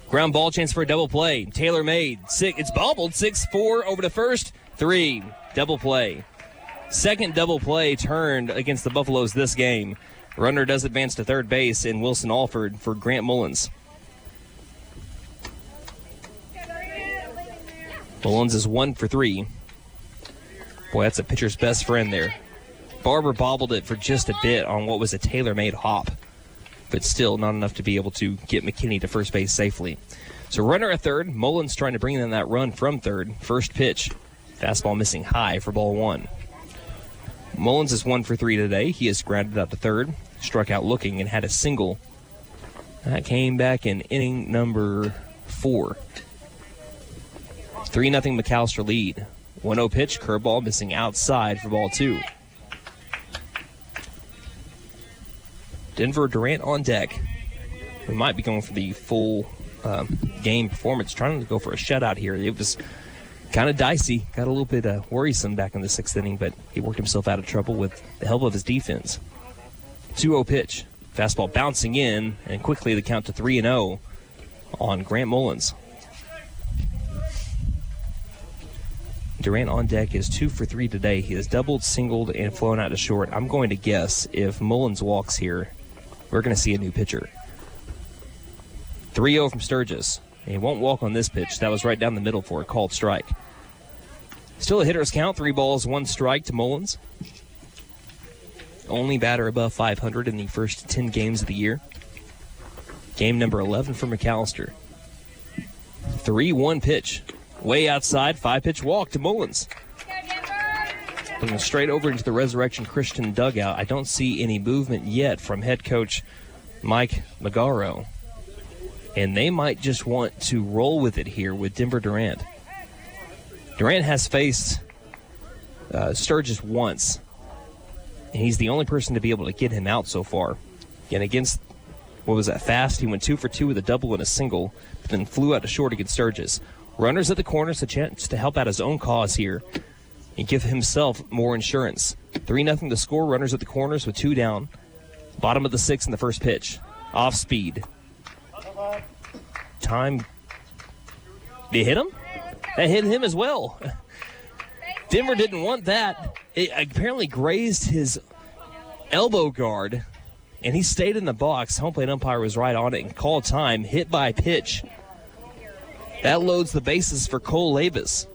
Speaker 3: Ground ball chance for a double play. Taylor made. It's bobbled. 6-4 over to first. 3. Double play. Second double play turned against the Buffaloes this game. Runner does advance to third base in Wilson Alford for Grant Mullins. Mullins is 1 for 3. Boy, that's a pitcher's best friend there. Barber bobbled it for just a bit on what was a tailor-made hop, but still not enough to be able to get McKinney to first base safely. So runner at third. Mullins trying to bring in that run from third. First pitch. Fastball missing high for ball 1. Mullins is 1 for 3 today. He has grounded out to third, struck out looking, and had a single. That came back in inning number 4. 3-0 McAlester lead. 1-0 pitch, curveball missing outside for ball 2. Denver Durant on deck. We might be going for the full game performance, trying to go for a shutout here. It was kind of dicey, got a little bit worrisome back in the 6th inning, but he worked himself out of trouble with the help of his defense. 2-0 pitch, fastball bouncing in, and quickly the count to 3-0 on Grant Mullins. Durant on deck is 2 for 3 today. He has doubled, singled, and flown out to short. I'm going to guess if Mullins walks here, we're going to see a new pitcher. 3-0 from Sturgis. He won't walk on this pitch. That was right down the middle for a called strike. Still a hitter's count. 3 balls, 1 strike to Mullins. Only batter above 500 in the first 10 games of the year. Game number 11 for McAlester. 3-1 pitch. Way outside, 5-pitch walk to Mullins. Looking straight over into the Resurrection Christian dugout. I don't see any movement yet from head coach Mike Magaro. And they might just want to roll with it here with Denver Durant. Durant has faced Sturgis once, and he's the only person to be able to get him out so far. And against, what was that, Fast? He went 2 for 2 with a double and a single, but then flew out to short against Sturgis. Runners at the corners, a chance to help out his own cause here and give himself more insurance. 3-0 to score, runners at the corners with 2 down. Bottom of the 6th in the first pitch. Off speed. Time. Did it hit him? That hit him as well. Denver didn't want that. It apparently grazed his elbow guard, and he stayed in the box. Home plate umpire was right on it and called time. Hit by pitch. That loads the bases for Cole Labus.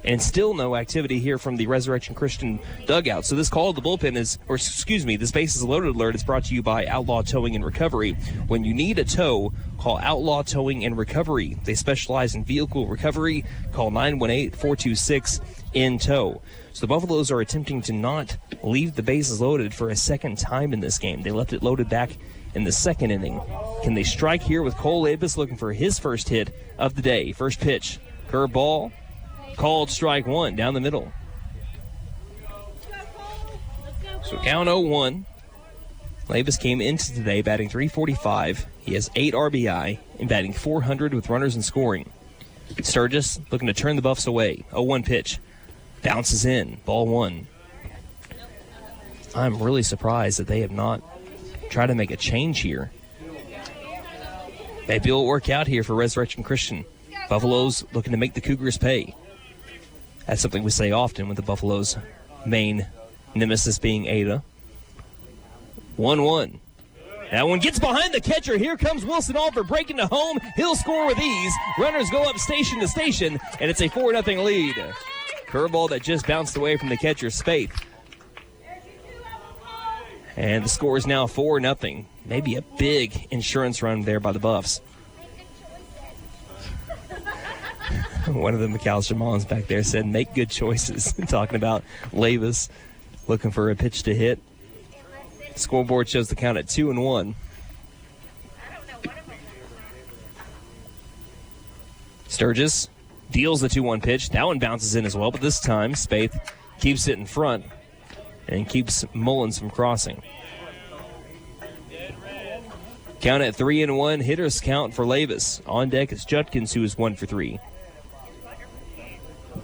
Speaker 3: And still no activity here from the Resurrection Christian dugout. So this call of the bullpen is, or excuse me, this bases loaded alert is brought to you by Outlaw Towing and Recovery. When you need a tow, call Outlaw Towing and Recovery. They specialize in vehicle recovery. Call 918-426-IN-TOW. So the Buffaloes are attempting to not leave the bases loaded for a second time in this game. They left it loaded back in the 2nd inning. Can they strike here with Cole Labus looking for his first hit of the day? First pitch, curve ball. Called strike 1 down the middle. So count 0-1. Labus came into today batting .345. He has 8 RBI and batting .400 with runners in scoring. Sturgis looking to turn the Buffs away. 0-1 pitch. Bounces in. Ball 1. I'm really surprised that they have not tried to make a change here. Maybe it'll work out here for Resurrection Christian. Buffaloes looking to make the Cougars pay. That's something we say often with the Buffaloes' main nemesis being Ada. 1-1. That one gets behind the catcher. Here comes Wilson Alford breaking to home. He'll score with ease. Runners go up station to station, and it's a 4-0 lead. Curveball that just bounced away from the catcher, Spaeth. And the score is now 4-0. Maybe a big insurance run there by the Buffs. One of the McAlester moms back there said, make good choices, talking about Lavis looking for a pitch to hit. Scoreboard shows the count at 2-1. Sturgis deals the 2-1 pitch. That one bounces in as well, but this time Spaeth keeps it in front and keeps Mullins from crossing. Count at 3-1. Hitters count for Lavis. On deck is Judkins, who is 1 for 3. You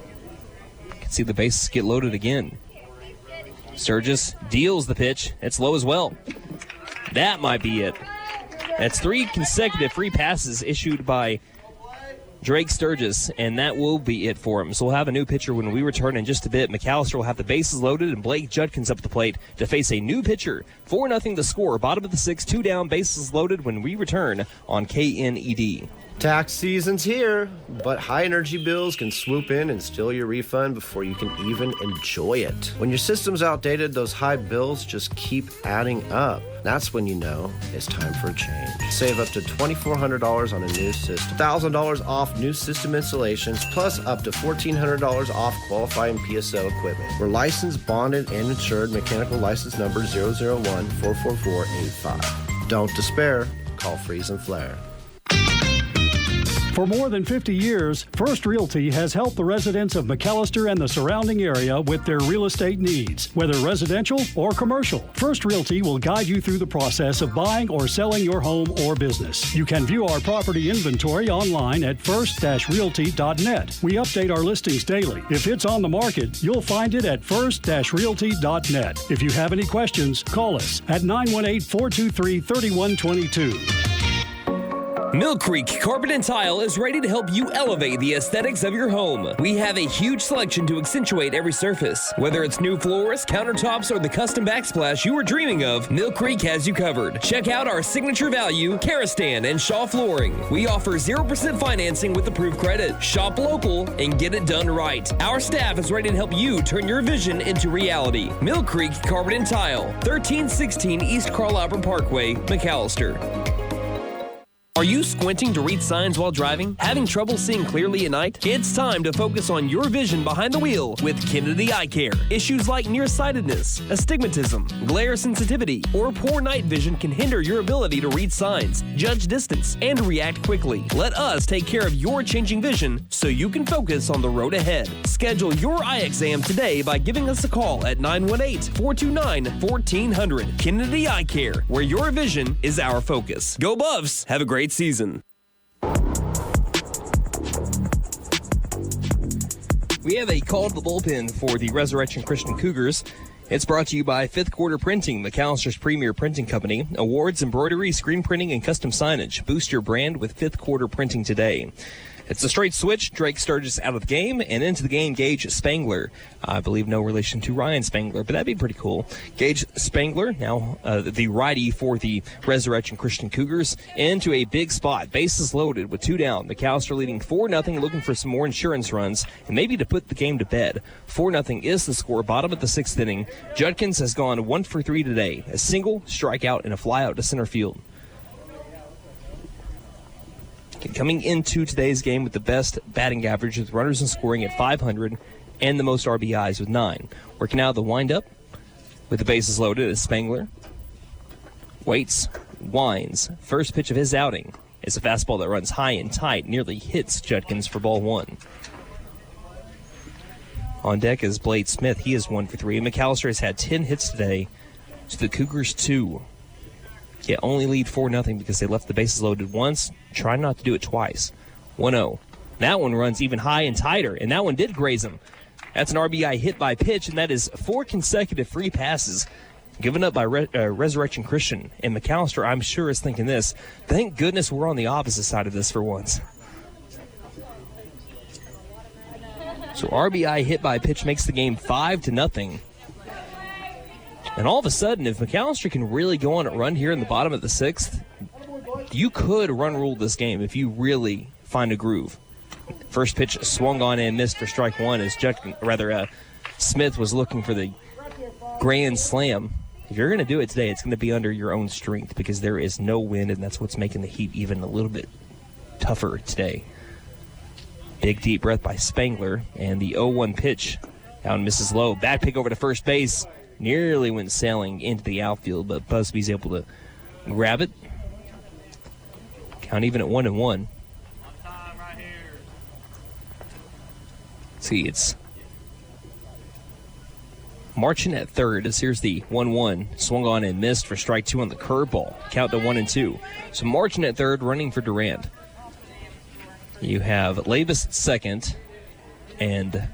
Speaker 3: can see the bases get loaded again. Sturgis deals the pitch. It's low as well. That might be it. That's 3 consecutive free passes issued by Drake Sturgis, and that will be it for him. So we'll have a new pitcher when we return in just a bit. McAlester will have the bases loaded, and Blake Judkins up at the plate to face a new pitcher. 4-0 the score. Bottom of the 6th, 2 down, bases loaded when we return on KNED.
Speaker 15: Tax season's here, but high energy bills can swoop in and steal your refund before you can even enjoy it. When your system's outdated, those high bills just keep adding up. That's when you know it's time for a change. Save up to $2,400 on a new system, $1,000 off new system installations, plus up to $1,400 off qualifying PSO equipment. We're licensed, bonded, and insured. Mechanical license number 001-44485. Don't despair. Call Freeze and Flare.
Speaker 6: For more than 50 years, First Realty has helped the residents of McAlester and the surrounding area with their real estate needs. Whether residential or commercial, First Realty will guide you through the process of buying or selling your home or business. You can view our property inventory online at first-realty.net. We update our listings daily. If it's on the market, you'll find it at first-realty.net. If you have any questions, call us at 918-423-3122.
Speaker 4: Mill Creek Carpet and Tile is ready to help you elevate the aesthetics of your home. We have a huge selection to accentuate every surface. Whether it's new floors, countertops, or the custom backsplash you were dreaming of, Mill Creek has you covered. Check out our signature value, Karastan and Shaw Flooring. We offer 0% financing with approved credit. Shop local and get it done right. Our staff is ready to help you turn your vision into reality. Mill Creek Carpet and Tile, 1316 East Carl Albert Parkway, McAlester. Are you squinting to read signs while driving? Having trouble seeing clearly at night? It's time to focus on your vision behind the wheel with Kennedy Eye Care. Issues like nearsightedness, astigmatism, glare sensitivity, or poor night vision can hinder your ability to read signs, judge distance, and react quickly. Let us take care of your changing vision so you can focus on the road ahead. Schedule your eye exam today by giving us a call at 918-429-1400. Kennedy Eye Care, where your vision is our focus. Go Buffs! Have a great season.
Speaker 3: We have a call to the bullpen for the Resurrection Christian Cougars. It's brought to you by Fifth Quarter Printing, McAllister's premier printing company. Awards, embroidery, screen printing, and custom signage. Boost your brand with Fifth Quarter Printing today. It's a straight switch. Drake Sturgis out of the game, and into the game, Gage Spangler. I believe no relation to Ryan Spangler, but that'd be pretty cool. Gage Spangler, now the righty for the Resurrection Christian Cougars, into a big spot. Bases loaded with 2 down. McAlester leading 4-0, looking for some more insurance runs, and maybe to put the game to bed. 4-0 is the score, bottom of the 6th inning. Judkins has gone 1 for 3 today. A single, strikeout, and a flyout to center field. Coming into today's game with the best batting average with runners in scoring at 500 and the most RBIs with 9. Working out the windup with the bases loaded is Spangler. Waits, winds. First pitch of his outing is a fastball that runs high and tight, nearly hits Judkins for ball 1. On deck is Blade Smith. He is 1 for 3. McAlester has had 10 hits today to the Cougars 2. Yet only lead 4-0 because they left the bases loaded once. Try not to do it twice. 1-0. That one runs even high and tighter, and that one did graze him. That's an RBI hit by pitch, and that is 4 consecutive free passes given up by Resurrection Christian. And McAlester, I'm sure, is thinking this. Thank goodness we're on the opposite side of this for once. So RBI hit by pitch makes the game 5-0. And all of a sudden, if McAlester can really go on a run here in the bottom of the 6th, you could run rule this game if you really find a groove. First pitch swung on and missed for strike one as Smith was looking for the grand slam. If you're going to do it today, it's going to be under your own strength because there is no wind, and that's what's making the heat even a little bit tougher today. Big deep breath by Spangler, and the 0-1 pitch down misses low. Bad pick over to first base. Nearly went sailing into the outfield, but Busby's able to grab it. Count even at 1-1. See, it's Marching at third as here's the 1-1. Swung on and missed for strike two on the curveball. Count to 1-2. So Marching at third, running for Durant. You have Lavis at second and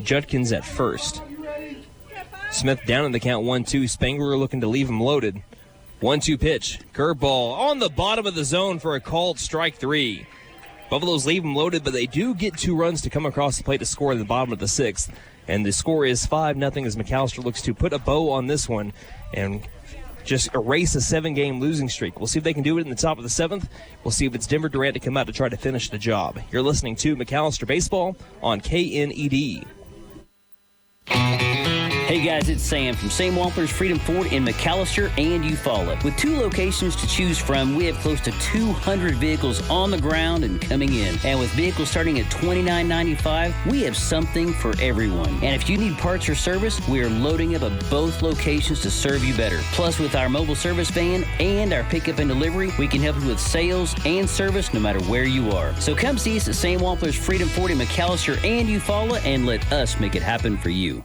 Speaker 3: Judkins at first. Smith down in the count 1-2. Spangler looking to leave him loaded. 1-2 pitch. Curveball on the bottom of the zone for a called strike three. Buffaloes leave them loaded, but they do get 2 runs to come across the plate to score at the bottom of the 6th. And the score is 5-0 as McAlester looks to put a bow on this one and just erase a 7-game losing streak. We'll see if they can do it in the top of the 7th. We'll see if it's Denver Durant to come out to try to finish the job. You're listening to McAlester Baseball on KNED.
Speaker 5: Hey guys, it's Sam from Sam Wampler's Freedom Ford in McAlester and Eufaula. With 2 locations to choose from, we have close to 200 vehicles on the ground and coming in. And with vehicles starting at $29.95, we have something for everyone. And if you need parts or service, we are loading up at both locations to serve you better. Plus, with our mobile service van and our pickup and delivery, we can help you with sales and service no matter where you are. So come see us at Sam Wampler's Freedom Ford in McAlester and Eufaula and let us make it happen for you.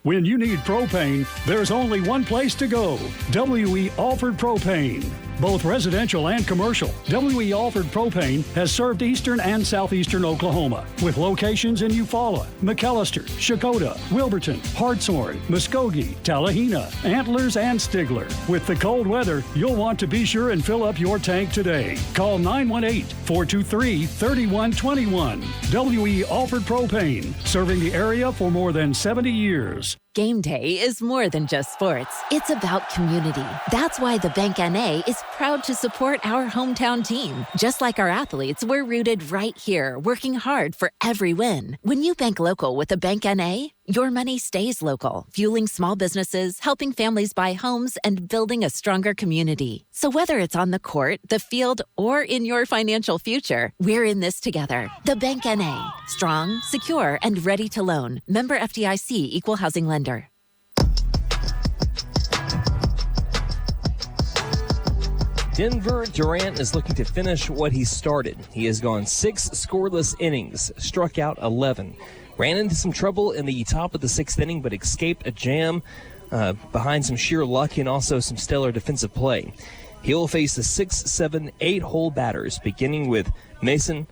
Speaker 6: When you need propane, there's only one place to go. W.E. Alford Propane. Both residential and commercial, W.E. Alford Propane has served eastern and southeastern Oklahoma with locations in Eufaula, McAlester, Shakota, Wilburton, Hartshorn, Muskogee, Tallahena, Antlers, and Stigler. With the cold weather, you'll want to be sure and fill up your tank today. Call 918-423-3121. W.E. Alford Propane, serving the area for more than 70 years.
Speaker 7: Game day is more than just sports. It's about community. That's why the Bank NA is proud to support our hometown team. Just like our athletes, we're rooted right here, working hard for every win. When you bank local with the Bank NA, your money stays local, fueling small businesses, helping families buy homes, and building a stronger community. So whether it's on the court, the field, or in your financial future, we're in this together. The Bank NA. Strong, secure, and ready to loan. Member FDIC, Equal Housing Lender.
Speaker 3: Denver Durant is looking to finish what he started. He has gone 6 scoreless innings, struck out 11. Ran into some trouble in the top of the 6th inning, but escaped a jam behind some sheer luck and also some stellar defensive play. He'll face the 6, 7, 8-hole batters, beginning with Mason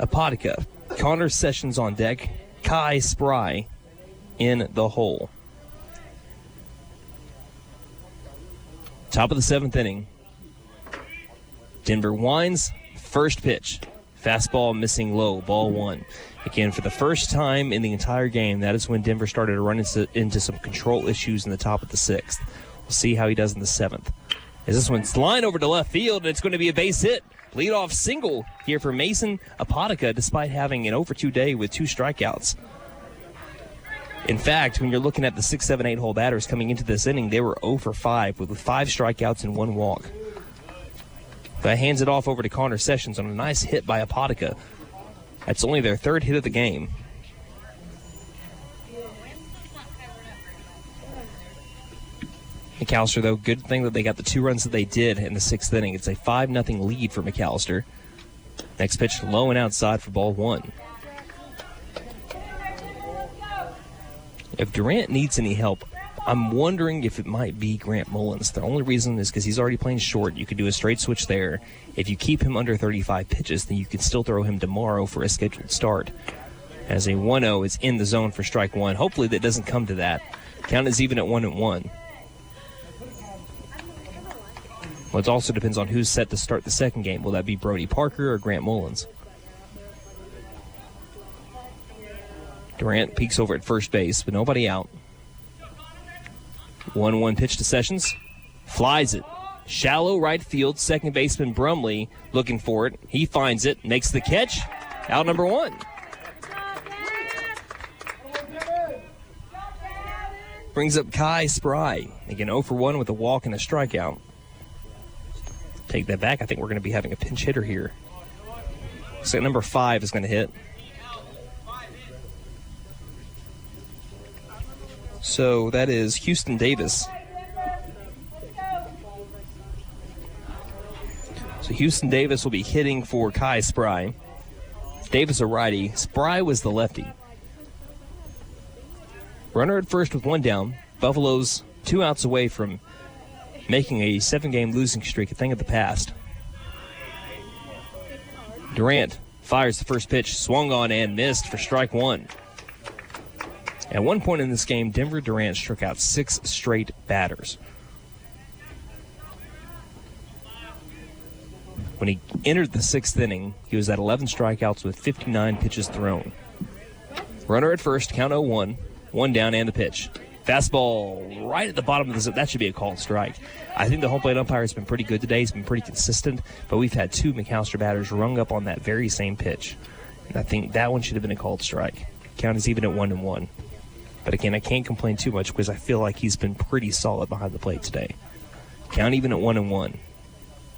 Speaker 3: Apotica, Connor Sessions on deck, Kai Spry in the hole. Top of the 7th inning. Denver winds, first pitch. Fastball missing low, ball 1. Again, for the first time in the entire game, that is when Denver started to run into some control issues in the top of the 6th. We'll see how he does in the 7th. As this one's lined over to left field, and it's going to be a base hit. Leadoff single here for Mason Apotica, despite having an over 2 day with 2 strikeouts. In fact, when you're looking at the 6, 7, 8-hole batters coming into this inning, they were 0 for 5 with 5 strikeouts and 1 walk. That hands it off over to Connor Sessions on a nice hit by Apotica. That's only their 3rd hit of the game. McAlester, though, good thing that they got the 2 runs that they did in the 6th inning. It's a 5-0 lead for McAlester. Next pitch low and outside for ball 1. If Durant needs any help, I'm wondering if it might be Grant Mullins. The only reason is because he's already playing short. You could do a straight switch there. If you keep him under 35 pitches, then you can still throw him tomorrow for a scheduled start. As a 1-0 is in the zone for strike 1. Hopefully that doesn't come to that. Count is even at 1-1. Well, it also depends on who's set to start the second game. Will that be Brody Parker or Grant Mullins? Durant peeks over at first base, but nobody out. 1-1 pitch to Sessions. Flies it. Shallow right field. Second baseman Brumley looking for it. He finds it. Makes the catch. Out number 1. Brings up Kai Spry. Again, 0 for 1 with a walk and a strikeout. Take that back. I think we're going to be having a pinch hitter here. So number 5 is going to hit. So that is Houston Davis. So Houston Davis will be hitting for Kai Spry. Davis a righty. Spry was the lefty. Runner at first with 1 down. Buffalo's 2 outs away from making a 7-game losing streak a thing of the past. Durant fires the first pitch, swung on and missed for strike 1. At one point in this game, Denver Durant struck out 6 straight batters. When he entered the 6th inning, he was at 11 strikeouts with 59 pitches thrown. Runner at first, count 0-1, 1 down and the pitch. Fastball right at the bottom of the zone. That should be a called strike. I think the home plate umpire has been pretty good today. He's been pretty consistent, but we've had 2 McAlester batters rung up on that very same pitch. And I think that one should have been a called strike. Count is even at 1-1. But again, I can't complain too much because I feel like he's been pretty solid behind the plate today. Count even at 1-1.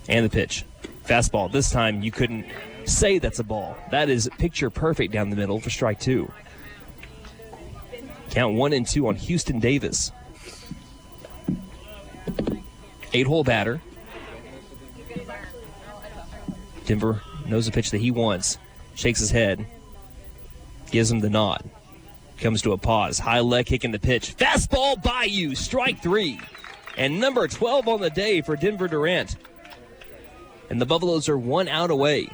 Speaker 3: And the pitch. Fastball. This time you couldn't say that's a ball. That is picture perfect down the middle for strike 2. Count 1-2 on Houston Davis. 8-hole batter. Denver knows the pitch that he wants. Shakes his head. Gives him the nod. Comes to a pause. High leg kicking the pitch. Fastball by you. Strike 3. And number 12 on the day for Denver Durant. And the Buffaloes are 1 out away.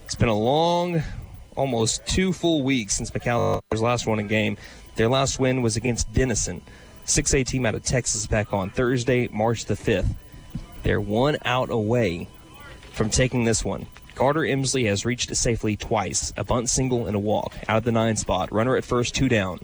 Speaker 3: It's been a long, almost 2 full weeks since McAllister's last won a game. Their last win was against Denison, 6A team out of Texas, back on Thursday, March the 5th. They're 1 out away from taking this one. Carter Emsley has reached it safely twice, a bunt single and a walk, out of the 9 spot. Runner at first, 2 down.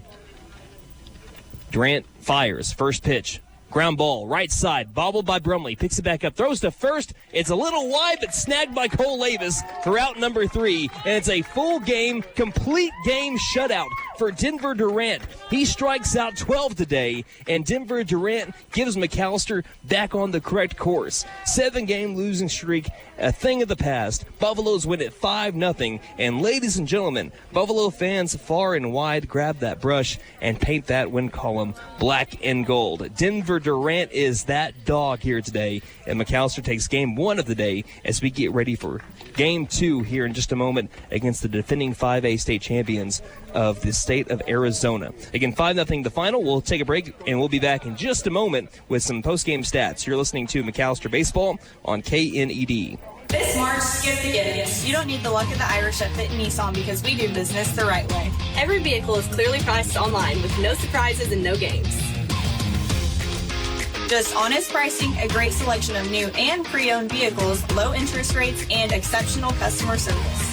Speaker 3: Durant fires, first pitch. Ground ball, right side, bobbled by Brumley, picks it back up, throws to first. It's a little wide, but snagged by Cole Lavis for out number 3. And it's a full game, complete game shutout for Denver Durant. He strikes out 12 today, and Denver Durant gives McAlester back on the correct course. 7-game losing streak, a thing of the past. Buffaloes win at 5-0. And ladies and gentlemen, Buffalo fans far and wide, grab that brush and paint that win column black and gold. Denver Durant is that dog here today, and McAlester takes game 1 of the day as we get ready for game 2 here in just a moment against the defending 5A state champions of the state of Arizona. Again, 5-0 the final. We'll take a break, and we'll be back in just a moment with some post-game stats. You're listening to McAlester Baseball on KNED.
Speaker 8: This March, skip the gimmicks. You don't need the luck of the Irish at Fit Nissan because we do business the right way.
Speaker 9: Every vehicle is clearly priced online with no surprises and no games.
Speaker 8: Just honest pricing, a great selection of new and pre-owned vehicles, low interest rates, and exceptional customer service.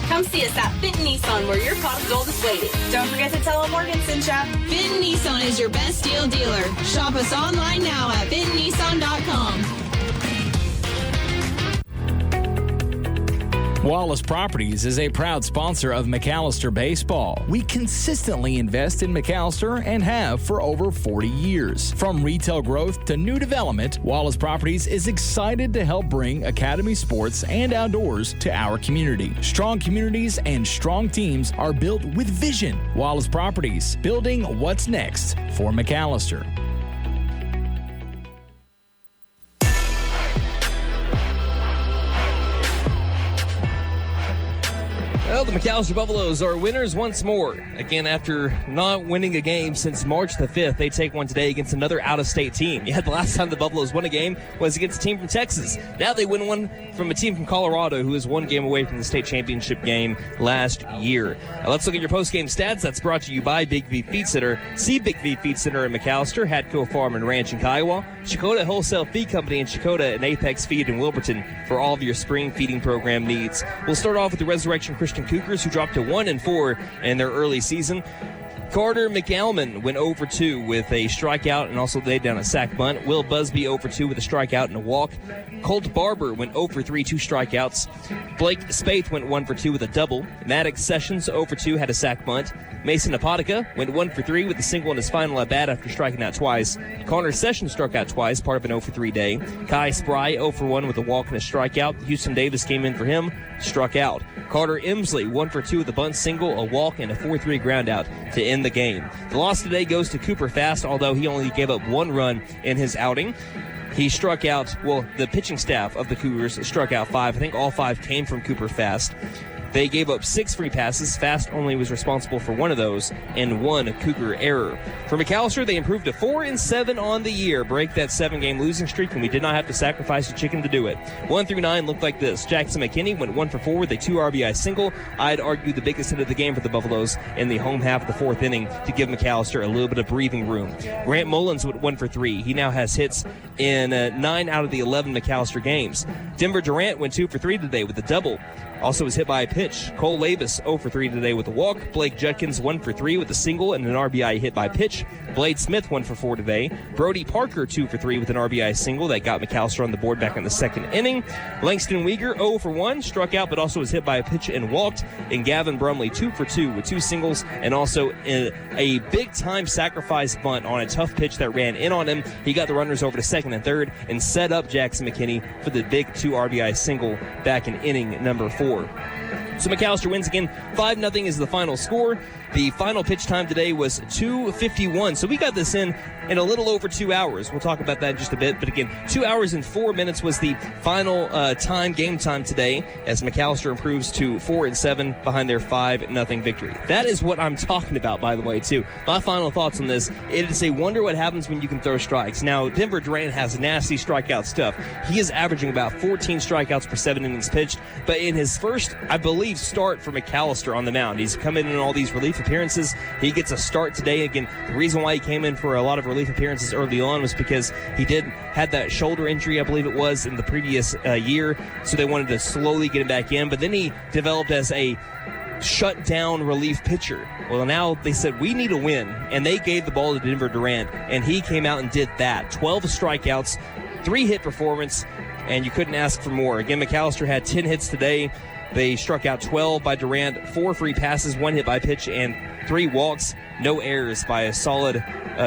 Speaker 9: Come see us at Fit Nissan, where your pot of gold is waiting.
Speaker 8: Don't forget to tell them Morgan sent ya.
Speaker 10: Fit Nissan is your best deal dealer. Shop us online now at fitnissan.com.
Speaker 11: Wallace Properties is a proud sponsor of McAlester Baseball. We consistently invest in McAlester and have for over 40 years. From retail growth to new development, Wallace Properties is excited to help bring academy sports and outdoors to our community. Strong communities and strong teams are built with vision. Wallace Properties, building what's next for McAlester.
Speaker 3: Well, the McAlester Buffaloes are winners once more. Again, after not winning a game since March the 5th, they take one today against another out-of-state team. Yeah, the last time the Buffaloes won a game was against a team from Texas. Now they win one from a team from Colorado who is 1 game away from the state championship game last year. Now let's look at your post-game stats. That's brought to you by Big V Feed Center. See Big V Feed Center in McAlester, Hatco Farm and Ranch in Kiowa, Chakota Wholesale Feed Company in Chakota, and Apex Feed in Wilburton for all of your spring feeding program needs. We'll start off with the Resurrection Christian Cougars, who dropped to 1-4 in their early season. Carter McAlmon went 0 for 2 with a strikeout and also laid down a sac bunt. Will Busby 0 for 2 with a strikeout and a walk. Colt Barber went 0 for 3, 2 strikeouts. Blake Spaeth went 1 for 2 with a double. Maddox Sessions 0 for 2, had a sac bunt. Mason Apotica went 1 for 3 with a single in his final at-bat after striking out twice. Connor Sessions struck out twice, part of an 0 for 3 day. Kai Spry 0 for 1 with a walk and a strikeout. Houston Davis came in for him, struck out. Carter Emsley 1 for 2 with a bunt single, a walk, and a 4-3 groundout to end the game. The loss today goes to Cooper Fast, although he only gave up 1 run in his outing. He struck out, the pitching staff of the Cougars struck out 5. I think all 5 came from Cooper Fast. They gave up 6 free passes. Fast only was responsible for 1 of those and 1 Cougar error. For McAlester, they improved to 4-7 on the year, break that 7-game losing streak, and we did not have to sacrifice a chicken to do it. 1 through 9 looked like this. Jackson McKinney went 1 for 4 with a 2 RBI single. I'd argue the biggest hit of the game for the Buffaloes in the home half of the 4th inning to give McAlester a little bit of breathing room. Grant Mullins went 1 for 3. He now has hits in 9 out of the 11 McAlester games. Denver Durant went 2 for 3 today with a double. Also was hit by a pitch. Cole Lavis 0 for 3 today with a walk. Blake Judkins 1 for 3 with a single and an RBI hit by pitch. Blade Smith 1 for 4 today. Brody Parker 2 for 3 with an RBI single that got McAlester on the board back in the 2nd inning. Langston Weegar 0 for 1, struck out but also was hit by a pitch and walked. And Gavin Brumley 2 for 2 with 2 singles and also a big-time sacrifice bunt on a tough pitch that ran in on him. He got the runners over to 2nd and 3rd and set up Jackson McKinney for the big 2 RBI single back in inning number 4. So McAlester wins again. 5-0 is the final score. The final pitch time today was 2:51. So we got this in a little over 2 hours. We'll talk about that in just a bit. But again, 2 hours and 4 minutes was the final game time today as McAlester improves to 4-7 behind their 5-0 victory. That is what I'm talking about, by the way, too. My final thoughts on this, it is a wonder what happens when you can throw strikes. Now, Denver Durant has nasty strikeout stuff. He is averaging about 14 strikeouts per 7 innings pitched. But in his first, I believe, start for McAlester on the mound, he's come in all these relief appearances. He gets a start today. Again, the reason why he came in for a lot of relief appearances early on was because he had that shoulder injury, I believe it was, in the previous year, so they wanted to slowly get him back in. But then he developed as a shut-down relief pitcher. Well, now they said, we need a win, and they gave the ball to Denver Durant, and he came out and did that. 12 strikeouts, 3-hit performance, and you couldn't ask for more. Again, McAlester had 10 hits today. They struck out 12 by Durant, 4 free passes, 1 hit by pitch, and 3 walks. No errors by a solid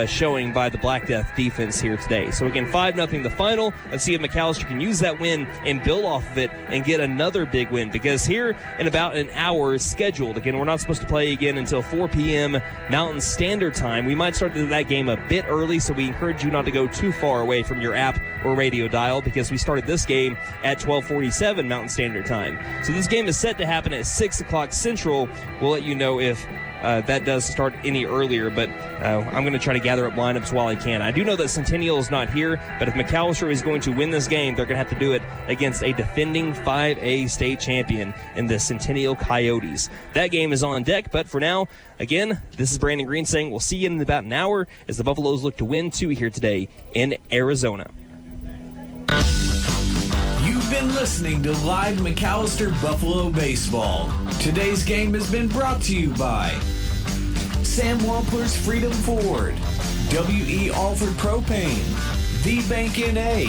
Speaker 3: showing by the Black Death defense here today. So again, 5-0 the final. Let's see if McAlester can use that win and build off of it and get another big win, because here in about an hour scheduled. Again, we're not supposed to play again until 4 p.m. Mountain Standard Time. We might start that game a bit early, so we encourage you not to go too far away from your app or radio dial, because we started this game at 12:47 Mountain Standard Time. So this game is set to happen at 6 o'clock Central. We'll let you know if that does start any earlier, but I'm going to try to gather up lineups while I can. I do know that Centennial is not here, but if McAlester is going to win this game, they're going to have to do it against a defending 5A state champion in the Centennial Coyotes. That game is on deck, but for now, again, this is Brandon Green saying we'll see you in about an hour as the Buffaloes look to win 2 here today in Arizona.
Speaker 2: You've been listening to Live McAlester Buffalo Baseball. Today's game has been brought to you by Sam Wampler's Freedom Ford, W.E. Alford Propane, The Bank N.A.,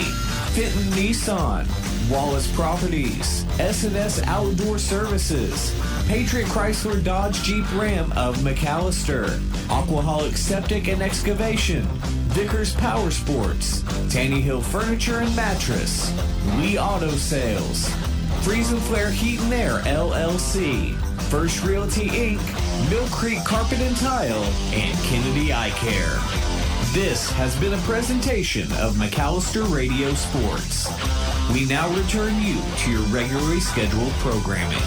Speaker 2: Fenton Nissan, Wallace Properties, S&S Outdoor Services, Patriot Chrysler Dodge Jeep Ram of McAlester, Aquaholic Septic and Excavation, Vickers Power Sports, Tanny Hill Furniture and Mattress, Lee Auto Sales, Freeze and Flare Heat and Air LLC, First Realty Inc., Mill Creek Carpet and Tile, and Kennedy Eye Care. This has been a presentation of McAlester Radio Sports. We now return you to your regularly scheduled programming.